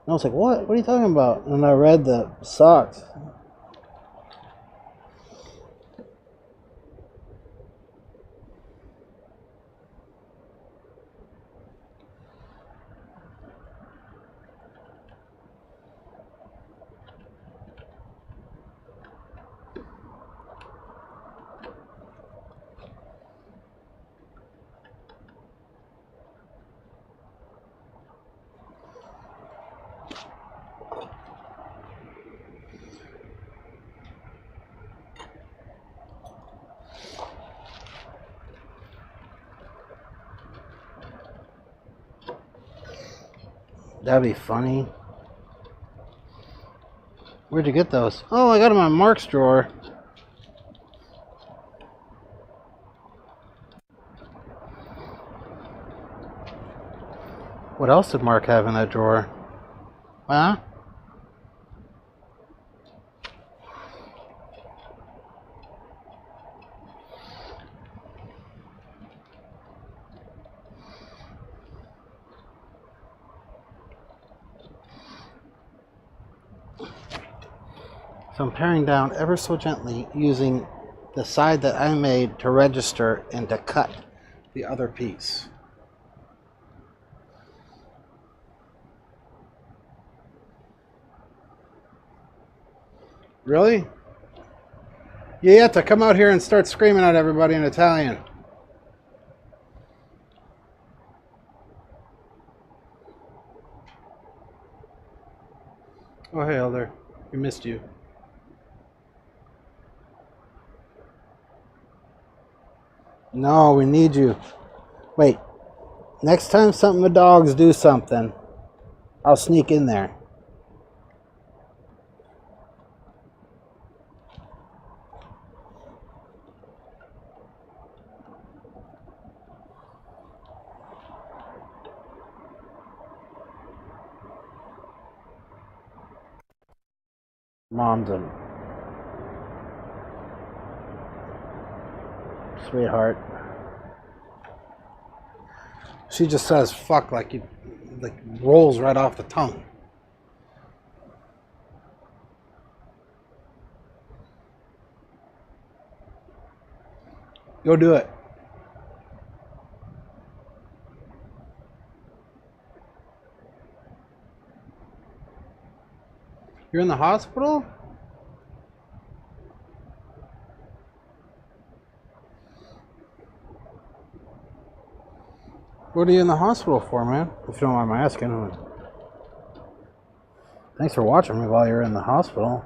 And I was like, "What? What are you talking about?" And I read the socks. That'd be funny. Where'd you get those? Oh, I got them in my Mark's drawer. What else did Mark have in that drawer? Huh? So I'm paring down ever so gently using the side that I made to register and to cut the other piece. Really? You have to come out here and start screaming at everybody in Italian. Oh, hey, Elder. We missed you. No, we need you. Wait. Next time something the dogs do something, I'll sneak in there. Mom's a sweetheart. She just says fuck like rolls right off the tongue. Go do it. You're in the hospital? What are you in the hospital for, man? If you don't mind my asking. Thanks for watching me while you're in the hospital.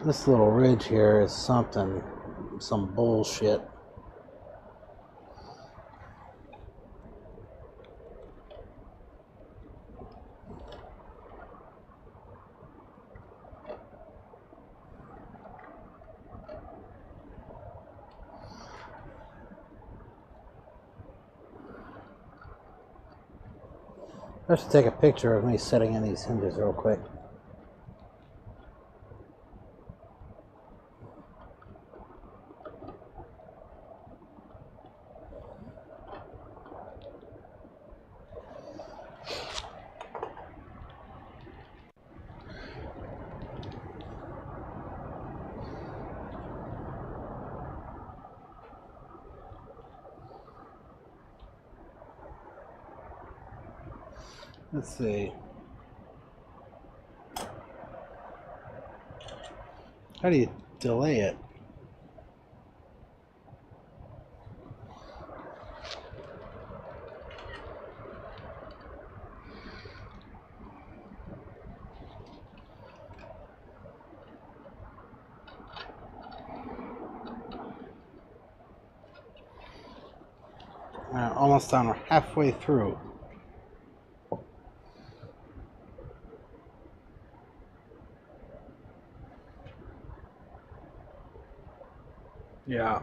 This little ridge here is something, some bullshit. I should take a picture of me setting in these hinges real quick. Let's see. How do you delay it? Almost done. We're halfway through. Yeah.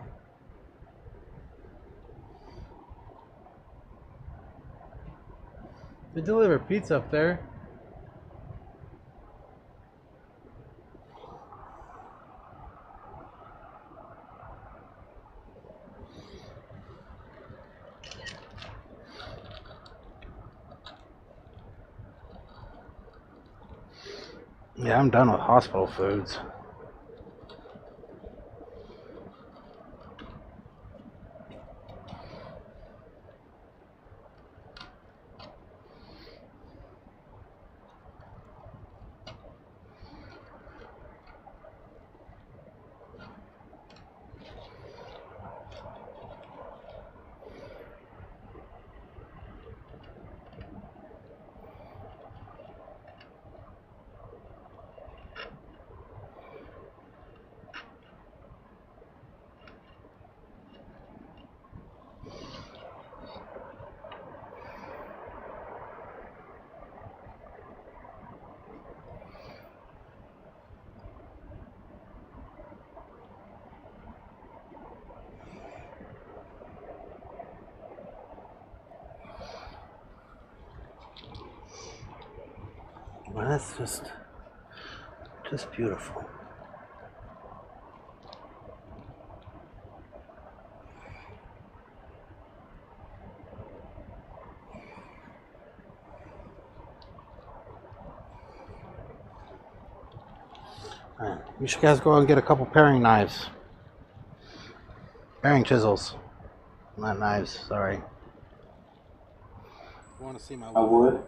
They deliver pizza up there. Yeah, I'm done with hospital foods. Well, that's just beautiful. Alright, you should guys go and get a couple paring knives. Paring chisels. Not knives, sorry. You want to see my I would.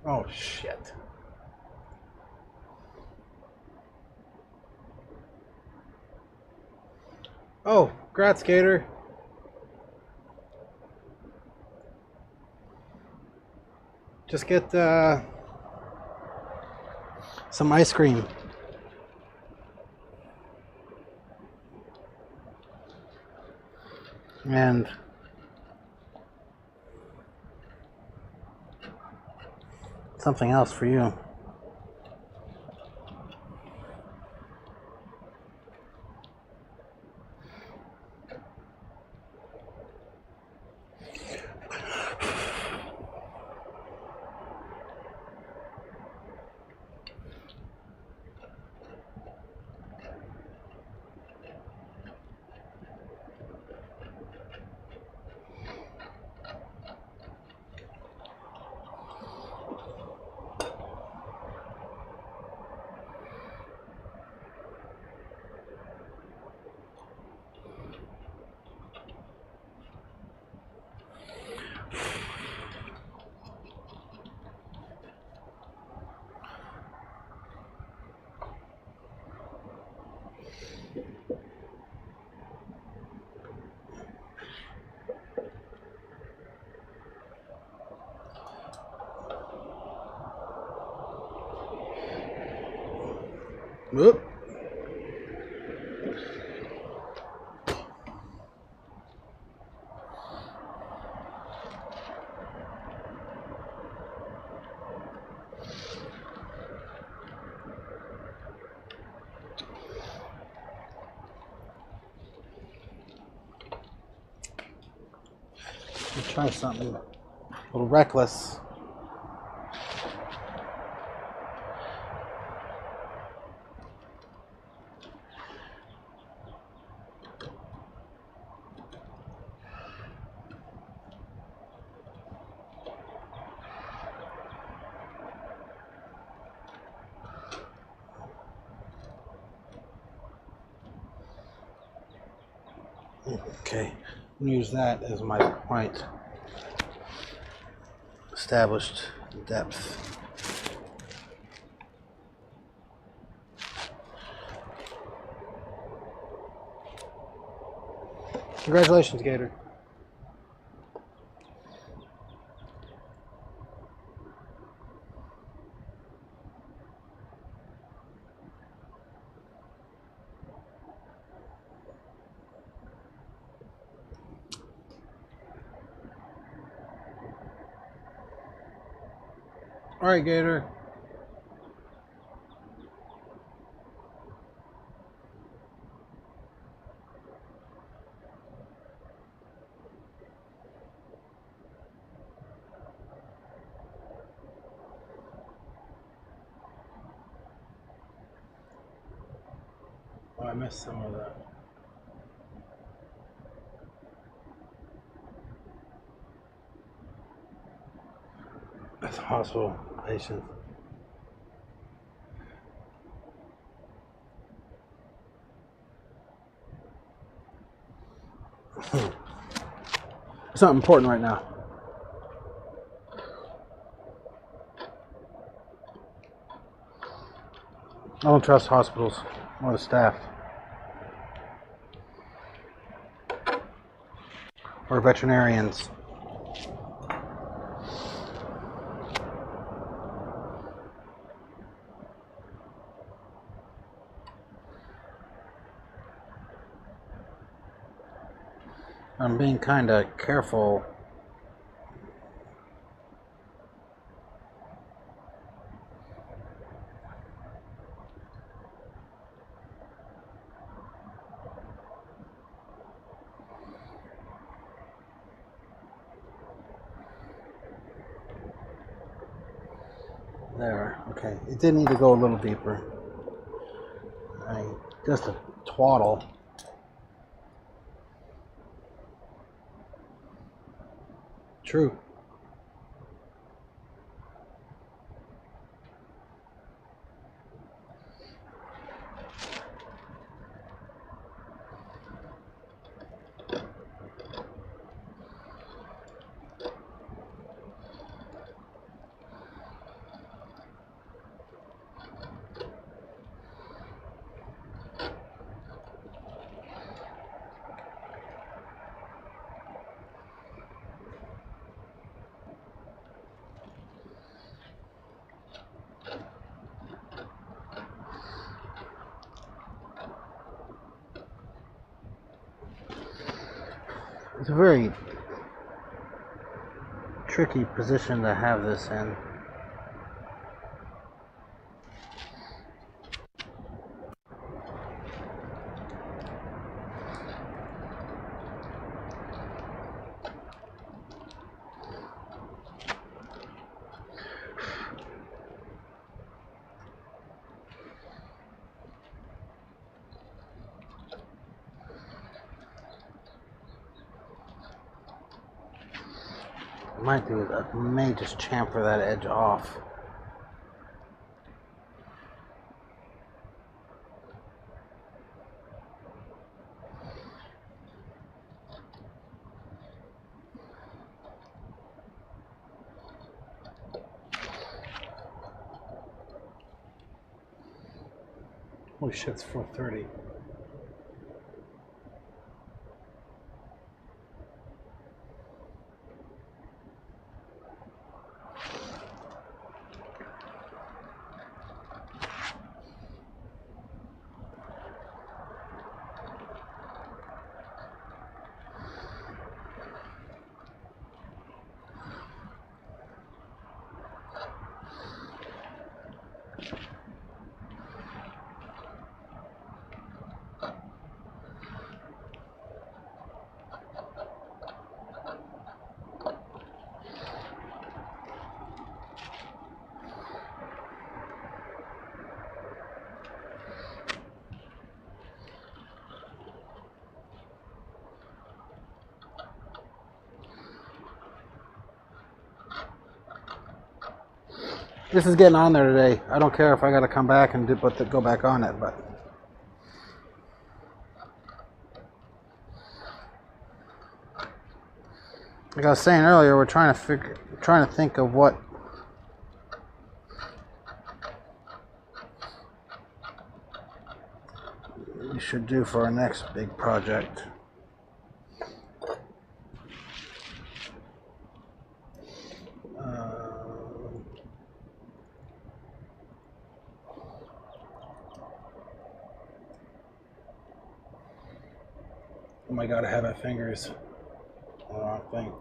Oh, shit. Oh, congrats, Gator. Just get some ice cream. And something else for you. Whoop. Let's try something a little reckless. Okay, I'm gonna use that as my point. Established depth. Congratulations, Gator. All right, Gator. Oh, I missed some of that. That's hospital patient. It's not important right now. I don't trust hospitals or the staff or veterinarians. I'm being kind of careful. There. Okay. It did need to go a little deeper. Just a twaddle. True. It's a very tricky position to have this in. What I might do is I may just chamfer that edge off. Holy shit, it's 4:30. This is getting on there today. I don't care if I gotta come back and go back on it, but like I was saying earlier, we're trying to think of what we should do for our next big project. Oh my god, I have my fingers on the wrong thing.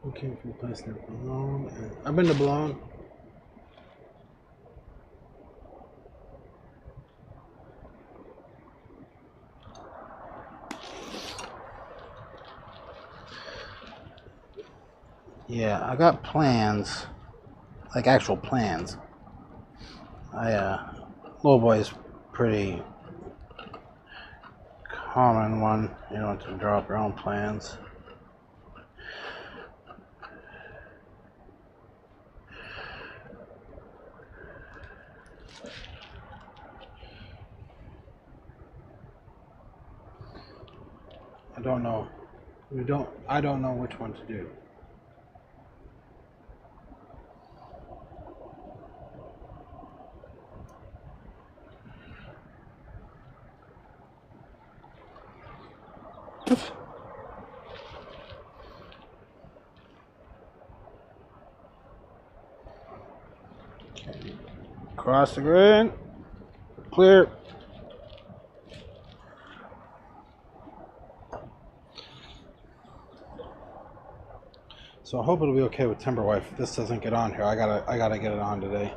Okay, from place to Boulogne. I've been to Boulogne. Yeah, I got plans, like actual plans. Little boy's pretty common one, you know, to draw up your own plans. I don't know which one to do. Okay. Cross the grid. Clear. So I hope it'll be okay with Timberwife if this doesn't get on here. I gotta get it on today.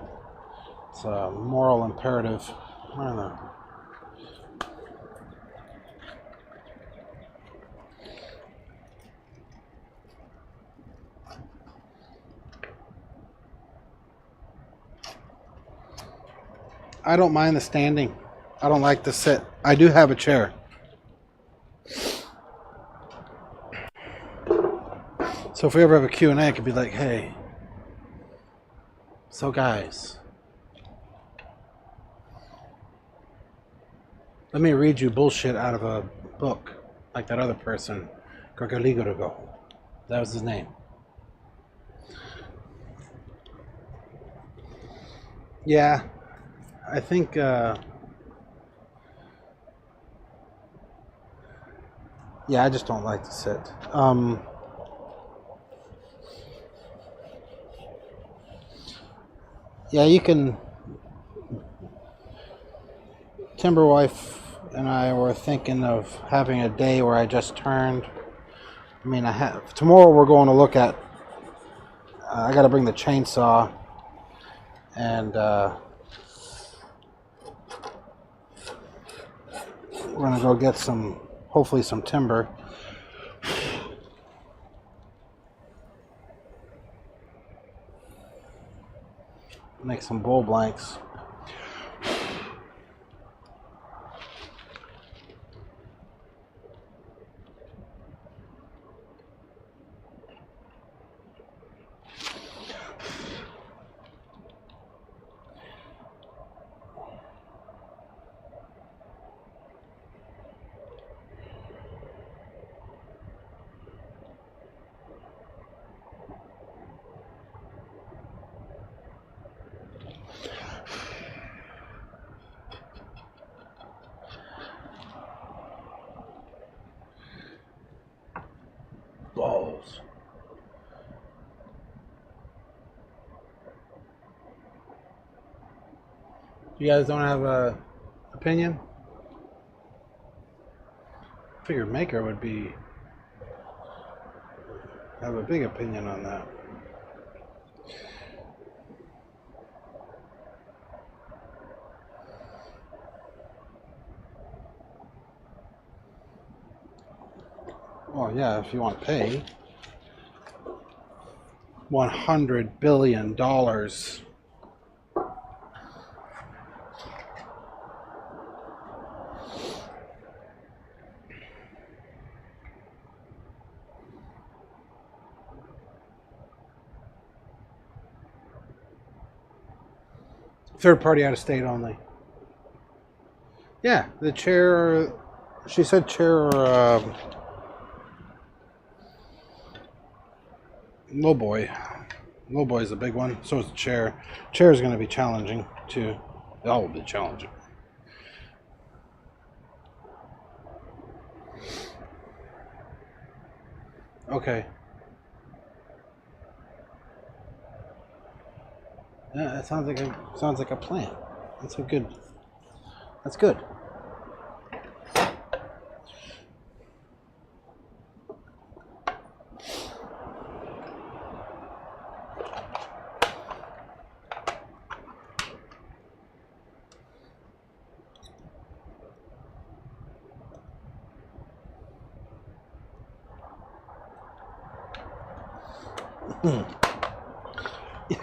It's a moral imperative. I don't know. I don't mind the standing. I don't like the sit. I do have a chair. So if we ever have a Q&A, it could be like, hey, so guys, let me read you bullshit out of a book, like that other person, Gorgoligorigo. That was his name. Yeah, I think, yeah, I just don't like to sit. Yeah, you can. Timberwife and I were thinking of having a day where I just turned. I mean, I have tomorrow. We're going to look at. I got to bring the chainsaw, and we're gonna go get some, hopefully some timber. Make some bull blanks. Balls. You guys don't have a opinion? I figured Maker would have a big opinion on that. Well, yeah, if you want to pay $100 billion. Third party out of state only. Yeah, the chair. She said chair. Low boy. Low boy is a big one. So is the chair. Chair is going to be challenging too. That will be challenging. Okay. Yeah, that sounds like a plan. That's a good. That's good.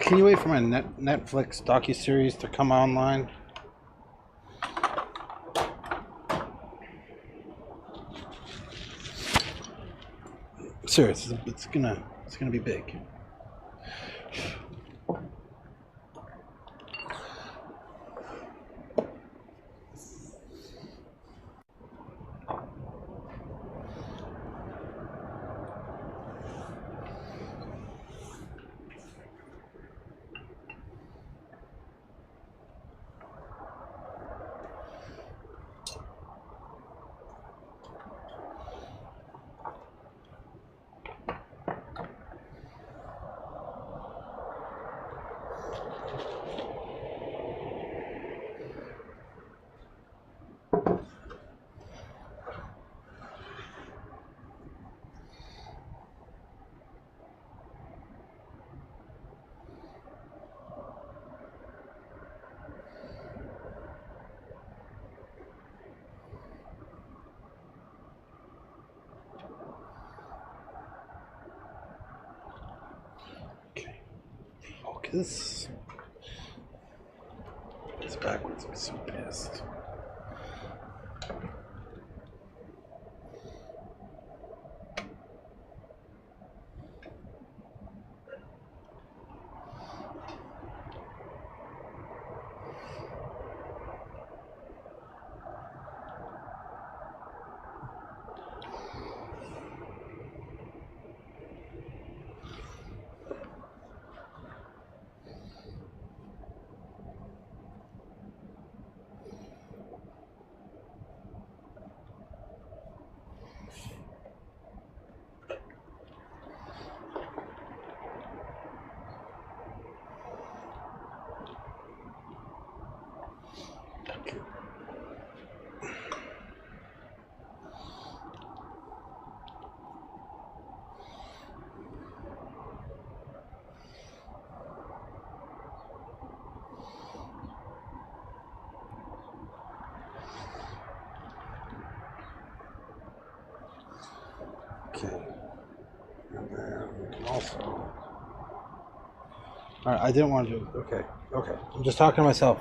Can you wait for my Netflix docuseries to come online? Serious, it's gonna be big. this. It's backwards. I'm so pissed. Okay. And then we can also. Alright, I didn't want to do. Okay. Okay. I'm just talking to myself.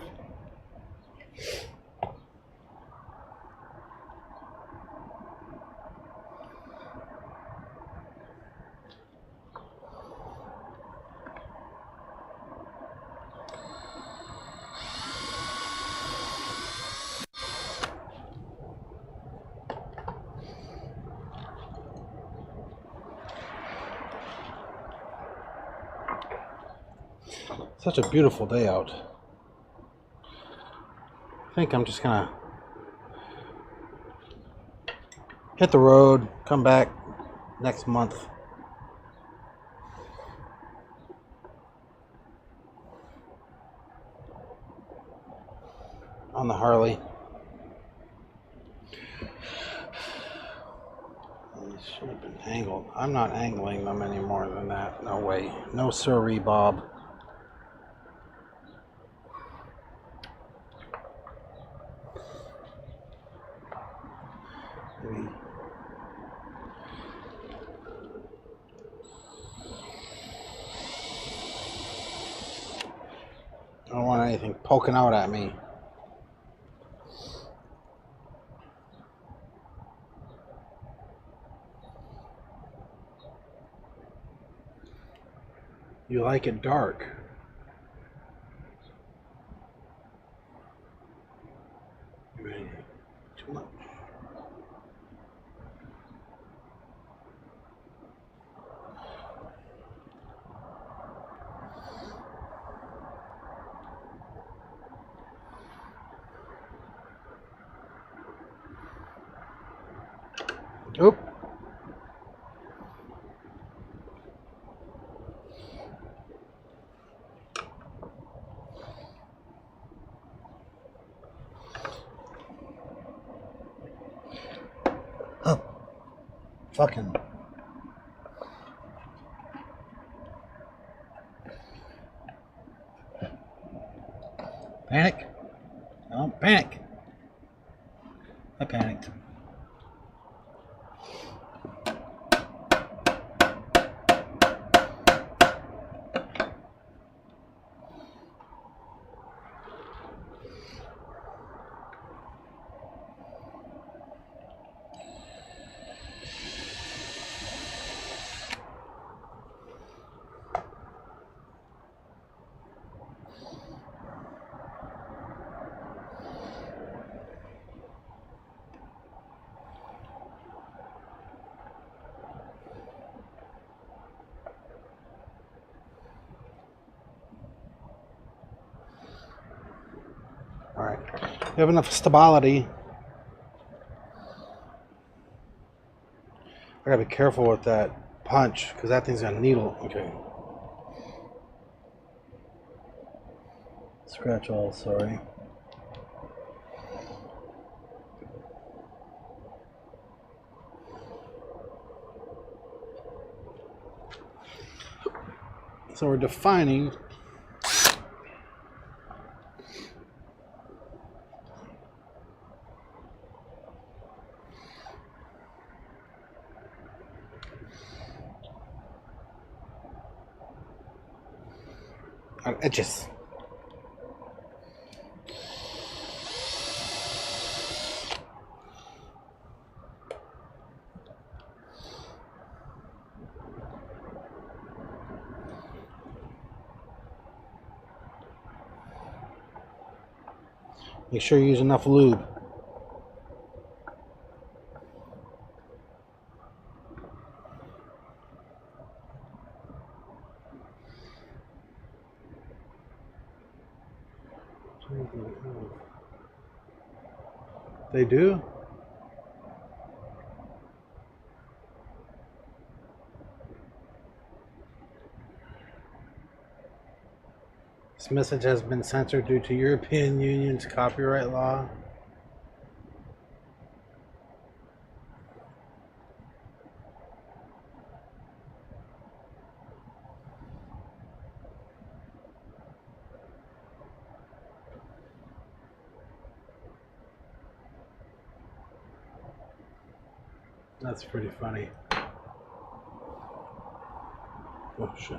Such a beautiful day out. I think I'm just gonna hit the road, come back next month. On the Harley. These should have been angled. I'm not angling them any more than that. No way. No sirree, Bob. Maybe. I don't want anything poking out at me. You like it dark. You ready? Too much. Oop. Oh. Fucking. Panic? Don't panic. I panicked. All right. You have enough stability. I gotta be careful with that punch because that thing's got a needle. Okay. Scratch all, sorry. So we're defining Edges. Make sure you use enough lube. They do? This message has been censored due to European Union's copyright law. That's pretty funny. Oh shit.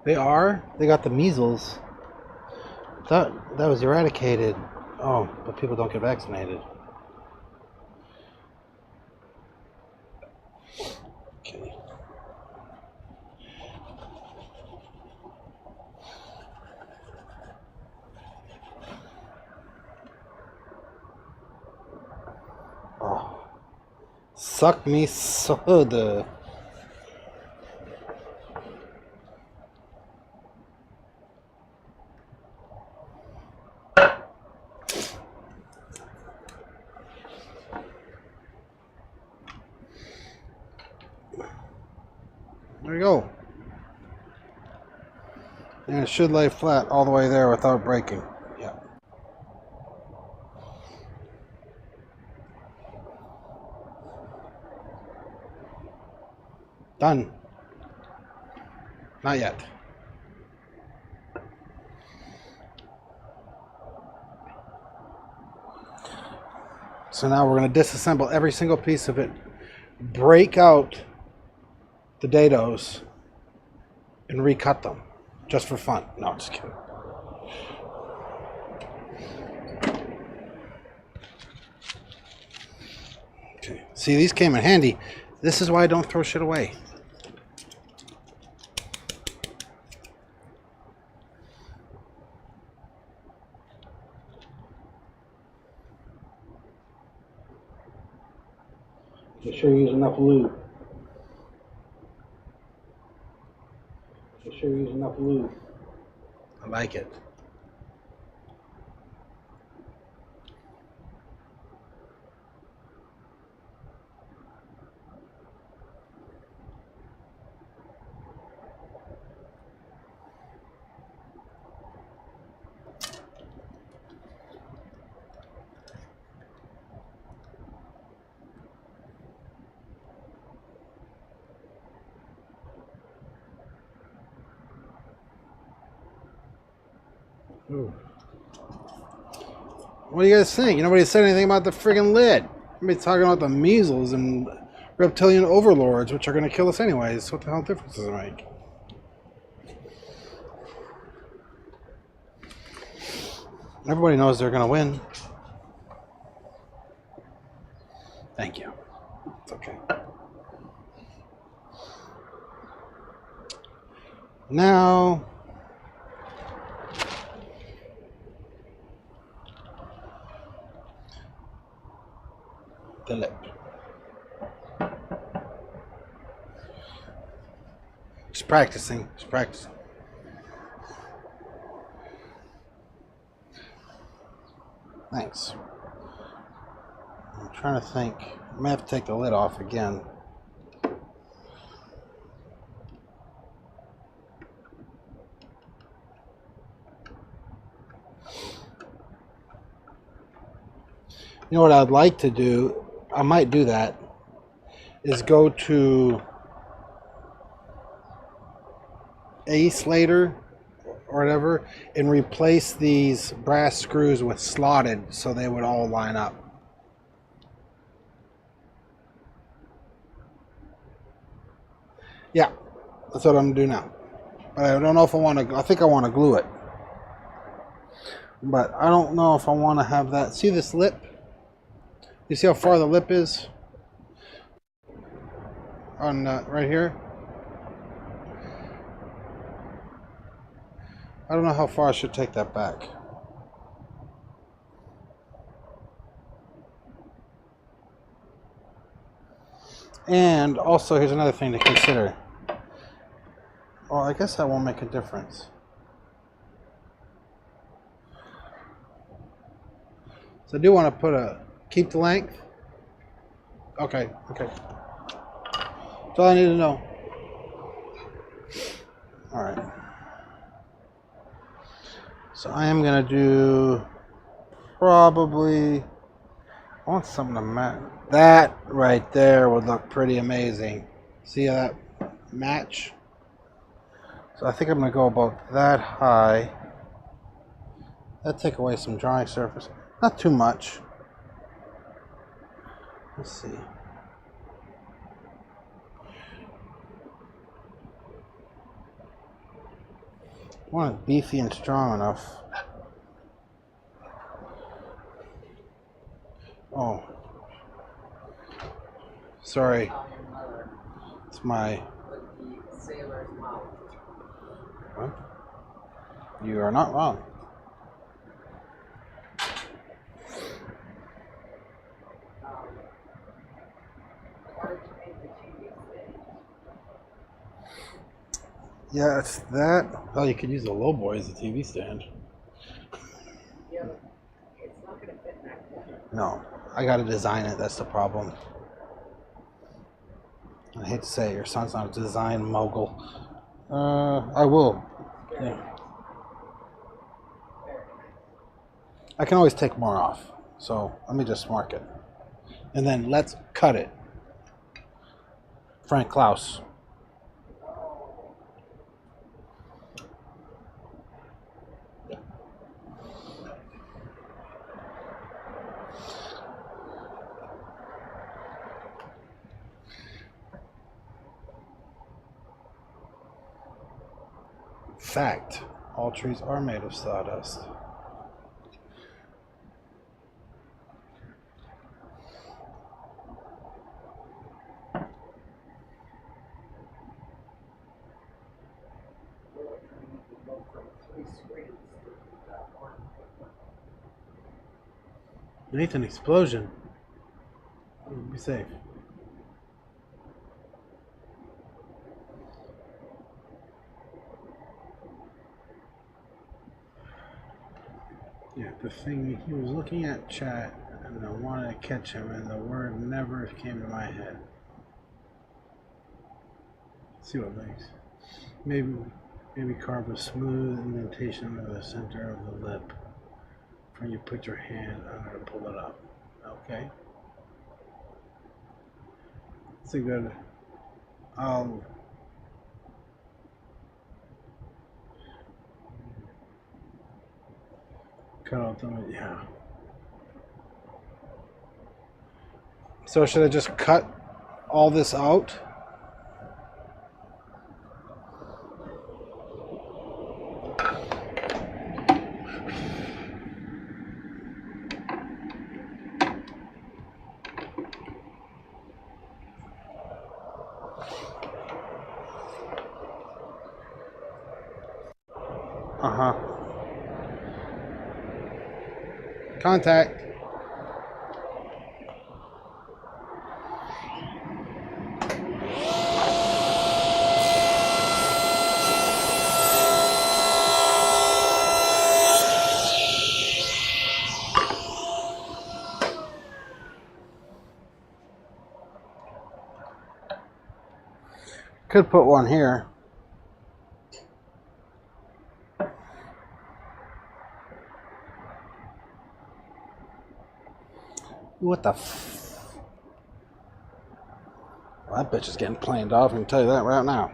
They are? They got the measles. That was eradicated. Oh, but people don't get vaccinated. Okay. Oh. Suck me soda. There you go. And it should lay flat all the way there without breaking. Yeah. Done. Not yet. So now we're going to disassemble every single piece of it, break out the dados, and recut them, just for fun. No, I'm just kidding. Okay. See, these came in handy. This is why I don't throw shit away. Make sure you use enough lube. Make sure you use enough lube. I like it. Ooh. What do you guys think? Nobody said anything about the friggin' lid. Everybody's talking about the measles and reptilian overlords, which are going to kill us anyways. What the hell difference does it make? Everybody knows they're going to win. Thank you. It's okay. Now... the lip. Just practicing. Just practicing. Thanks. I'm trying to think. I may have to take the lid off again. You know what I'd like to do? I might do that. Is go to Ace later or whatever and replace these brass screws with slotted so they would all line up. Yeah, that's what I'm gonna do now. But I don't know if I want to. I think I want to glue it, but I don't know if I want to have that. See this lip? You see how far the lip is on right here? I don't know how far I should take that back. And also, here's another thing to consider. Well, I guess that won't make a difference. So I do want to keep the length. Okay. That's all I need to know. All right. So I am going to do probably, I want something to match. That right there would look pretty amazing. See how that match? So I think I'm going to go about that high. That'll take away some drawing surface. Not too much. Let's see. I want it beefy and strong enough. Oh. Sorry. It's my... What? You are not wrong. Yeah, it's that. Well, you could use the low boy as a TV stand. Yeah, it's not going to fit back there. No, I got to design it. That's the problem. I hate to say it, your son's not a design mogul. I will. Yeah. I can always take more off. So let me just mark it. And then let's cut it. Frank Klaus. Fact, all trees are made of sawdust. Beneath an explosion. Be safe. Yeah, the thing, he was looking at chat and I wanted to catch him and the word never came to my head. Let's see what makes. Maybe carve a smooth indentation of the center of the lip. When you put your hand under to pull it up. Okay. It's a good. Cut out the, yeah. So should I just cut all this out? Uh-huh. Contact. could put one here. What the f... Well, that bitch is getting planed off, I can tell you that right now.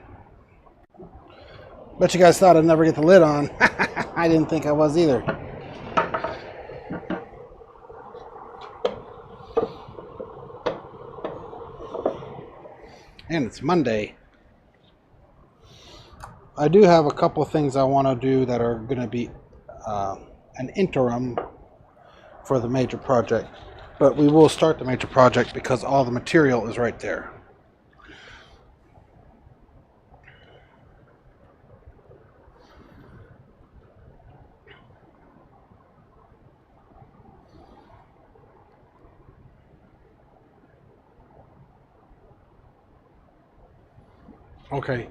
Bet you guys thought I'd never get the lid on. I didn't think I was either. And it's Monday. I do have a couple of things I want to do that are going to be an interim for the major project. But we will start the major project because all the material is right there. Okay.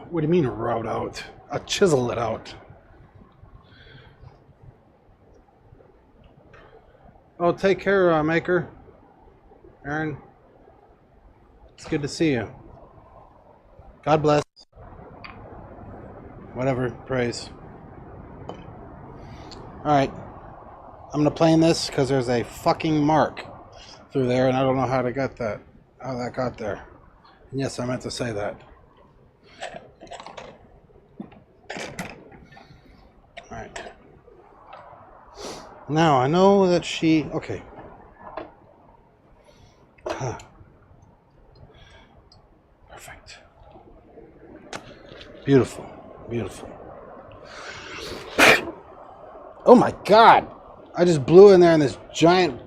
What do you mean route out? I'll chisel it out. Oh, take care, Maker. Aaron. It's good to see you. God bless. Whatever, praise. Alright. I'm gonna play in this because there's a fucking mark through there and I don't know how to get that. How that got there. And yes, I meant to say that. Alright. Now I know that she... Okay. Huh. Perfect. Beautiful. Beautiful. Oh my god! I just blew in there and this giant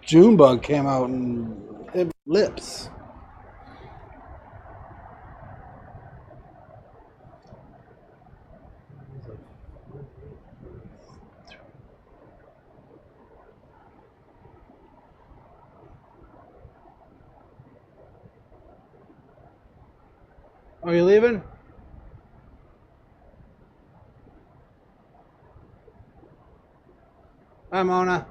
June bug came out and hit my lips. Are you leaving? Hi, Mona.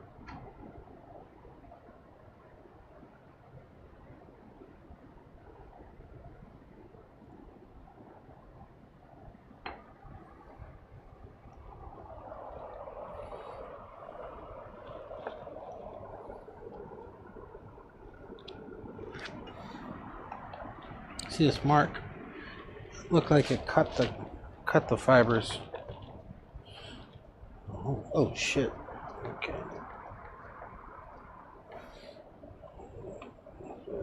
See this mark? Looked like it cut the fibers. Oh shit. Okay.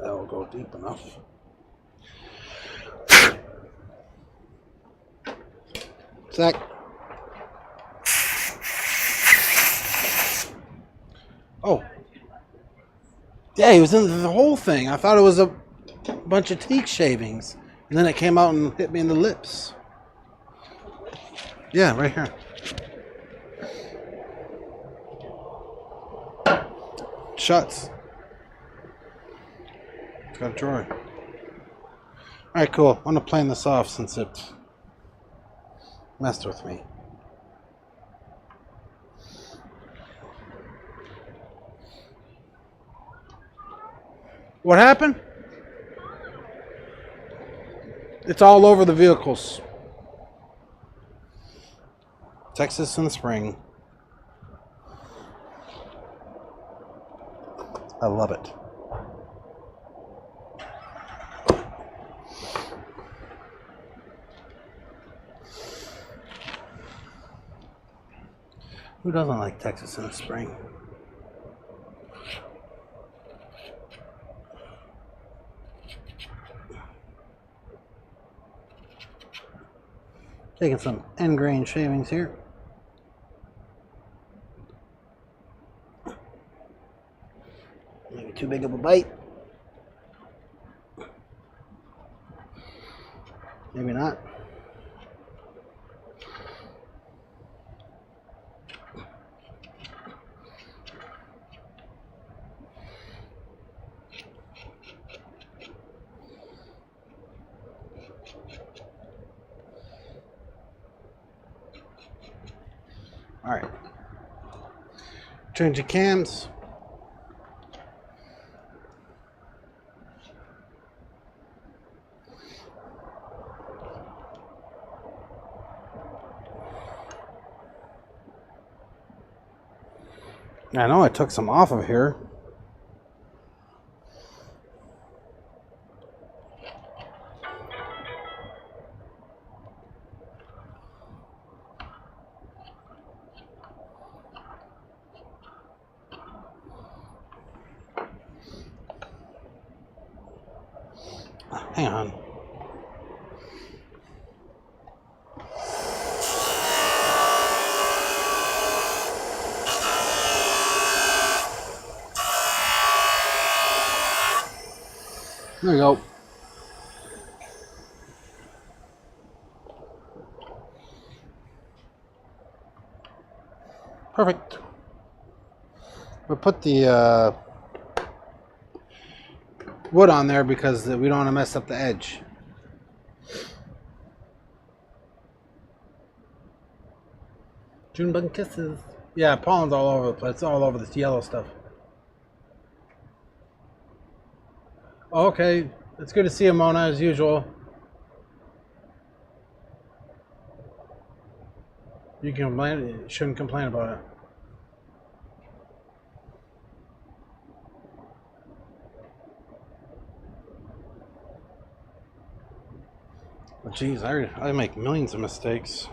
That will go deep enough. Zach. Oh. Yeah, he was in the whole thing. I thought it was a bunch of teak shavings. And then it came out and hit me in the lips. Yeah, right here. Shuts. It's got a drawer. Alright, cool. I'm gonna plane this off since it messed with me. What happened? It's all over the vehicles. Texas in the spring. I love it. Who doesn't like Texas in the spring? Taking some end grain shavings here. Maybe too big of a bite. Maybe not. All right. Change the cams. I know I took some off of here. Hang on. There we go. Perfect. We'll put the wood on there because we don't want to mess up the edge. June bug kisses. Yeah, pollen's all over the place. It's all over this yellow stuff. Okay, it's good to see you, Mona, as usual. You can complain. You shouldn't complain about it. But geez, I make millions of mistakes.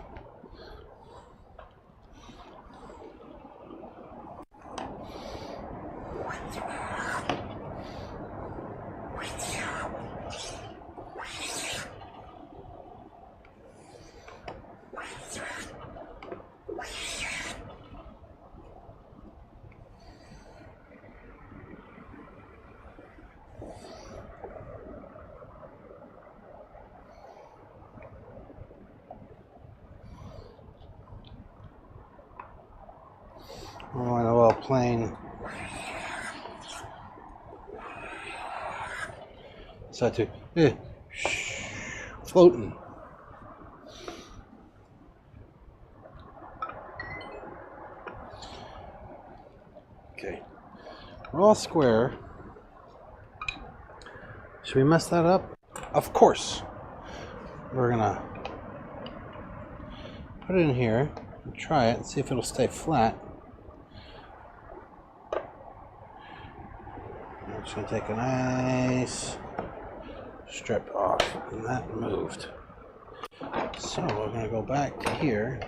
Oh, an oil plane. So to floating. Okay, we're all square. Should we mess that up? Of course. We're gonna put it in here and try it and see if it'll stay flat. I'm just gonna take a nice strip off, and that moved. So we're gonna go back to here.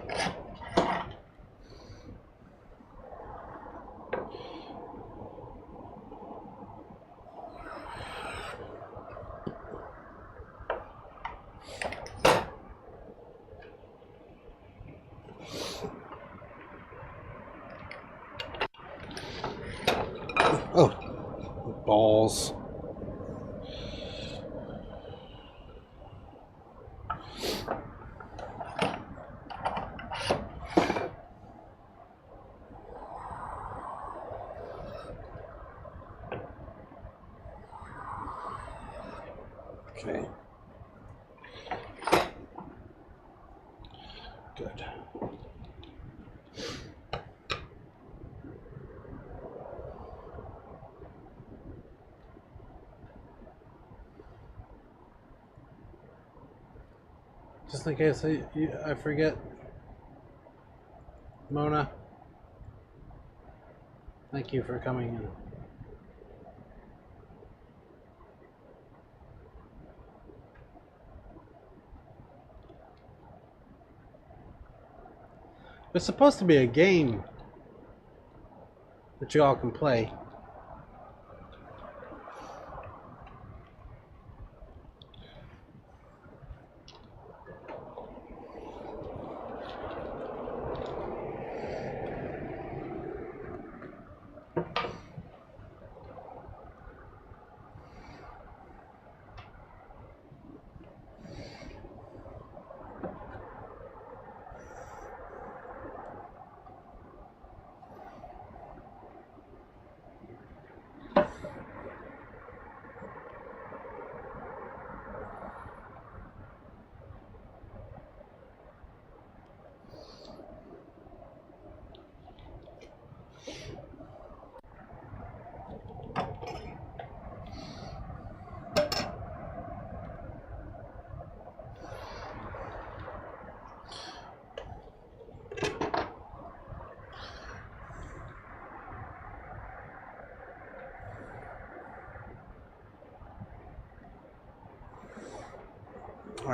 Oh, balls. Okay. Good. Just in case I forget, Mona, thank you for coming in. There's supposed to be a game that you all can play.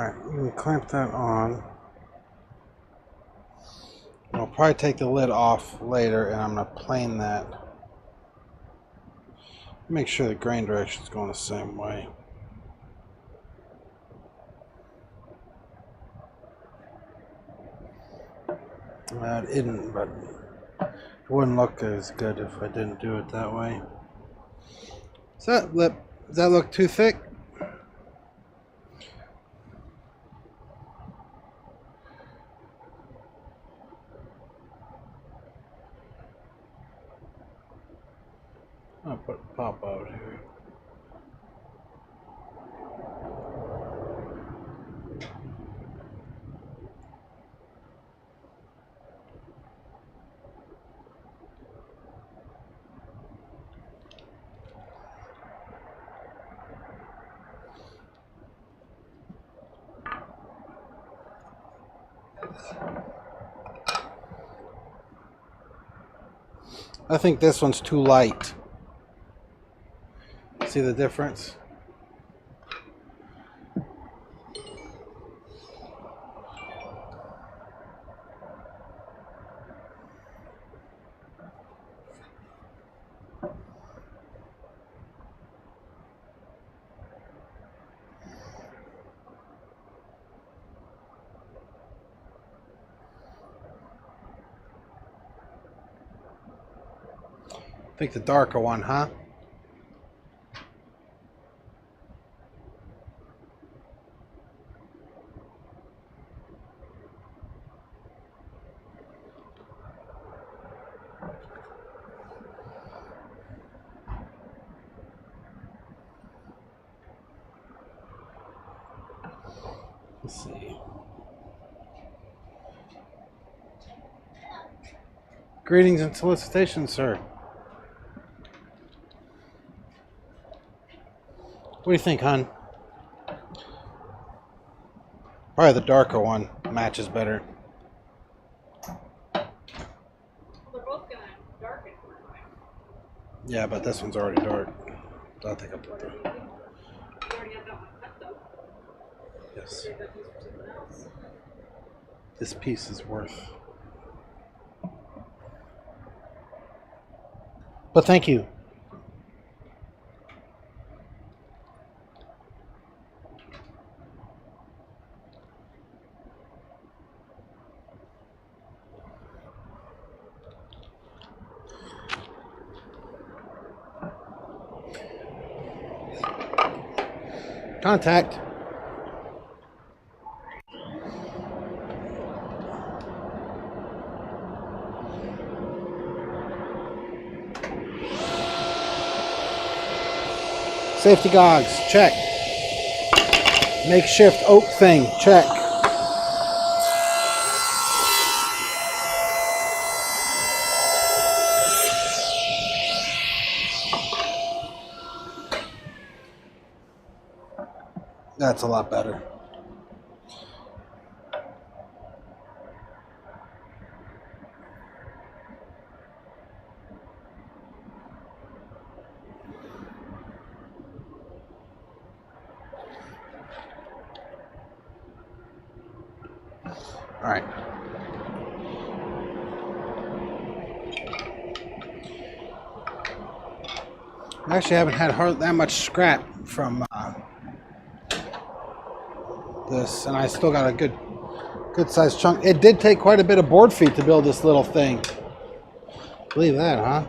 Alright, we can clamp that on. I'll probably take the lid off later and I'm going to plane that. Make sure the grain direction is going the same way. It isn't, but it wouldn't look as good if I didn't do it that way. Does that look too thick? I'll put a pop out here. I think this one's too light. See the difference? I think the darker one, huh? Let's see. Greetings and solicitations, sir. What do you think, hon? Probably the darker one matches better. They're both gonna darken over time. Yeah, but this one's already dark. I think I'll put that. You already have that one cut though. Yes. Save that piece for something else. This piece is worth. But thank you. Contact. Safety gogs, check. Makeshift oak thing, check. That's a lot better. All right. I actually haven't had that much scrap from this, and I still got a good sized chunk. It did take quite a bit of board feet to build this little thing. Believe that, huh?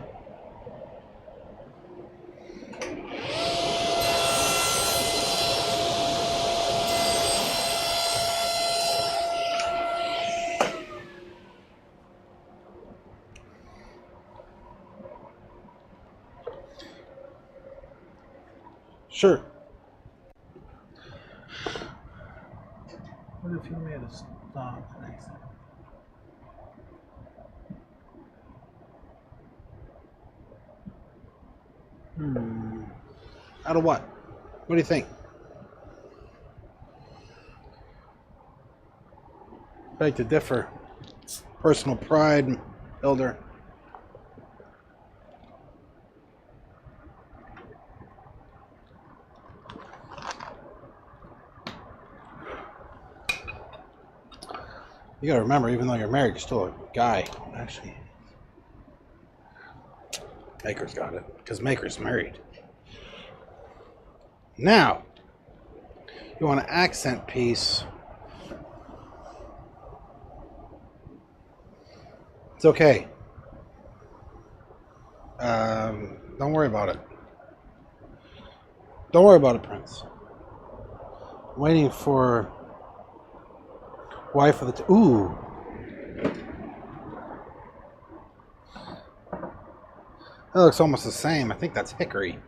Sure. What if you made a stop next time? Out of what? What do you think? Beg to differ. Personal pride, builder. You gotta remember, even though you're married, you're still a guy. Actually, Maker's got it, because Maker's married. Now, you want an accent piece. It's okay. Don't worry about it. Don't worry about it, Prince. I'm waiting for wife of the... Ooh. That looks almost the same. I think that's hickory.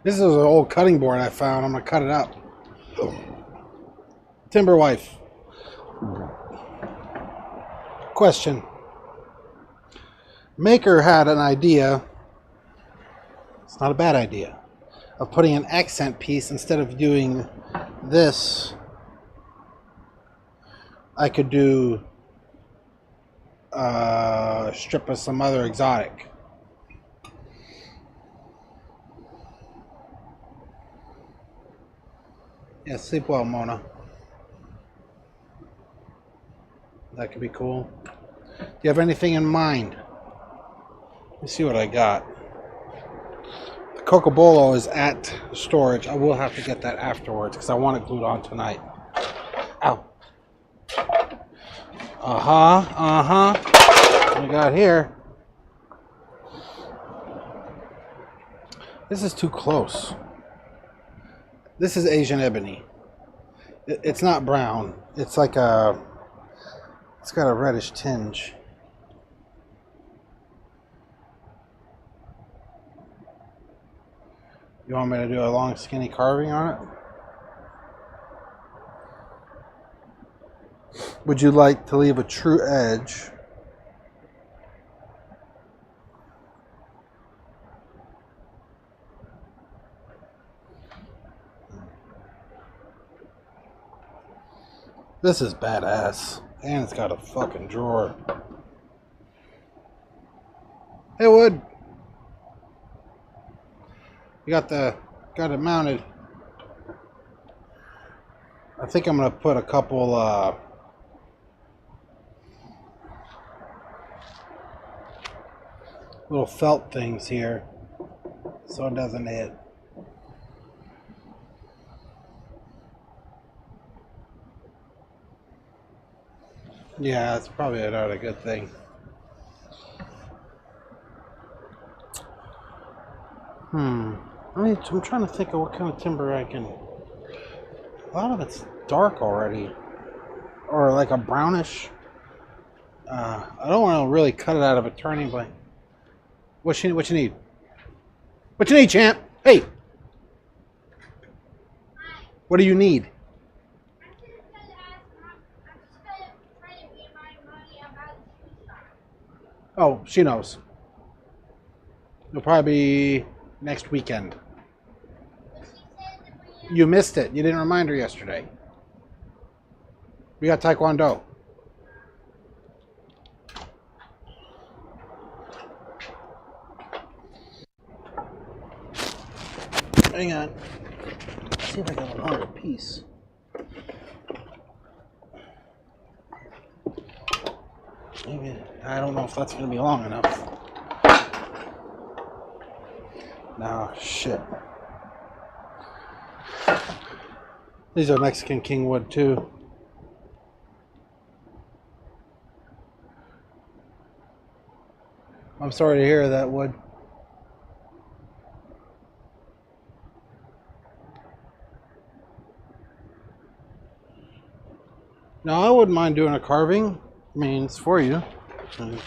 This is an old cutting board I found. I'm going to cut it up. Timber wife. Question. Maker had an idea. It's not a bad idea. Of putting an accent piece instead of doing this. I could do a strip of some other exotic. Yeah, sleep well, Mona. That could be cool. Do you have anything in mind? Let me see what I got. The Cocobolo is at storage. I will have to get that afterwards because I want it glued on tonight. Ow. What we got here? This is too close. This is Asian ebony. It's not brown. It's like a... It's got a reddish tinge. You want me to do a long skinny carving on it? Would you like to leave a true edge? This is badass. And it's got a fucking drawer. Hey, Wood. You got it mounted. I think I'm gonna put a couple little felt things here so it doesn't hit. Yeah, it's probably not a good thing. I'm trying to think of what kind of timber I can... A lot of it's dark already. Or like a brownish. I don't want to really cut it out of a turning blade. What you need? What you need, champ? Hey! What do you need? Oh, she knows. It'll probably be next weekend. You missed it. You didn't remind her yesterday. We got Taekwondo. Hang on. Let's see if I got a longer piece. Maybe, I don't know if that's going to be long enough. No, shit. These are Mexican king wood too. I'm sorry to hear that, Wood. No, I wouldn't mind doing a carving. I mean, it's for you. Okay.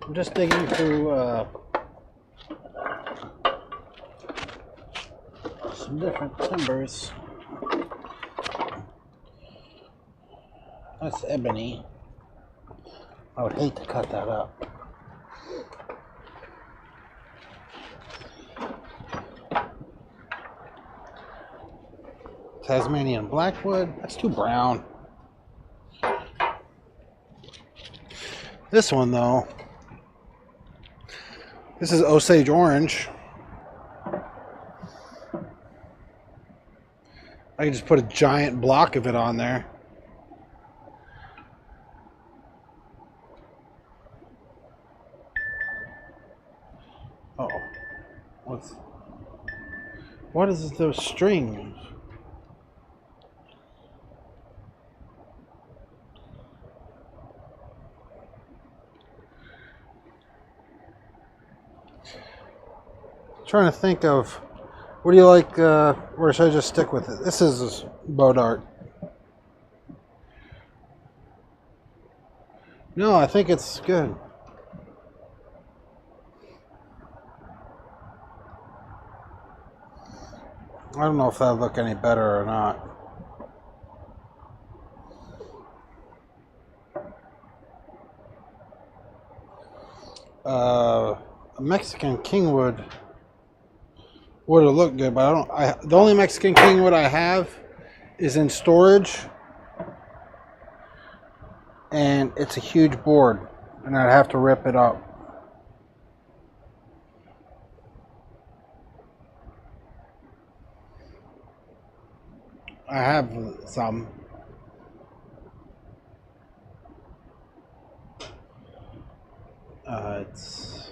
I'm just digging through some different timbers. That's ebony. I would hate to cut that up. Tasmanian blackwood. That's too brown. This one though, This is Osage orange. I can just put a giant block of it on there. Oh, what is those strings? Trying to think of, what do you like, or should I just stick with it? This is bow dart. No, I think it's good. I don't know if that'll look any better or not. A Mexican kingwood would have looked good, but the only Mexican kingwood I have is in storage, and it's a huge board, and I'd have to rip it up. I have some. It's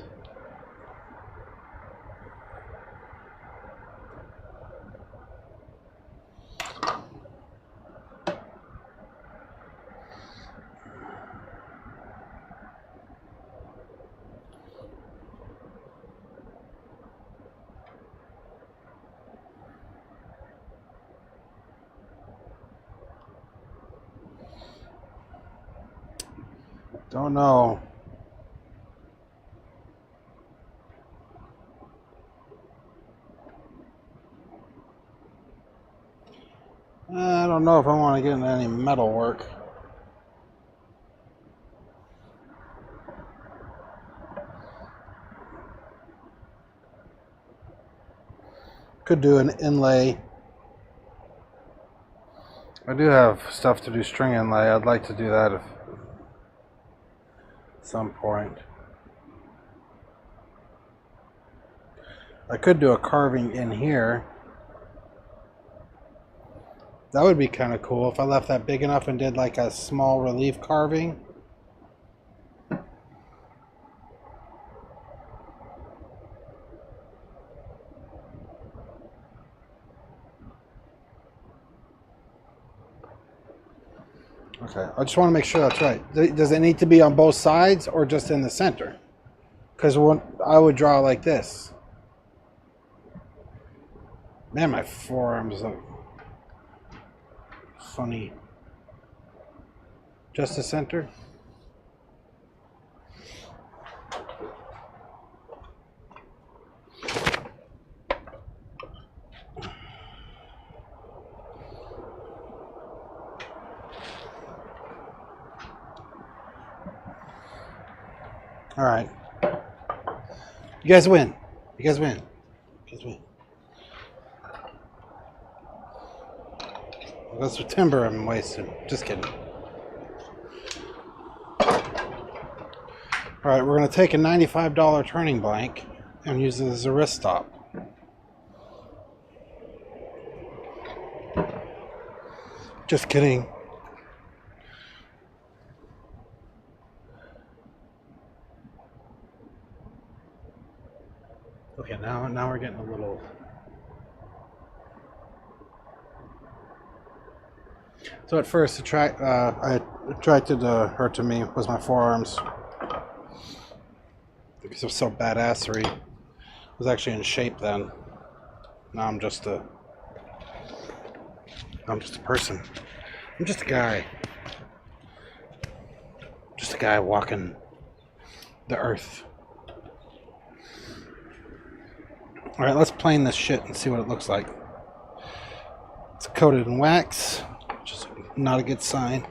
don't know. I don't know if I want to get into any metal work. Could do an inlay. I do have stuff to do string inlay. I'd like to do that at some point. I could do a carving in here. That would be kind of cool if I left that big enough and did like a small relief carving. Okay, I just want to make sure that's right. Does it need to be on both sides or just in the center? Because I would draw like this. Man, my forearms look funny. Just the center? All right. You guys win. You guys win. You guys win. Well, that's what timber I'm wasting. Just kidding. All right, we're going to take a $95 turning blank and use it as a wrist stop. Just kidding. Okay, now we're getting a little. So at first, I attracted her to me was my forearms because it was so badassery. I was actually in shape then. Now I'm just a person. I'm just a guy. Just a guy walking the earth. All right, let's plane this shit and see what it looks like. It's coated in wax, which is not a good sign.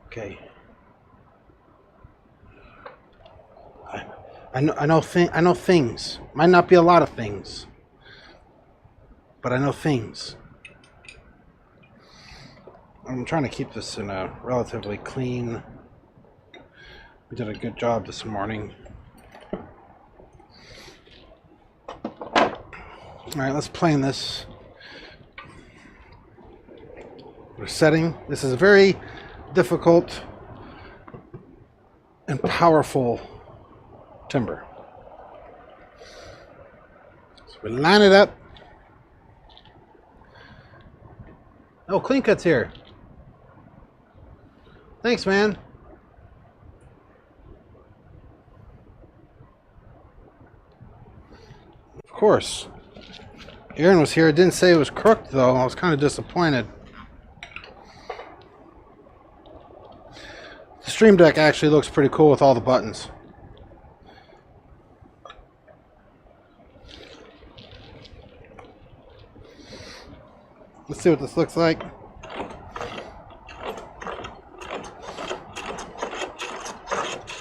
Okay. I know things. Might not be a lot of things, but I know things. I'm trying to keep this in a relatively clean. We did a good job this morning. Alright, let's plane this. We're setting. This is a very difficult and powerful timber. So we line it up. Oh, Clean Cut's here. Thanks, man. Of course. Aaron was here. It didn't say it was crooked, though. I was kind of disappointed. The Stream Deck actually looks pretty cool with all the buttons. Let's see what this looks like.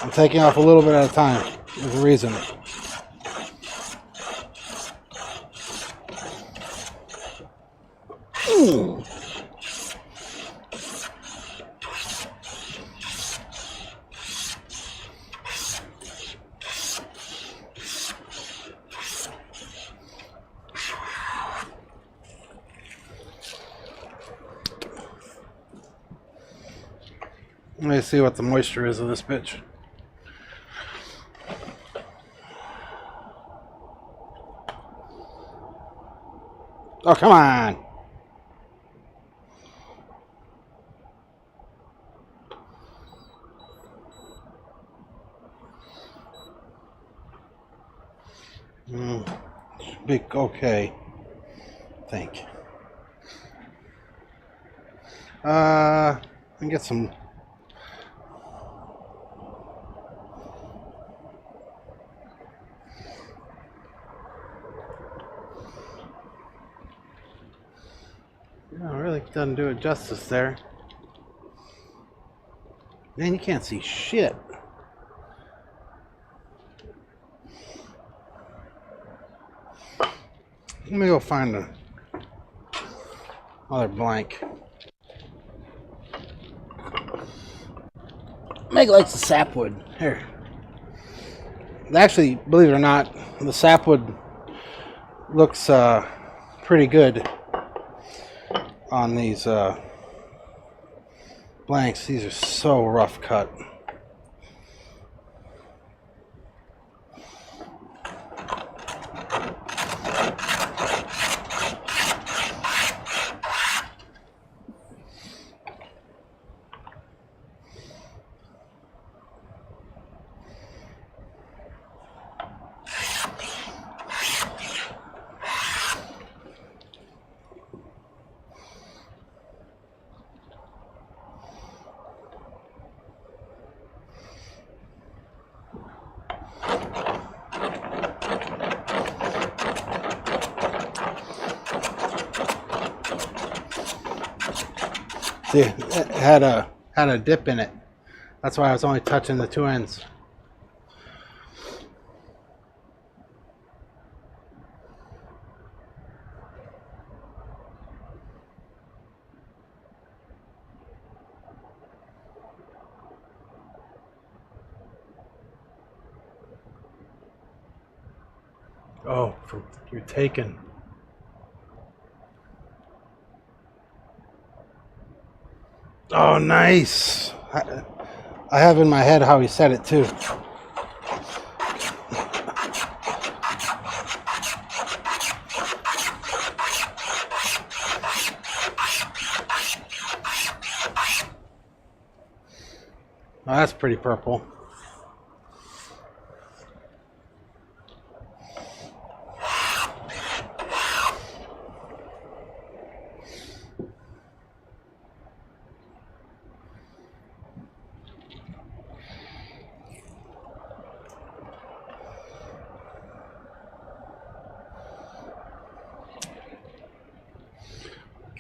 I'm taking off a little bit at a time. There's a reason. Ooh. Let me see what the moisture is of this bitch. Oh, come on. Big, okay. Think. I can get some. No, it really doesn't do it justice there. Man, you can't see shit. Let me go find another blank. Meg likes the sapwood. Here. Actually, believe it or not, the sapwood looks pretty good on these blanks. These are so rough cut. See, it had a dip in it. That's why I was only touching the two ends. Oh, you're taken. Oh, nice. I have in my head how he said it too. Oh, that's pretty purple.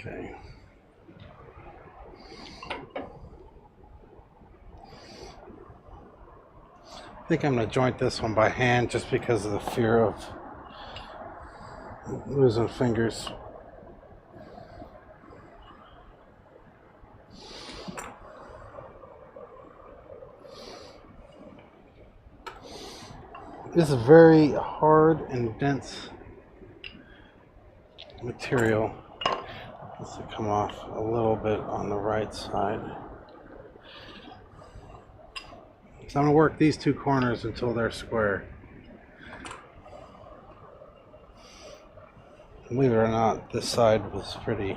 Okay. I think I'm going to joint this one by hand just because of the fear of losing fingers. This is very hard and dense material. This will come off a little bit on the right side. So I'm going to work these two corners until they're square. Believe it or not, this side was pretty.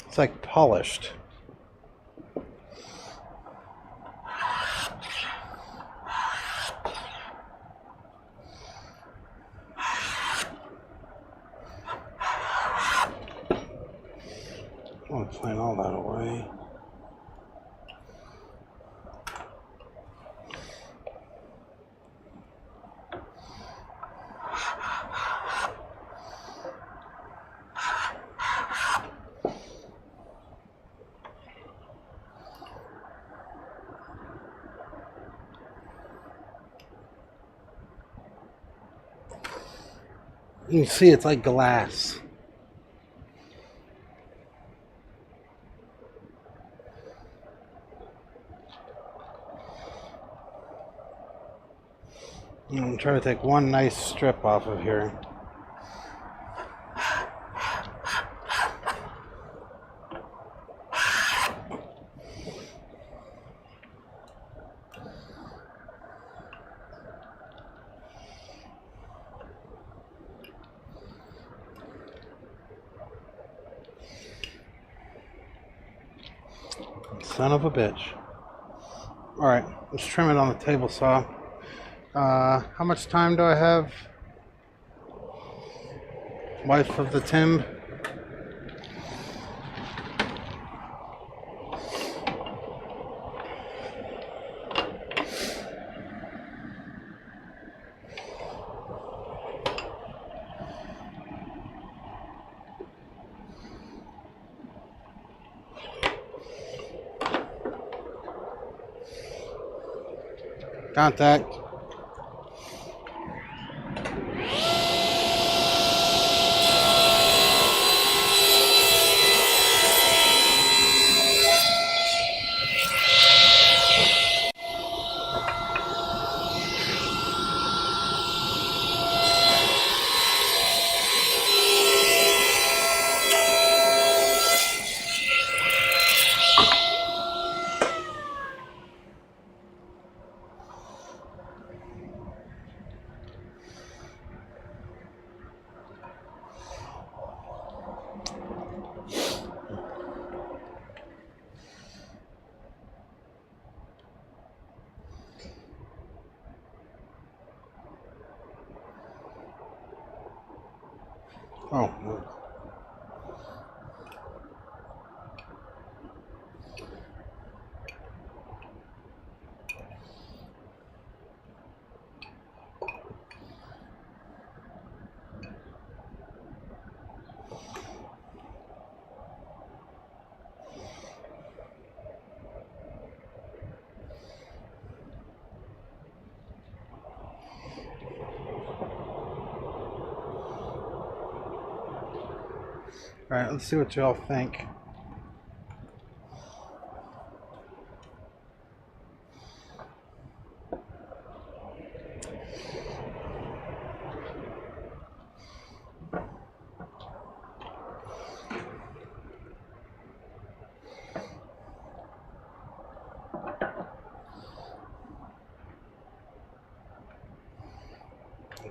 It's like polished. I want to clean all that away. You can see it's like glass. I'm trying to take one nice strip off of here. Son of a bitch. Alright, let's trim it on the table saw. How much time do I have? Wife of the Tim. Contact. Oh, no. Alright, let's see what y'all think.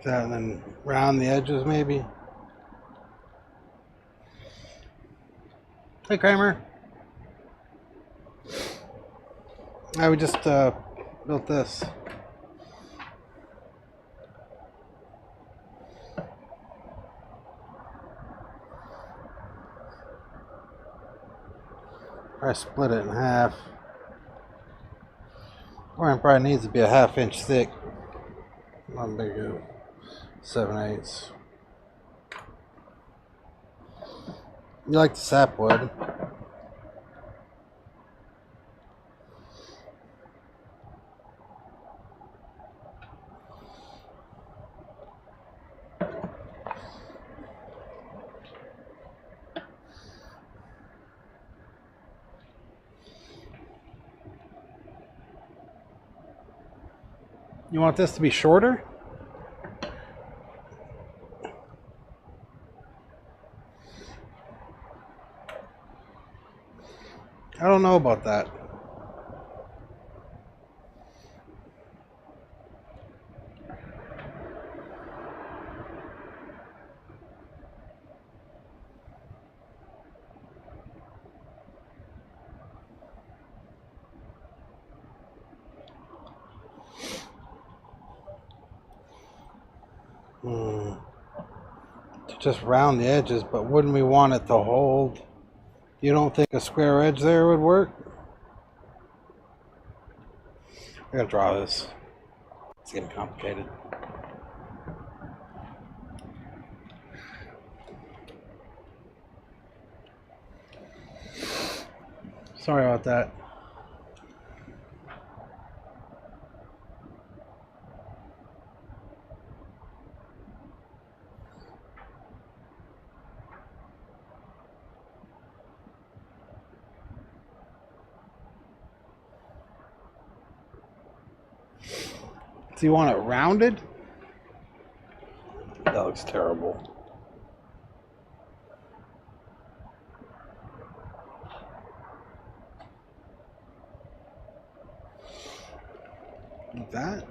That and then round the edges maybe. Hey Kramer. We just built this. I split it in half. Or it probably needs to be a ½ inch thick. Not big, 7/8. You like the sapwood? You want this to be shorter? I don't know about that. To just round the edges, but wouldn't we want it to hold? You don't think a square edge there would work? I gotta draw this. It's getting complicated. Sorry about that. Do you want it rounded? That looks terrible. Like that?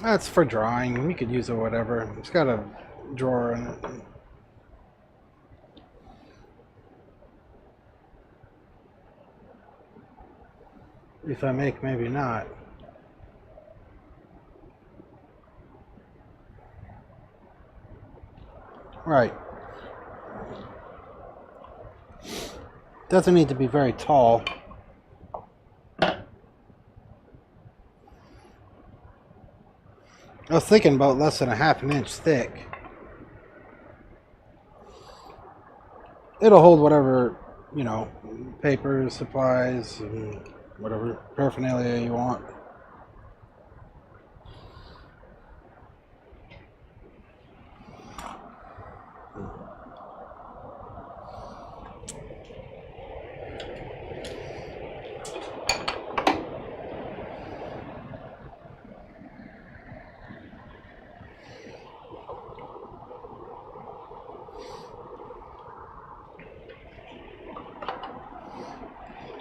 That's for drawing. We could use it whatever. It's got a drawer in it. If I make, maybe not. Right. Doesn't need to be very tall. I was thinking about less than a half an inch thick. It'll hold whatever, you know, papers, supplies, and whatever paraphernalia you want.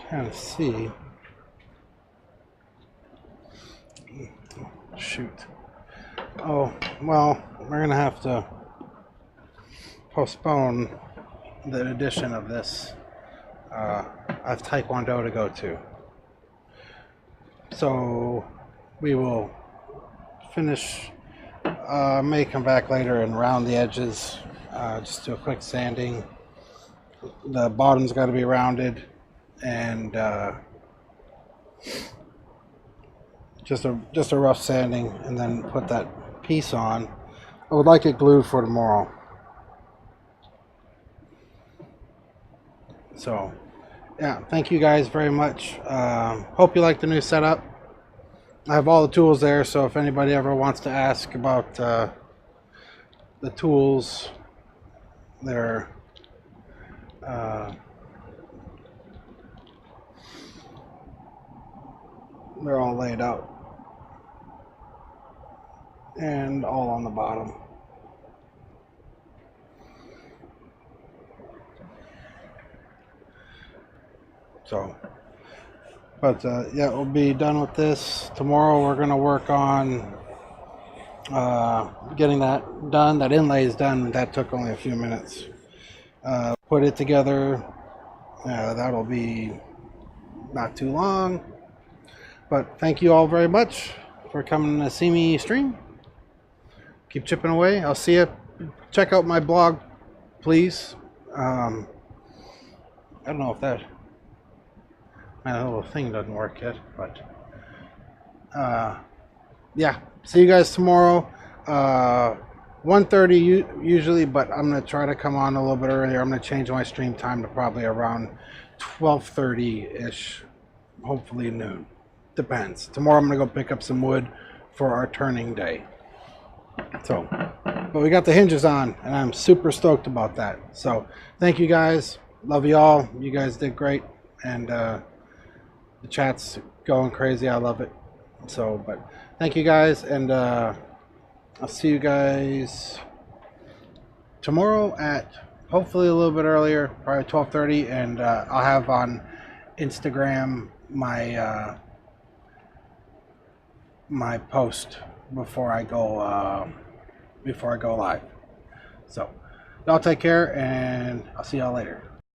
Trying to see. Shoot. Oh, well, we're gonna have to postpone the edition of this. I have Taekwondo to go to. So we will finish, may come back later and round the edges, just do a quick sanding. The bottom's got to be rounded, and just a rough sanding, and then put that piece on. I would like it glued for tomorrow. So yeah, thank you guys very much. Hope you like the new setup. I have all the tools there, so if anybody ever wants to ask about the tools, they're all laid out and all on the bottom. So, but yeah, we'll be done with this. Tomorrow we're going to work on getting that done. That inlay is done. That took only a few minutes. Put it together. That'll be not too long. But thank you all very much for coming to see me stream. Keep chipping away. I'll see you. Check out my blog, please. I don't know if that my little thing doesn't work yet, but yeah. See you guys tomorrow. 1:30 usually, but I'm gonna try to come on a little bit earlier. I'm gonna change my stream time to probably around 12:30-ish, hopefully noon. Depends. Tomorrow I'm gonna go pick up some wood for our turning day. So, but we got the hinges on, and I'm super stoked about that. So, thank you guys. Love you all. You guys did great. and the chat's going crazy. I love it. So, but thank you guys, and I'll see you guys tomorrow at hopefully a little bit earlier, probably 12:30, and I'll have on Instagram my my post before I go live. So, y'all take care, and I'll see y'all later.